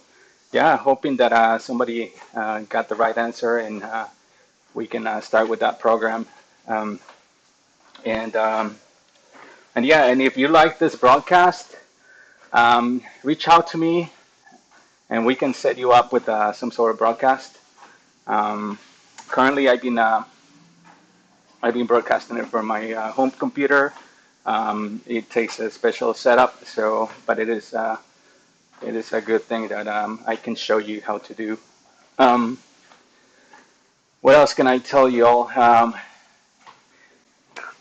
[SPEAKER 4] yeah, hoping that somebody got the right answer and we can start with that program. Um, and and yeah, and if you like this broadcast, reach out to me and we can set you up with some sort of broadcast. Um, Currently, I've been broadcasting it from my home computer. It takes a special setup, so but it is a good thing that I can show you how to do. Um, what else can I tell you all?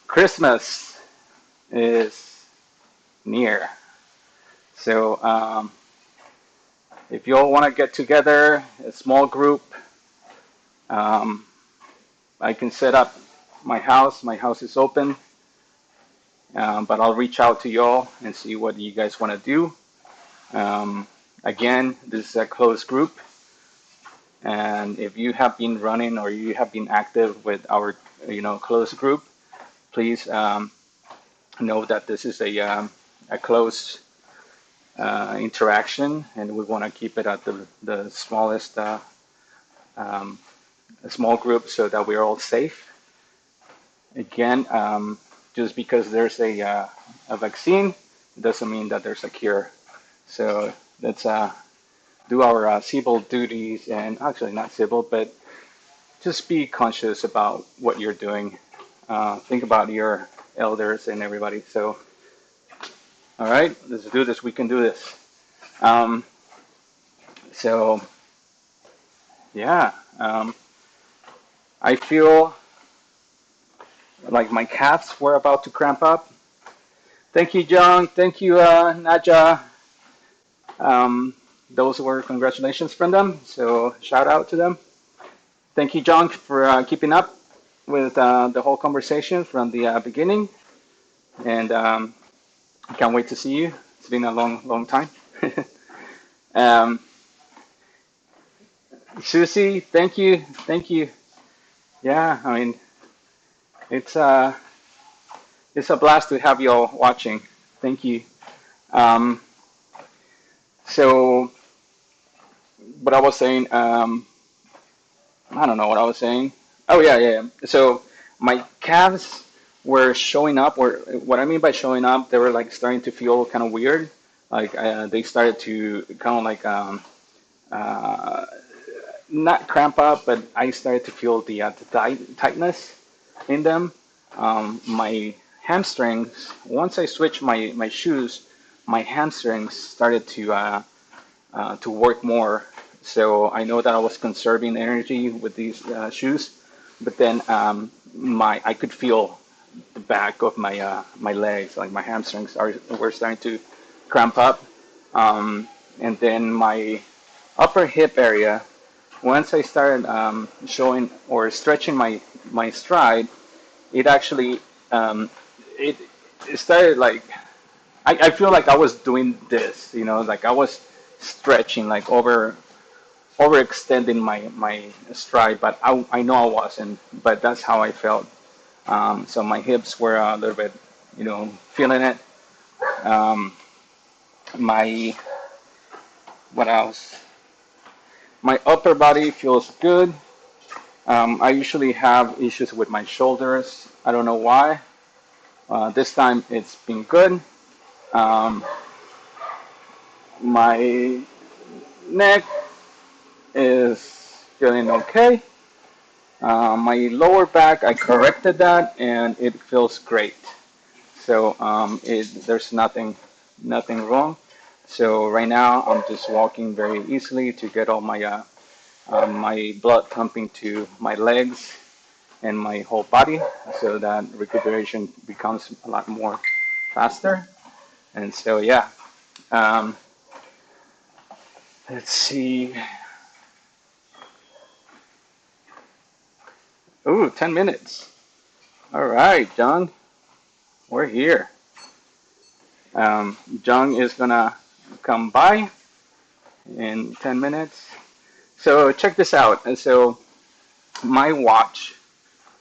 [SPEAKER 4] Christmas is near, so if you all want to get together, a small group, um, I can set up my house. My house is open, but I'll reach out to you all and see what you guys want to do. Again, this is a closed group, and if you have been running or you have been active with our, closed group, please know that this is a close interaction, and we want to keep it at the smallest um, small group so that we're all safe. Again, just because there's a vaccine doesn't mean that there's a cure. So let's do our civil duties, and actually not civil, but just be conscious about what you're doing. Think about your elders and everybody. So, all right, let's do this. We can do this. Um, so, yeah, I feel like my calves were about to cramp up. Thank you, John. Thank you, Naja. Um, those were congratulations from them. So, shout out to them. Thank you, John, for keeping up with the whole conversation from the beginning. And I can't wait to see you. It's been a long, long time. um, Susie, thank you. Thank you. yeah, I mean, it's uh, it's a blast to have you all watching. Thank you. Um, so what I was saying, I don't know what I was saying. Oh yeah. So my calves were showing up, or what I mean by showing up, they were like starting to feel kind of weird. Like they started to kind of like uh, not cramp up, but I started to feel the tightness in them. My hamstrings, once I switched my shoes, my hamstrings started to work more. So I know that I was conserving energy with these shoes, but then my I could feel the back of my legs, like my hamstrings were starting to cramp up, and then my upper hip area. Once I started showing or stretching my stride, it actually um, it it started like I feel like I was doing this, like I was stretching, like overextending my stride, but I know I wasn't, but that's how I felt. So my hips were a little bit, feeling it. Um, my what else? My upper body feels good. I usually have issues with my shoulders. I don't know why. This time it's been good. Um, my neck is feeling okay. My lower back, I corrected that, and it feels great. So there's nothing wrong. So right now I'm just walking very easily to get all my blood pumping to my legs and my whole body, so that recuperation becomes a lot more faster. And so yeah, um, let's see. Ooh, 10 minutes. All right, John, we're here. John is gonna come by in 10 minutes. So check this out. And so my watch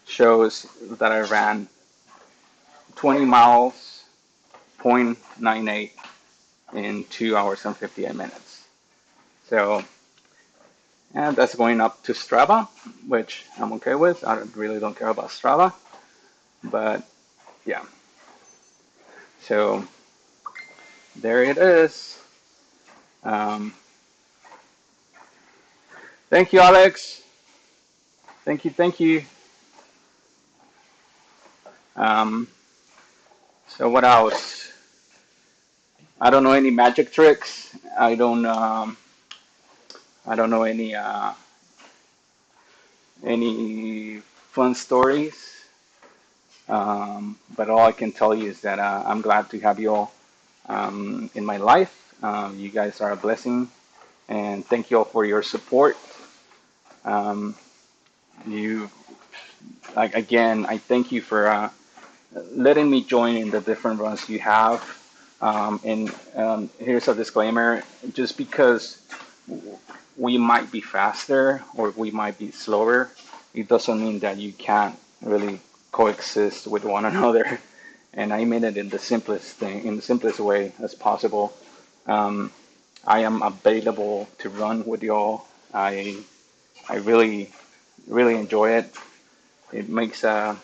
[SPEAKER 4] shows that I ran 20 miles, 0.98 in 2 hours and 58 minutes. So, and that's going up to Strava, which I'm okay with. I really don't care about Strava, but yeah. So there it is. Um, Thank you, Alex. Thank you. Um, so what else? I don't know any magic tricks. I don't know any fun stories. But all I can tell you is that I'm glad to have you all in my life. You guys are a blessing, and thank you all for your support. Um, you, like again, I thank you for letting me join in the different runs you have. And here's a disclaimer: just because we might be faster or we might be slower, it doesn't mean that you can't really coexist with one another. And I mean it in the simplest way as possible. Um, I am available to run with y'all. I really enjoy it. It makes um,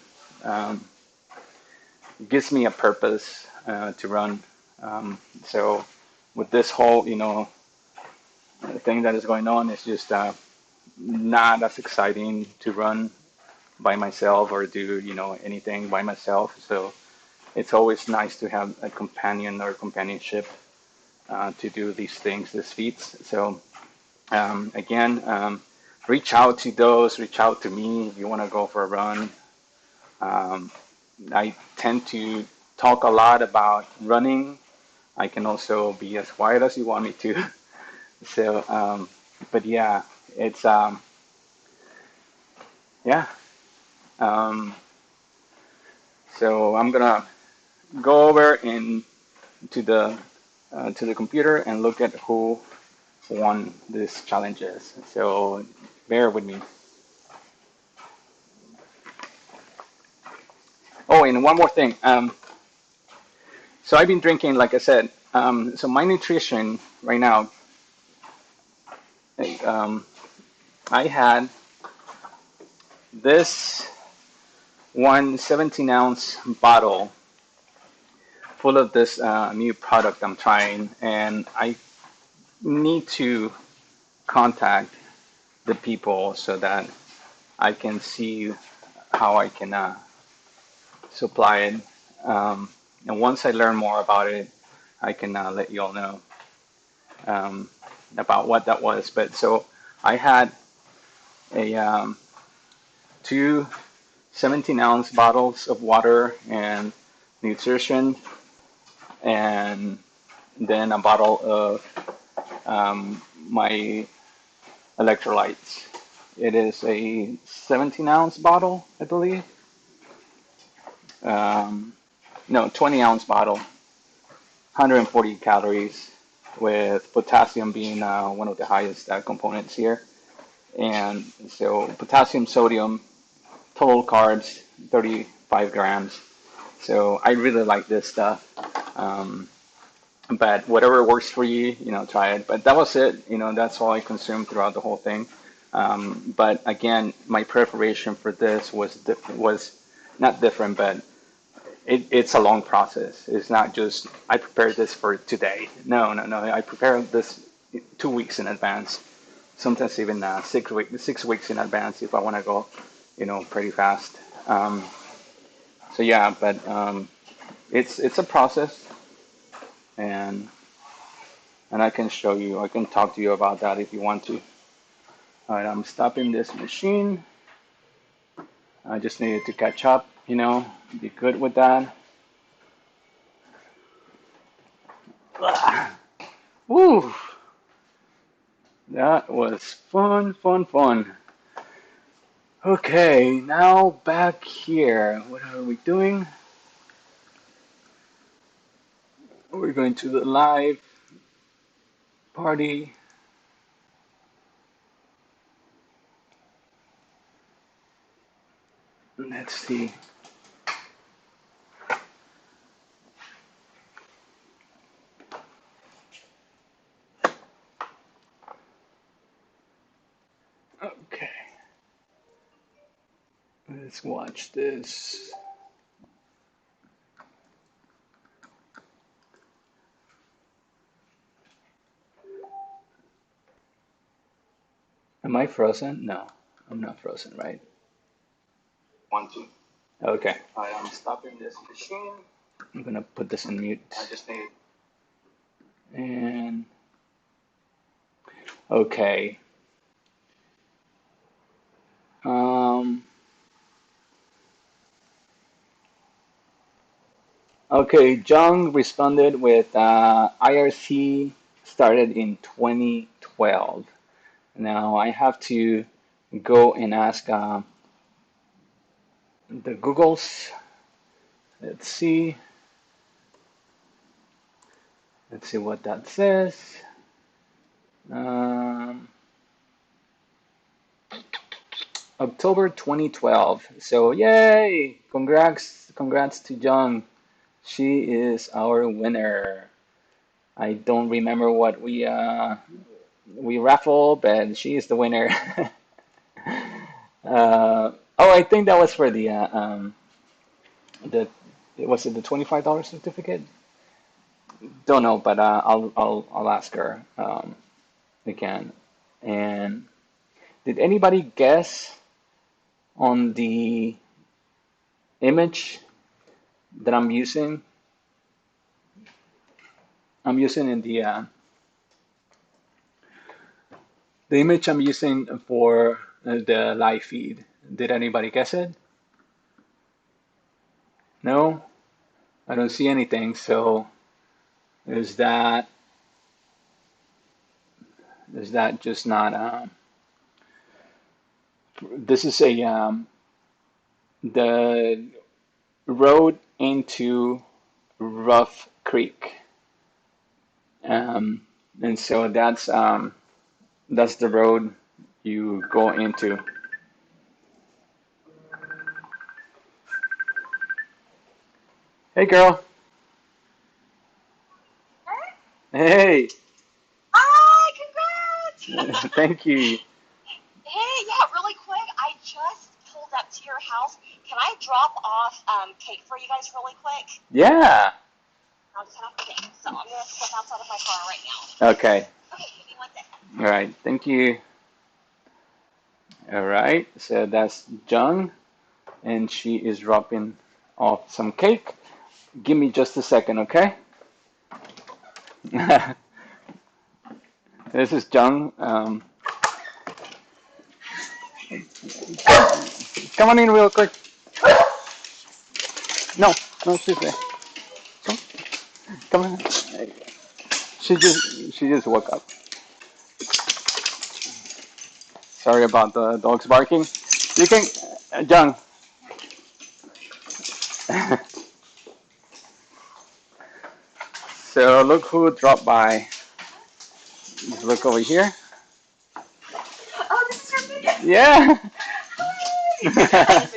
[SPEAKER 4] gives me a purpose to run. So with this whole thing that is going on, it's just not as exciting to run by myself or do anything by myself. So it's always nice to have a companion or companionship to do these things, these feats. So again, reach out to those, reach out to me if you want to go for a run. Um, I tend to talk a lot about running. I can also be as quiet as you want me to. So, but yeah, it's yeah. Um, so I'm gonna go over to the computer and look at who won these challenges. So bear with me. Oh, and one more thing. So I've been drinking, like I said. So my nutrition right now, um, I had this one 17-ounce bottle full of this new product I'm trying, and I need to contact the people so that I can see how I can supply it. And once I learn more about it, I can let you all know um, about what that was. But so I had a two 17-ounce bottles of water and nutrition, and then a bottle of my electrolytes. It is a 17-ounce bottle, I believe. Um, no, 20-ounce bottle, 140 calories, with potassium being one of the highest components here. And so potassium, sodium, total carbs, 35 grams. So I really like this stuff. Um, but whatever works for you, try it. But that was it. That's all I consumed throughout the whole thing. But again, my preparation for this was not different, but it's a long process. It's not just I prepared this for today. No, no, no. I prepared this 2 weeks in advance, sometimes even 6 weeks in advance if I want to go, pretty fast. So yeah, but it's a process, and I can show you. I can talk to you about that if you want to. All right, I'm stopping this machine. I just needed to catch up, be good with that. Woo! That was fun, fun, fun. Okay, now back here. What are we doing? We're going to the live party. Let's see. Okay. Let's watch this. Am I frozen? No, I'm not frozen, right? 1, 2. Okay. I am stopping this machine. I'm gonna put this in mute. I just need. And okay. Um. Okay. Jung responded with IRC started in 2012. Now I have to go and ask the Googles. Let's see. Let's see what that says. Um, October 2012. So yay! Congrats to Jung. She is our winner. I don't remember what we raffle, but she is the winner. Oh, I think that was for the was it the $25 certificate? Don't know, but I'll ask her again. And did anybody guess on the image that I'm using? I'm using in the image I'm using for the live feed. Did anybody guess it? No, I don't see anything. So is that just not? This is the road into Rough Creek, and so that's the road you go into. Hey, girl. Hey.
[SPEAKER 3] Hi, congrats!
[SPEAKER 4] Thank you.
[SPEAKER 3] Hey, yeah, really quick, I just pulled up to your house. Can I drop off cake for you guys really quick?
[SPEAKER 4] Yeah.
[SPEAKER 3] I'll just have cake. So I'm gonna step outside of my car right now.
[SPEAKER 4] Okay.
[SPEAKER 3] Okay, give me 1 second.
[SPEAKER 4] All right. Thank you. All right. So that's Jung, and she is dropping off some cake. Give me just a second, okay? This is Jung. Come on in real quick. No, no, she's there. Come on. She just woke up. Sorry about the dogs barking. You can, Jung. So look who dropped by. Just look over here.
[SPEAKER 3] Oh, this is your video.
[SPEAKER 4] Yeah.
[SPEAKER 3] Hi!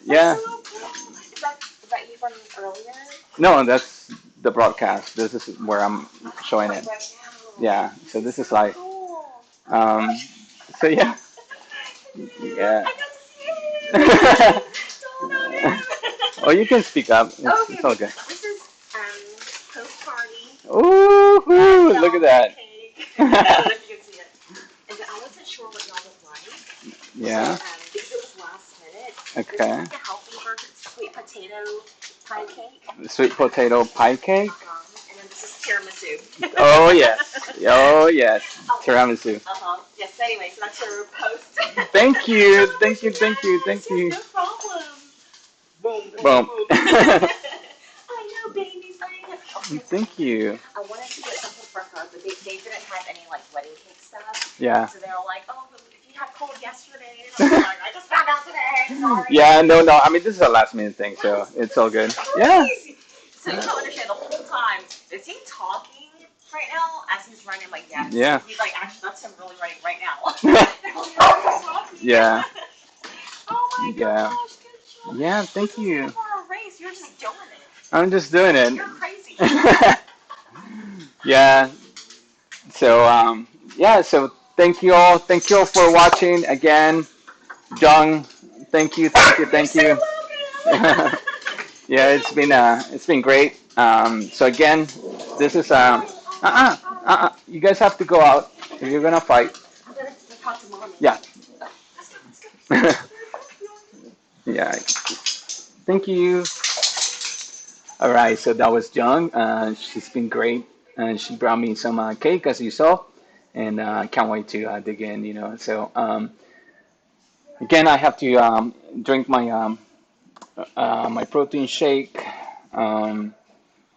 [SPEAKER 4] Yeah.
[SPEAKER 3] That's so cool. Is that you from earlier?
[SPEAKER 4] No, that's the broadcast. This is where I'm showing it.
[SPEAKER 3] Right now.
[SPEAKER 4] Yeah. So this is like,
[SPEAKER 3] Cool.
[SPEAKER 4] um, so yeah, yeah.
[SPEAKER 3] I got to see it. Hold on in.
[SPEAKER 4] Oh, you can speak up.
[SPEAKER 3] Okay,
[SPEAKER 4] It's all
[SPEAKER 3] okay.
[SPEAKER 4] good.
[SPEAKER 3] This is post party.
[SPEAKER 4] Ooh, look at that.
[SPEAKER 3] Cake. I don't know if you can see it. And I wasn't sure what y'all would like.
[SPEAKER 4] Yeah.
[SPEAKER 3] So, because it was last minute.
[SPEAKER 4] Okay.
[SPEAKER 3] This is like a healthy version, sweet potato pie cake.
[SPEAKER 4] Sweet potato pie cake.
[SPEAKER 3] And then this is tiramisu.
[SPEAKER 4] Oh yes. Oh yes. Tiramisu.
[SPEAKER 3] Yes. Anyway, so that's your post.
[SPEAKER 4] Thank you. Thank you. Thank you. Thank you.
[SPEAKER 3] No problem. Boom.
[SPEAKER 4] Boom.
[SPEAKER 3] I know, babies. I know.
[SPEAKER 4] Thank you.
[SPEAKER 3] I wanted to get something for her, but they didn't have any like wedding cake stuff.
[SPEAKER 4] Yeah.
[SPEAKER 3] So they were like, "Oh, but if you had cold yesterday," and I was like, "I just found out today. Sorry."
[SPEAKER 4] Yeah. No. No. I mean, this is a last minute thing, so it's all good. Yeah.
[SPEAKER 3] So you don't understand the whole time. Is he talking right now as he's running? I'm like, yes.
[SPEAKER 4] Yeah.
[SPEAKER 3] He's like, actually, that's him really running right now.
[SPEAKER 4] Yeah.
[SPEAKER 3] Oh my
[SPEAKER 4] Yeah.
[SPEAKER 3] gosh, good job.
[SPEAKER 4] Yeah. Thank you.
[SPEAKER 3] This isn't for a race. You're just doing it.
[SPEAKER 4] I'm just doing it.
[SPEAKER 3] You're crazy.
[SPEAKER 4] Yeah. So yeah. So thank you all. Thank you all for watching again. Jung, thank you. Thank you. Thank you. Yeah, it's been great. So again, this is you guys have to go out if you're gonna fight.
[SPEAKER 3] I'm gonna talk to mommy.
[SPEAKER 4] Yeah.
[SPEAKER 3] Let's go.
[SPEAKER 4] Yeah. Thank you. All right. So that was Jung. She's been great, and she brought me some cake as you saw, and can't wait to dig in. So again, I have to drink my protein shake, and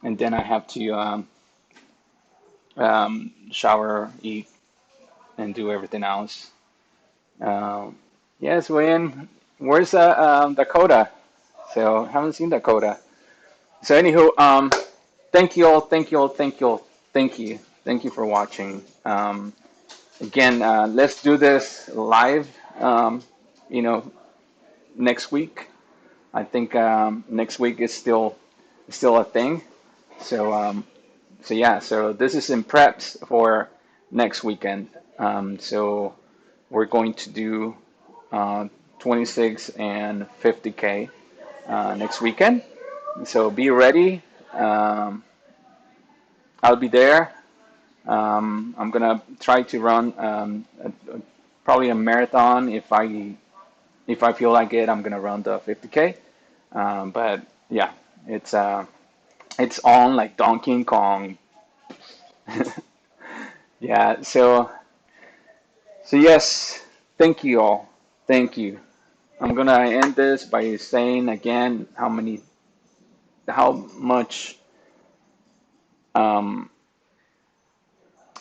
[SPEAKER 4] then I have to shower, eat, and do everything else. Yes, Wayne. Where's Dakota? So haven't seen Dakota. So anywho, thank you all, thank you all, thank you all, thank you for watching. Again, let's do this live. You know, next week. I think next week is still a thing. So so yeah, so this is in preps for next weekend. So we're going to do 26 and 50K next weekend. So be ready. I'll be there. I'm gonna try to run probably a marathon if I feel like it. I'm gonna run the 50K. But yeah, it's on like Donkey Kong. Yeah. So yes, thank you all. Thank you. I'm gonna end this by saying again how much, um,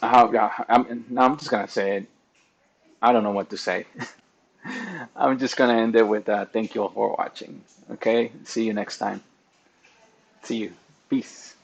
[SPEAKER 4] how, yeah, I'm just gonna say it. I don't know what to say. I'm just gonna end it with thank you all for watching. Okay, see you next time. See you. Peace.